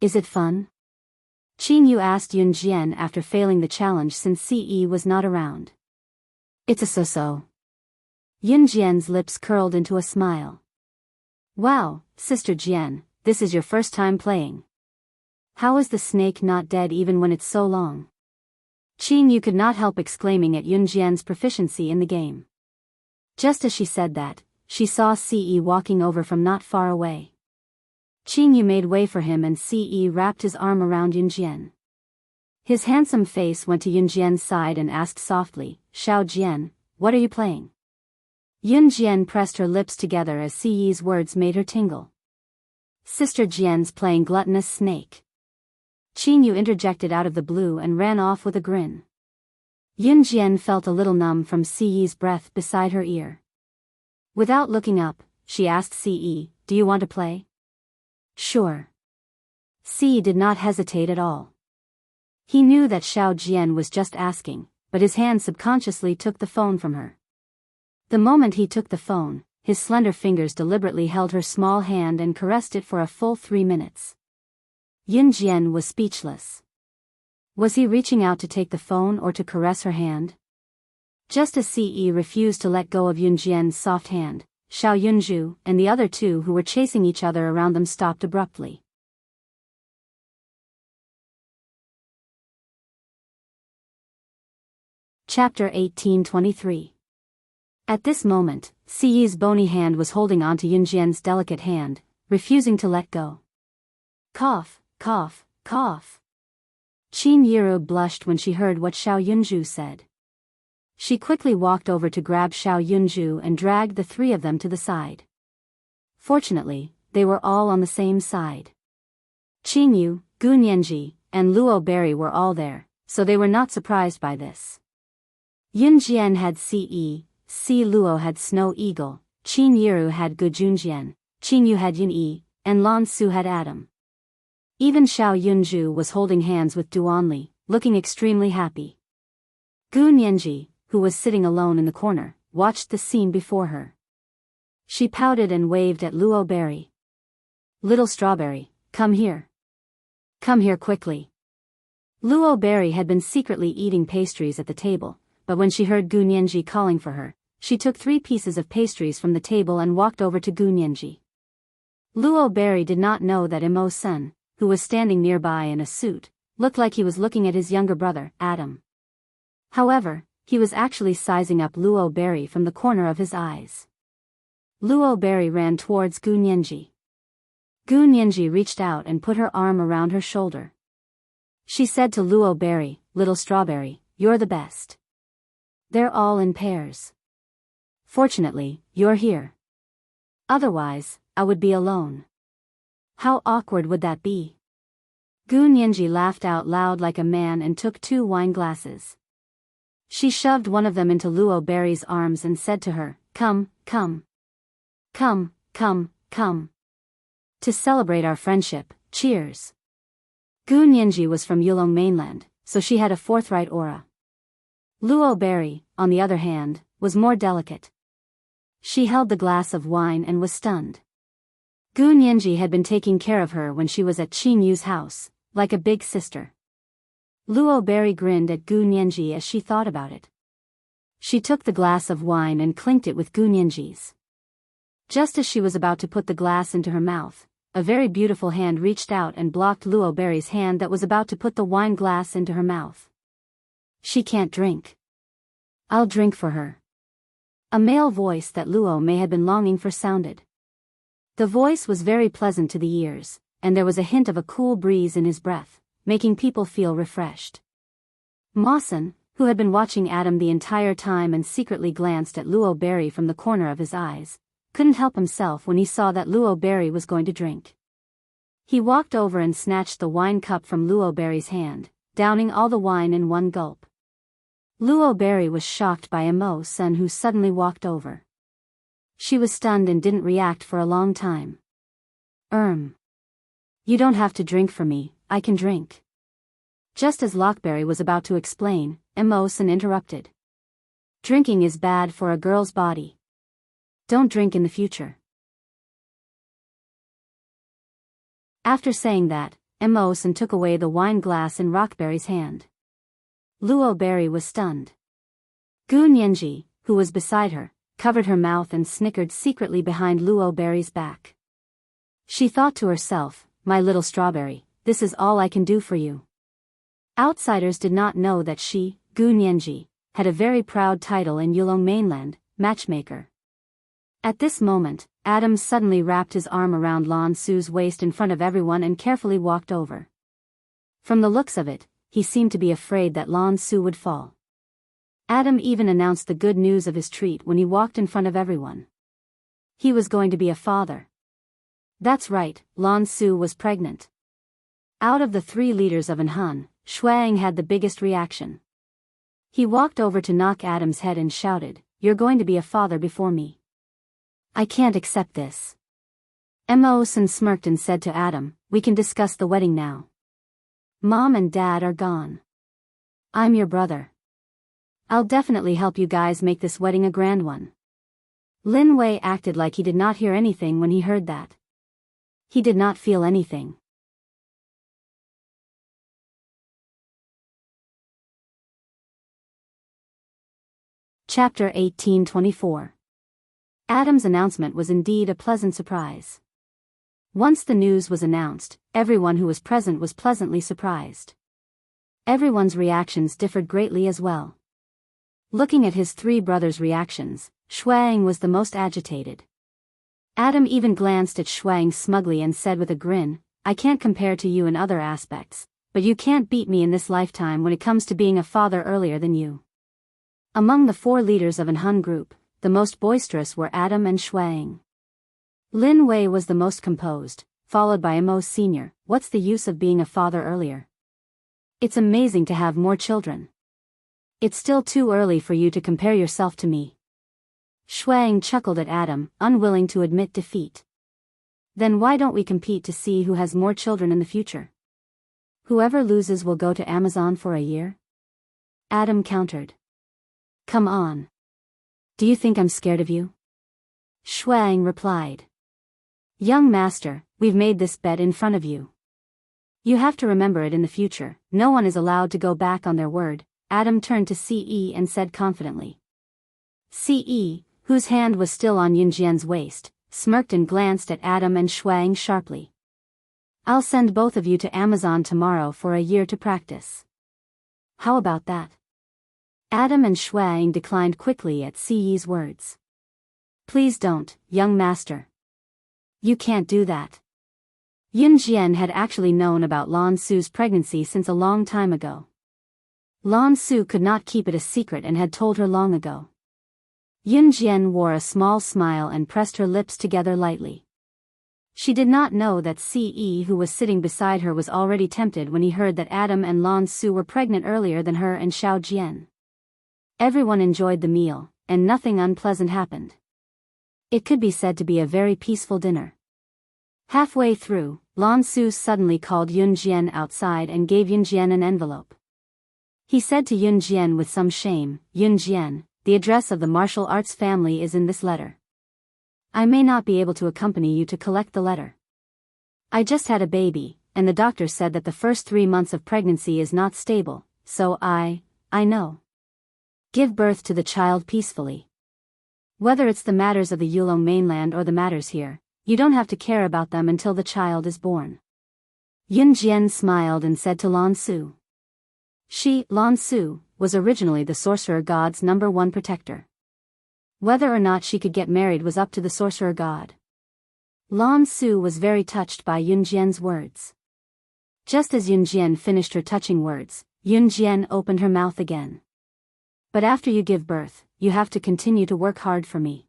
Is it fun?" Qin Yu asked Yun Jian after failing the challenge since Ce was not around. "It's a so-so." Yun Jian's lips curled into a smile. "Wow, Sister Jian, this is your first time playing. How is the snake not dead even when it's so long?" Qin Yu could not help exclaiming at Yun Jian's proficiency in the game. Just as she said that, she saw Ce walking over from not far away. Qin Yu made way for him and Ce wrapped his arm around Yun Jian. His handsome face went to Yun Jian's side and asked softly, "Xiao Jian, what are you playing?" Yun Jian pressed her lips together as Ce's words made her tingle. "Sister Jian's playing Gluttonous Snake." Qin Yu interjected out of the blue and ran off with a grin. Yun Jian felt a little numb from Ce's breath beside her ear. Without looking up, she asked Ce, "Do you want to play?" "Sure." Ce did not hesitate at all. He knew that Xiao Jian was just asking, but his hand subconsciously took the phone from her. The moment he took the phone, his slender fingers deliberately held her small hand and caressed it for a full 3 minutes. Yun Jian was speechless. Was he reaching out to take the phone or to caress her hand? Just as Ce refused to let go of Yun Jian's soft hand, Xiao Yunju and the other two who were chasing each other around them stopped abruptly. Chapter 1823. At this moment, Ce's bony hand was holding onto Yun Jian's delicate hand, refusing to let go. Cough, cough, cough. Qin Yiru blushed when she heard what Xiao Yunju said. She quickly walked over to grab Xiao Yunju and dragged the 3 of them to the side. Fortunately, they were all on the same side. Qin Yu, Gu Nianji, and Luo Berry were all there, so they were not surprised by this. Yun Jian had Ce, Si Luo had Snow Eagle, Qin Yiru had Gu Junjian, Qin Yu had Yun Yi, and Lan Su had Adam. Even Xiao Yunju was holding hands with Duanli, looking extremely happy. Gu Nianji, who was sitting alone in the corner, watched the scene before her. She pouted and waved at Luo Berry. "Little Strawberry, come here. Come here quickly." Luo Berry had been secretly eating pastries at the table, but when she heard Gu Nianji calling for her, she took 3 pieces of pastries from the table and walked over to Gu Nianji. Luo Berry did not know that Imo-sen, who was standing nearby in a suit, looked like he was looking at his younger brother, Adam. However, he was actually sizing up Luo Berry from the corner of his eyes. Luo Berry ran towards Gu Nianji. Gu Nianji reached out and put her arm around her shoulder. She said to Luo Berry, "Little strawberry, you're the best. They're all in pairs. Fortunately, you're here. Otherwise, I would be alone." How awkward would that be? Gu Nianji laughed out loud like a man and took 2 wine glasses. She shoved one of them into Luo Berry's arms and said to her, "Come, come. Come, come, come. To celebrate our friendship, cheers." Gu Nianji was from Yulong mainland, so she had a forthright aura. Luo Berry, on the other hand, was more delicate. She held the glass of wine and was stunned. Gu Nianji had been taking care of her when she was at Qing Yu's house, like a big sister. Luo Berry grinned at Gu Nianji as she thought about it. She took the glass of wine and clinked it with Gu Nianji's. Just as she was about to put the glass into her mouth, a very beautiful hand reached out and blocked Luo Berry's hand that was about to put the wine glass into her mouth. "She can't drink. I'll drink for her." A male voice that Luo may have been longing for sounded. The voice was very pleasant to the ears, and there was a hint of a cool breeze in his breath, making people feel refreshed. Mawson, who had been watching Adam the entire time and secretly glanced at Luo Berry from the corner of his eyes, couldn't help himself when he saw that Luo Berry was going to drink. He walked over and snatched the wine cup from Luo Berry's hand, downing all the wine in one gulp. Luo Berry was shocked by Imo-sen, who suddenly walked over. She was stunned and didn't react for a long time. You don't have to drink for me, I can drink." Just as Lockberry was about to explain, Imo-sen interrupted. "Drinking is bad for a girl's body. Don't drink in the future." After saying that, Imo-sen took away the wine glass in Rockberry's hand. Luo Berry was stunned. Gu Nianji, who was beside her, covered her mouth and snickered secretly behind Luo Berry's back. She thought to herself, "My little strawberry, this is all I can do for you." Outsiders did not know that she, Gu Nianji, had a very proud title in Yulong mainland, matchmaker. At this moment, Adam suddenly wrapped his arm around Lan Su's waist in front of everyone and carefully walked over. From the looks of it, he seemed to be afraid that Lan Su would fall. Adam even announced the good news of his treat when he walked in front of everyone. He was going to be a father. That's right, Lan Su was pregnant. Out of the 3 leaders of Anhan, Shuang had the biggest reaction. He walked over to knock Adam's head and shouted, "You're going to be a father before me. I can't accept this." Imo-sen smirked and said to Adam, "We can discuss the wedding now. Mom and Dad are gone. I'm your brother. I'll definitely help you guys make this wedding a grand one." Lin Wei acted like he did not hear anything when he heard that. He did not feel anything. Chapter 1824. Adam's announcement was indeed a pleasant surprise. Once the news was announced, everyone who was present was pleasantly surprised. Everyone's reactions differed greatly as well. Looking at his 3 brothers' reactions, Shuang was the most agitated. Adam even glanced at Shuang smugly and said with a grin, "I can't compare to you in other aspects, but you can't beat me in this lifetime when it comes to being a father earlier than you." Among the 4 leaders of an Hun group, the most boisterous were Adam and Shuang. Lin Wei was the most composed, followed by Imo Sr. "What's the use of being a father earlier? It's amazing to have more children. It's still too early for you to compare yourself to me." Shuang chuckled at Adam, unwilling to admit defeat. "Then why don't we compete to see who has more children in the future? Whoever loses will go to Amazon for a year?" Adam countered. "Come on. Do you think I'm scared of you?" Shuang replied. "Young master, we've made this bet in front of you. You have to remember it in the future. No one is allowed to go back on their word. Adam turned to Ce and said confidently. Ce, whose hand was still on Yunjian's waist, smirked and glanced at Adam and Shuang sharply. I'll send both of you to Amazon tomorrow for a year to practice. How about that? Adam and Shuang declined quickly at Ce's words. Please don't, young master. You can't do that. Yunjian had actually known about Lan Su's pregnancy since a long time ago. Lan Su could not keep it a secret and had told her long ago. Yunjian wore a small smile and pressed her lips together lightly. She did not know that Ce, who was sitting beside her, was already tempted when he heard that Adam and Lan Su were pregnant earlier than her and Xiao Jian. Everyone enjoyed the meal, and nothing unpleasant happened. It could be said to be a very peaceful dinner. Halfway through, Lan Su suddenly called Yunjian outside and gave Yunjian an envelope. He said to Yunjian with some shame, Yunjian, the address of the martial arts family is in this letter. I may not be able to accompany you to collect the letter. I just had a baby, and the doctor said that the first 3 months of pregnancy is not stable, so I know. Give birth to the child peacefully. Whether it's the matters of the Yulong mainland or the matters here, you don't have to care about them until the child is born. Yunjian smiled and said to Lan Su. She, Lan Su, was originally the sorcerer god's #1 protector. Whether or not she could get married was up to the sorcerer god. Lan Su was very touched by Yunjian's words. Just as Yunjian finished her touching words, Yunjian opened her mouth again. But after you give birth, you have to continue to work hard for me.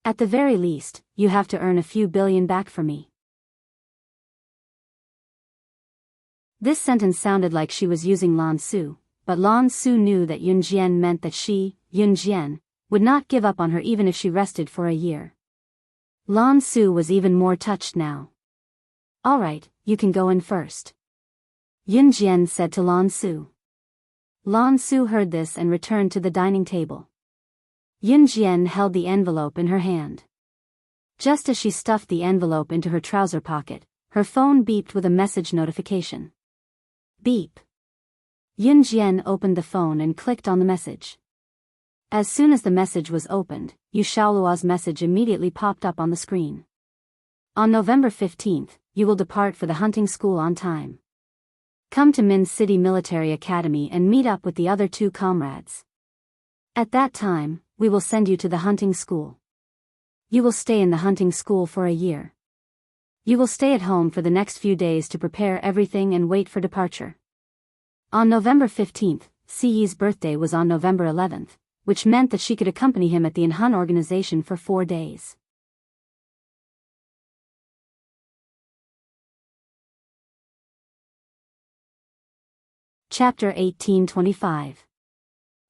At the very least, you have to earn a few billion back for me. This sentence sounded like she was using Lan Su, but Lan Su knew that Yunjian meant that she, Yunjian, would not give up on her even if she rested for a year. Lan Su was even more touched now. All right, you can go in first. Yunjian said to Lan Su. Lan Su heard this and returned to the dining table. Yunjian held the envelope in her hand. Just as she stuffed the envelope into her trouser pocket, her phone beeped with a message notification. Beep. Yunjian opened the phone and clicked on the message. As soon as the message was opened, Yu Xiaoluo's message immediately popped up on the screen. On November 15th, you will depart for the hunting school on time. Come to Min City Military Academy and meet up with the other 2 comrades. At that time, we will send you to the hunting school. You will stay in the hunting school for a year. You will stay at home for the next few days to prepare everything and wait for departure. On November 15th, Ce's birthday was on November 11th, which meant that she could accompany him at the Inhun organization for 4 days. Chapter 1825.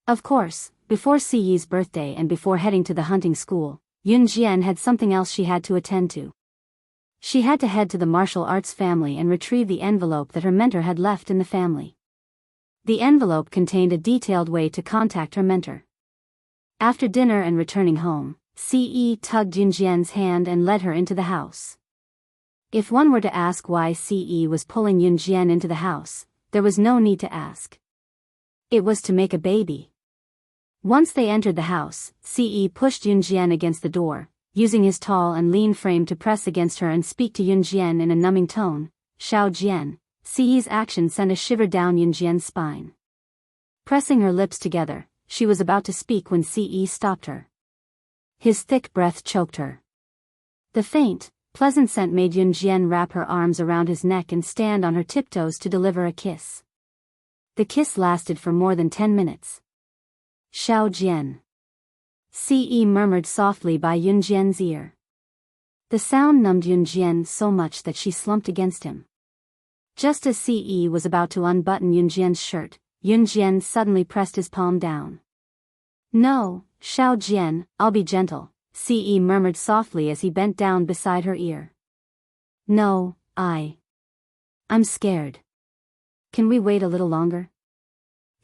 Of course, before Ce's birthday and before heading to the hunting school, Yunjian had something else she had to attend to. She had to head to the martial arts family and retrieve the envelope that her mentor had left in the family. The envelope contained a detailed way to contact her mentor. After dinner and returning home, Ce tugged Yunjian's hand and led her into the house. If one were to ask why Ce was pulling Yunjian into the house, there was no need to ask. It was to make a baby. Once they entered the house, Ce pushed Yunjian against the door, using his tall and lean frame to press against her and speak to Yunjian in a numbing tone. Xiao Jian. Ce's action sent a shiver down Yunjian's spine. Pressing her lips together, she was about to speak when Ce stopped her. His thick breath choked her. The faint, pleasant scent made Yunjian wrap her arms around his neck and stand on her tiptoes to deliver a kiss. The kiss lasted for more than 10 minutes. Xiao Jian. Ce murmured softly by Yunjian's ear. The sound numbed Yunjian so much that she slumped against him. Just as Ce was about to unbutton Yunjian's shirt, Yunjian suddenly pressed his palm down. No, Xiao Jian, I'll be gentle, Ce murmured softly as he bent down beside her ear. No, I'm scared. Can we wait a little longer?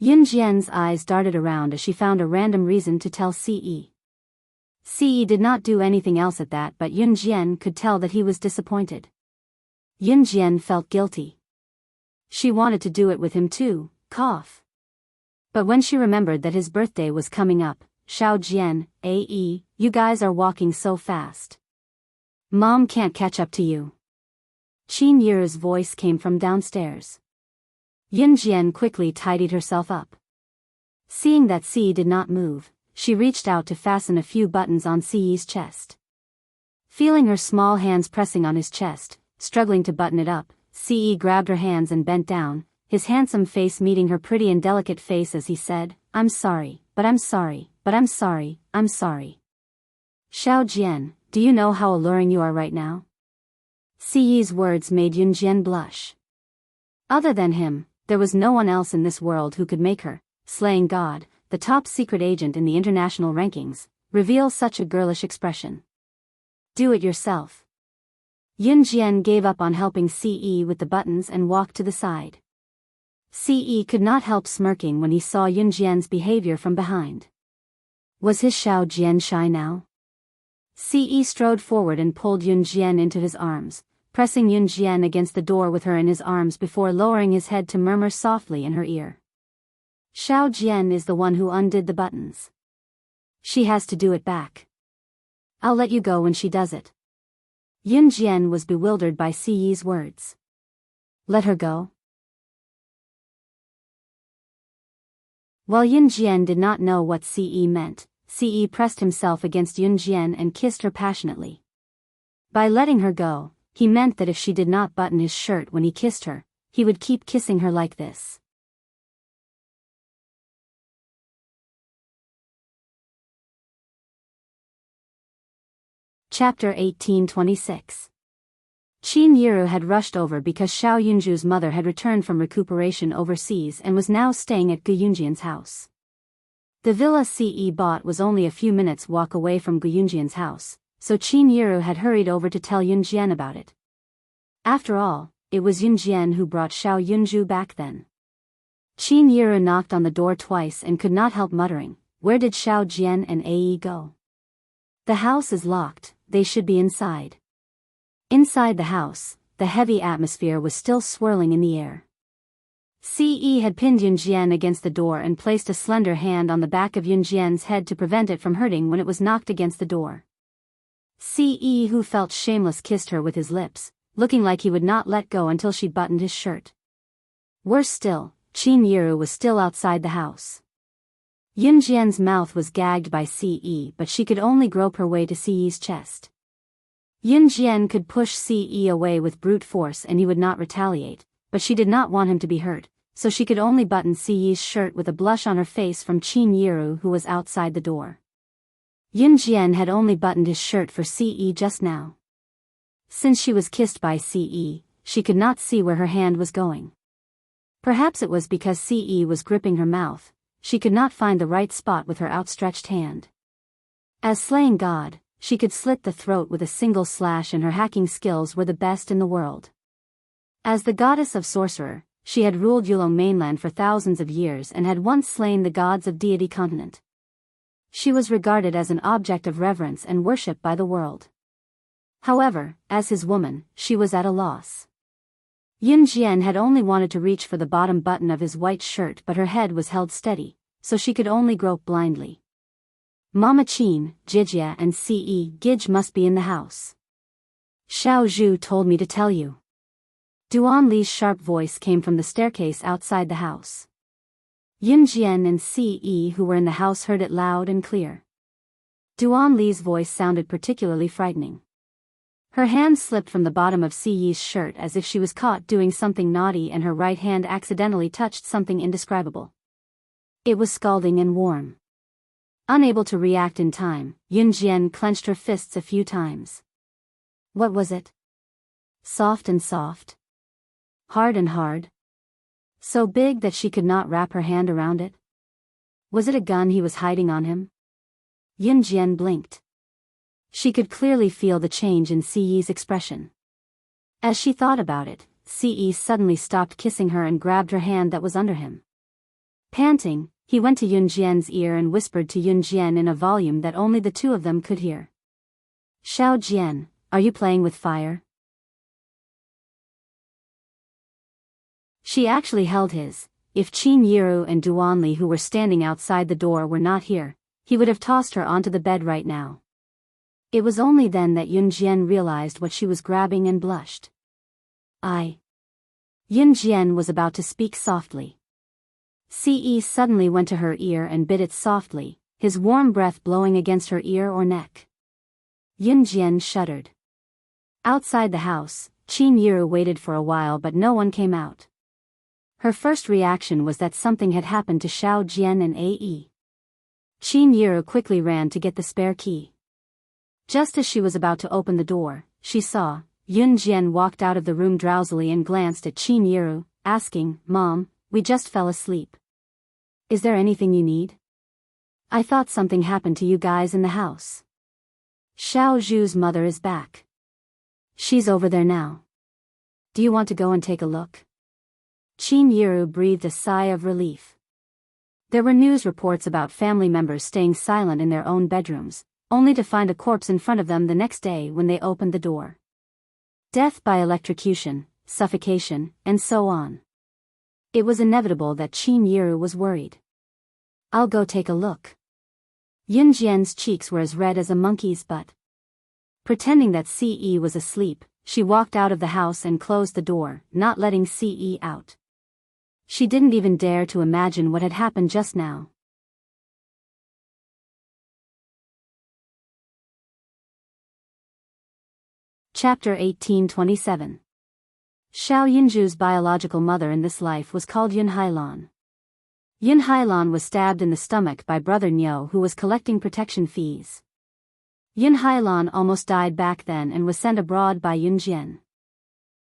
Yunjian's eyes darted around as she found a random reason to tell Ce. Ce did not do anything else at that, but Yunjian could tell that he was disappointed. Yunjian felt guilty. She wanted to do it with him too, cough. But when she remembered that his birthday was coming up, Xiao Jian, you guys are walking so fast. Mom can't catch up to you. Qin Yiru's voice came from downstairs. Yun Jian quickly tidied herself up. Seeing that Si did not move, she reached out to fasten a few buttons on Si's chest. Feeling her small hands pressing on his chest, struggling to button it up, Si grabbed her hands and bent down, his handsome face meeting her pretty and delicate face as he said, I'm sorry, but I'm sorry, but I'm sorry, I'm sorry. Xiao Jian, do you know how alluring you are right now? Si's words made Yun Jian blush. Other than him, there was no one else in this world who could make her, slaying God, the top secret agent in the international rankings, reveal such a girlish expression. Do it yourself. Yun Jian gave up on helping Ce with the buttons and walked to the side. Ce could not help smirking when he saw Yun Jian's behavior from behind. Was his Xiao Jian shy now? Ce strode forward and pulled Yun Jian into his arms, pressing Yun Jian against the door with her in his arms before lowering his head to murmur softly in her ear. Xiao Jian is the one who undid the buttons. She has to do it back. I'll let you go when she does it. Yun Jian was bewildered by Ce's words. Let her go? While Yun Jian did not know what Ce meant, Ce pressed himself against Yun Jian and kissed her passionately. By letting her go, he meant that if she did not button his shirt when he kissed her, he would keep kissing her like this. Chapter 1826. Qin Yiru had rushed over because Xiao Yunju's mother had returned from recuperation overseas and was now staying at Gu Yunjian's house. The villa Ce bought was only a few minutes' walk away from Gu Yunjian's house, so Qin Yiru had hurried over to tell Yun Jian about it. After all, it was Yun Jian who brought Xiao Yunju back then. Qin Yiru knocked on the door twice and could not help muttering, where did Xiao Jian and Ae go? The house is locked, they should be inside. Inside the house, the heavy atmosphere was still swirling in the air. Ce had pinned Yun Jian against the door and placed a slender hand on the back of Yun Jian's head to prevent it from hurting when it was knocked against the door. Ce, who felt shameless, kissed her with his lips, looking like he would not let go until she buttoned his shirt. Worse still, Qin Yiru was still outside the house. Yun Jian's mouth was gagged by Ce, but she could only grope her way to Ce's chest. Yun Jian could push Ce away with brute force and he would not retaliate, but she did not want him to be hurt, so she could only button Ce's shirt with a blush on her face from Qin Yiru, who was outside the door. Yun Jian had only buttoned his shirt for Ce just now. Since she was kissed by Ce, she could not see where her hand was going. Perhaps it was because Ce was gripping her mouth. She could not find the right spot with her outstretched hand. As slaying God, she could slit the throat with a single slash and her hacking skills were the best in the world. As the goddess of sorcerer, she had ruled Yulong mainland for thousands of years and had once slain the gods of deity continent. She was regarded as an object of reverence and worship by the world. However, as his woman, she was at a loss. Yun Jian had only wanted to reach for the bottom button of his white shirt, but her head was held steady, so she could only grope blindly. Mama Qin, Jijia and Ce Gij must be in the house. Xiao Zhu told me to tell you. Duan Li's sharp voice came from the staircase outside the house. Yun Jian and Ce, who were in the house, heard it loud and clear. Duan Li's voice sounded particularly frightening. Her hand slipped from the bottom of Ce's shirt as if she was caught doing something naughty and her right hand accidentally touched something indescribable. It was scalding and warm. Unable to react in time, Yun Jian clenched her fists a few times. What was it? Soft and soft? Hard and hard? So big that she could not wrap her hand around it? Was it a gun he was hiding on him? Yun Jian blinked. She could clearly feel the change in Ce's expression. As she thought about it, Ce suddenly stopped kissing her and grabbed her hand that was under him. Panting, he went to Yun Jian's ear and whispered to Yun Jian in a volume that only the two of them could hear. Xiao Jian, are you playing with fire? She actually held his. If Qin Yiru and Duanli who were standing outside the door were not here, he would have tossed her onto the bed right now. It was only then that Yun Jian realized what she was grabbing and blushed. Yun Jian was about to speak softly. Ce suddenly went to her ear and bit it softly, his warm breath blowing against her ear or neck. Yun Jian shuddered. Outside the house, Qin Yiru waited for a while but no one came out. Her first reaction was that something had happened to Xiao Jian and Ae. Qin Yiru quickly ran to get the spare key. Just as she was about to open the door, she saw Yun Jian walked out of the room drowsily and glanced at Qin Yiru, asking, "Mom, we just fell asleep. Is there anything you need? I thought something happened to you guys in the house. Xiao Zhu's mother is back. She's over there now. Do you want to go and take a look?" Qin Yiru breathed a sigh of relief. There were news reports about family members staying silent in their own bedrooms, only to find a corpse in front of them the next day when they opened the door. Death by electrocution, suffocation, and so on. It was inevitable that Qin Yiru was worried. "I'll go take a look." Yun Jian's cheeks were as red as a monkey's butt. Pretending that Ce was asleep, she walked out of the house and closed the door, not letting Ce out. She didn't even dare to imagine what had happened just now. Chapter 1827. Xiao Yunju's biological mother in this life was called Yun Hailan. Yun Hailan was stabbed in the stomach by brother Niu, who was collecting protection fees. Yun Hailan almost died back then and was sent abroad by Yun Jian.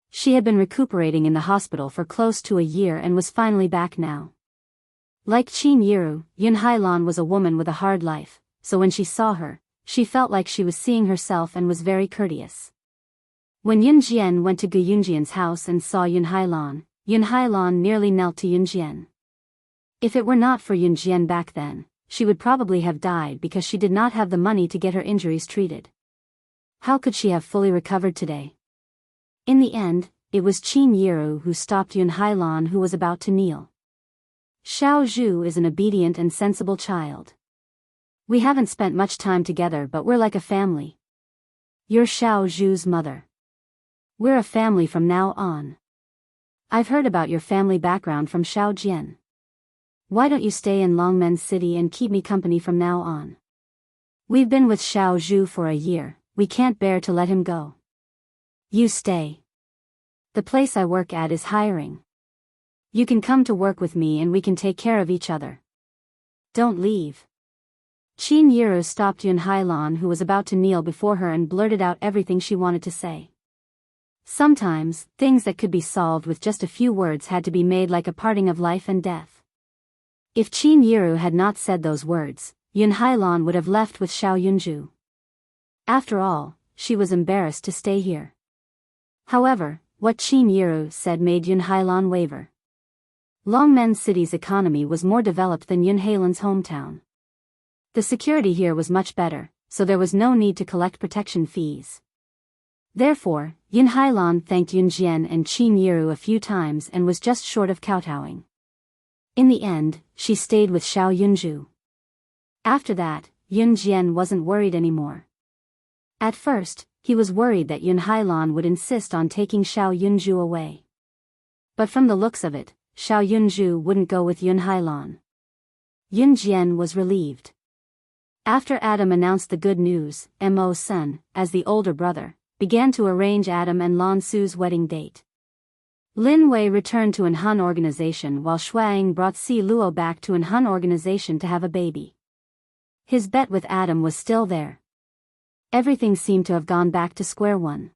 She had been recuperating in the hospital for close to a year and was finally back now. Like Qin Yiru, Yun Hailan was a woman with a hard life, so when she saw her, she felt like she was seeing herself and was very courteous. When Yun Jian went to Gu Yunjian's house and saw Yun Hailan nearly knelt to Yun Jian. If it were not for Yun Jian back then, she would probably have died because she did not have the money to get her injuries treated. How could she have fully recovered today? In the end, it was Qin Yiru who stopped Yun Hailan, who was about to kneel. "Xiao Zhu is an obedient and sensible child. We haven't spent much time together but we're like a family. You're Xiao Zhu's mother. We're a family from now on. I've heard about your family background from Xiao Jian. Why don't you stay in Longmen City and keep me company from now on? We've been with Xiao Zhu for a year, we can't bear to let him go. You stay. The place I work at is hiring. You can come to work with me and we can take care of each other. Don't leave." Qin Yiru stopped Yun Hailan, who was about to kneel before her, and blurted out everything she wanted to say. Sometimes, things that could be solved with just a few words had to be made like a parting of life and death. If Qin Yiru had not said those words, Yun Hailan would have left with Xiao Yunju. After all, she was embarrassed to stay here. However, what Qin Yiru said made Yun Hailan waver. Longmen City's economy was more developed than Yun Hailan's hometown. The security here was much better, so there was no need to collect protection fees. Therefore, Yun Hailan thanked Yun Jian and Qin Yiru a few times and was just short of kowtowing. In the end, she stayed with Xiao Yunju. After that, Yun Jian wasn't worried anymore. At first, he was worried that Yun Hailan would insist on taking Xiao Yunju away. But from the looks of it, Xiao Yunju wouldn't go with Yun Hailan. Yun Jian was relieved. After Adam announced the good news, Mo Sun, as the older brother, began to arrange Adam and Lan Su's wedding date. Lin Wei returned to an Hun organization while Shuang brought Si Luo back to an Hun organization to have a baby. His bet with Adam was still there. Everything seemed to have gone back to square one.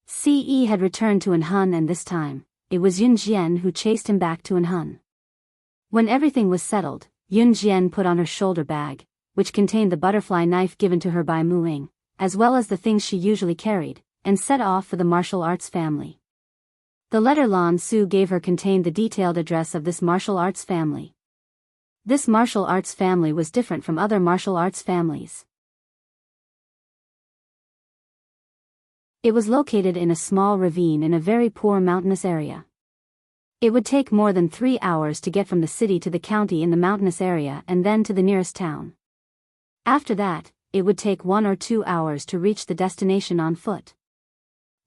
Ce had returned to an Hun, and this time, it was Yun Jian who chased him back to an Hun. When everything was settled, Yun Jian put on her shoulder bag, which contained the butterfly knife given to her by Mu Ying, as well as the things she usually carried, and set off for the martial arts family. The letter Lan Su gave her contained the detailed address of this martial arts family. This martial arts family was different from other martial arts families. It was located in a small ravine in a very poor mountainous area. It would take more than 3 hours to get from the city to the county in the mountainous area and then to the nearest town. After that, it would take 1 or 2 hours to reach the destination on foot.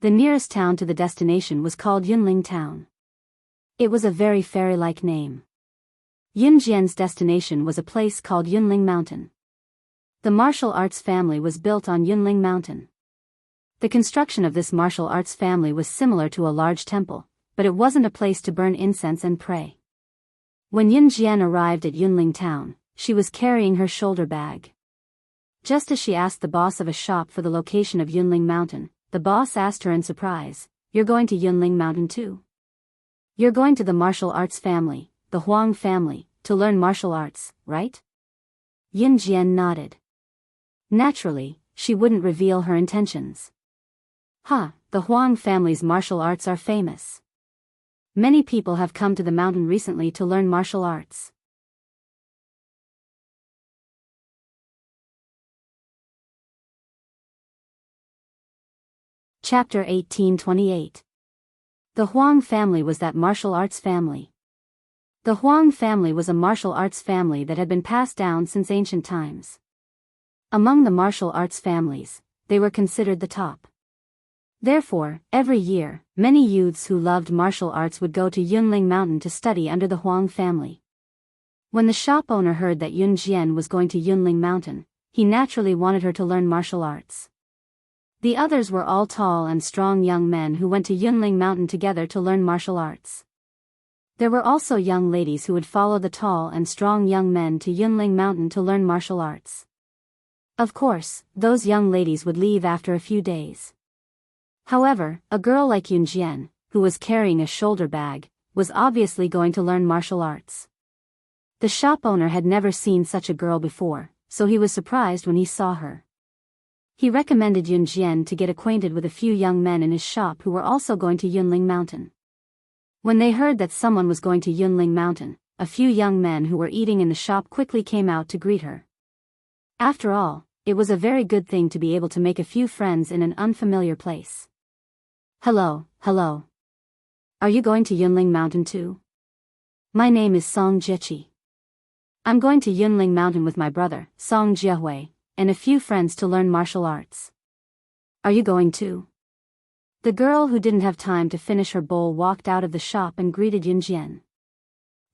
The nearest town to the destination was called Yunling Town. It was a very fairy-like name. Yunjian's destination was a place called Yunling Mountain. The martial arts family was built on Yunling Mountain. The construction of this martial arts family was similar to a large temple, but it wasn't a place to burn incense and pray. When Yunjian arrived at Yunling Town, she was carrying her shoulder bag. Just as she asked the boss of a shop for the location of Yunling Mountain, the boss asked her in surprise, "You're going to Yunling Mountain too? You're going to the martial arts family, the Huang family, to learn martial arts, right?" Yunjian nodded. Naturally, she wouldn't reveal her intentions. The Huang family's martial arts are famous. Many people have come to the mountain recently to learn martial arts. Chapter 1828. The Huang family was that martial arts family. The Huang family was a martial arts family that had been passed down since ancient times. Among the martial arts families, they were considered the top. Therefore, every year, many youths who loved martial arts would go to Yunling Mountain to study under the Huang family. When the shop owner heard that Yunjian was going to Yunling Mountain, he naturally wanted her to learn martial arts. The others were all tall and strong young men who went to Yunling Mountain together to learn martial arts. There were also young ladies who would follow the tall and strong young men to Yunling Mountain to learn martial arts. Of course, those young ladies would leave after a few days. However, a girl like Yunjian, who was carrying a shoulder bag, was obviously going to learn martial arts. The shop owner had never seen such a girl before, so he was surprised when he saw her. He recommended Yunjian to get acquainted with a few young men in his shop who were also going to Yunling Mountain. When they heard that someone was going to Yunling Mountain, a few young men who were eating in the shop quickly came out to greet her. After all, it was a very good thing to be able to make a few friends in an unfamiliar place. Hello. Are you going to Yunling Mountain too? My name is Song Jiechi. I'm going to Yunling Mountain with my brother, Song Jiehui, and a few friends to learn martial arts. Are you going too? The girl who didn't have time to finish her bowl walked out of the shop and greeted Yunjian.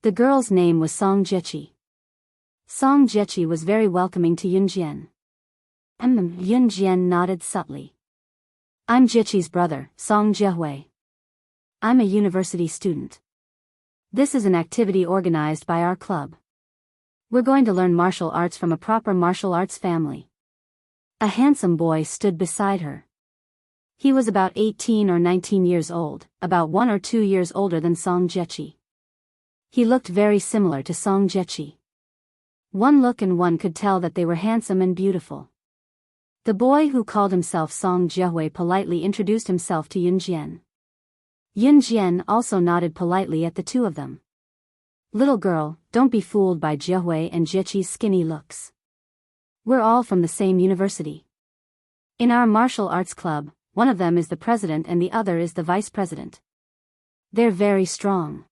The girl's name was Song Jiechi. Song Jiechi was very welcoming to Yunjian. Yunjian nodded subtly. I'm Jiechi's brother, Song Jiehui. I'm a university student. This is an activity organized by our club. We're going to learn martial arts from a proper martial arts family. A handsome boy stood beside her. He was about 18 or 19 years old, about 1 or 2 years older than Song Jiechi. He looked very similar to Song Jiechi. One look and one could tell that they were handsome and beautiful. The boy who called himself Song Jiehui politely introduced himself to Yunjian. Yunjian also nodded politely at the two of them. Little girl, don't be fooled by Jiehui and Jiechi's skinny looks. We're all from the same university. In our martial arts club, one of them is the president and the other is the vice president. They're very strong.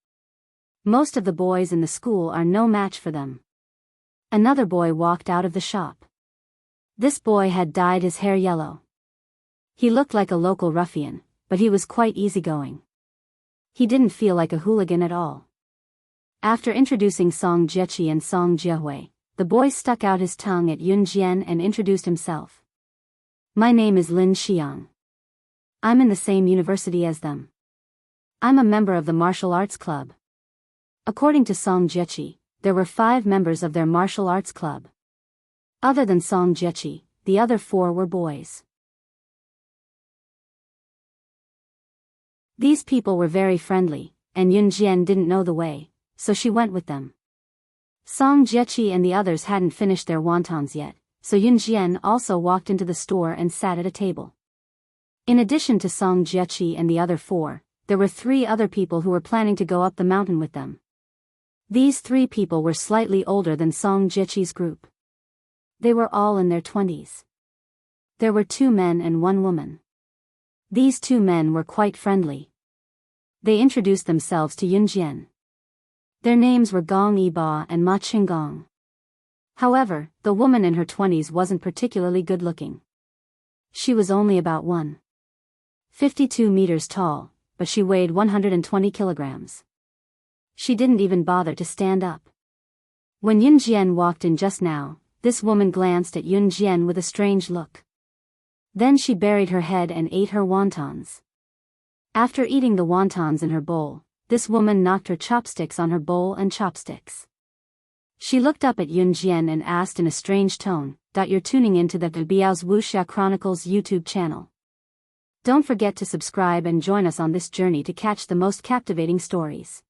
Most of the boys in the school are no match for them. Another boy walked out of the shop. This boy had dyed his hair yellow. He looked like a local ruffian, but he was quite easygoing. He didn't feel like a hooligan at all. After introducing Song Jiechi and Song Jiehui, the boy stuck out his tongue at Yunjian and introduced himself. My name is Lin Xiang. I'm in the same university as them. I'm a member of the martial arts club. According to Song Jiechi, there were 5 members of their martial arts club. Other than Song Jiechi, the other 4 were boys. These people were very friendly, and Yunjian didn't know the way, so she went with them. Song Jiechi and the others hadn't finished their wontons yet, so Yunjian also walked into the store and sat at a table. In addition to Song Jiechi and the other 4, there were 3 other people who were planning to go up the mountain with them. These 3 people were slightly older than Song Jiechi's group. They were all in their 20s. There were 2 men and 1 woman. These 2 men were quite friendly. They introduced themselves to Yun Jian. Their names were Gong Yiba and Ma Qinggong. However, the woman in her 20s wasn't particularly good-looking. She was only about 1.52 meters tall, but she weighed 120 kilograms. She didn't even bother to stand up. When Yun Jian walked in just now, this woman glanced at Yun Jian with a strange look. Then she buried her head and ate her wontons. After eating the wontons in her bowl, this woman knocked her chopsticks on her bowl and chopsticks. She looked up at Yun Jian and asked in a strange tone, "You're tuning into the Biyao's Wuxia Chronicles YouTube channel. Don't forget to subscribe and join us on this journey to catch the most captivating stories."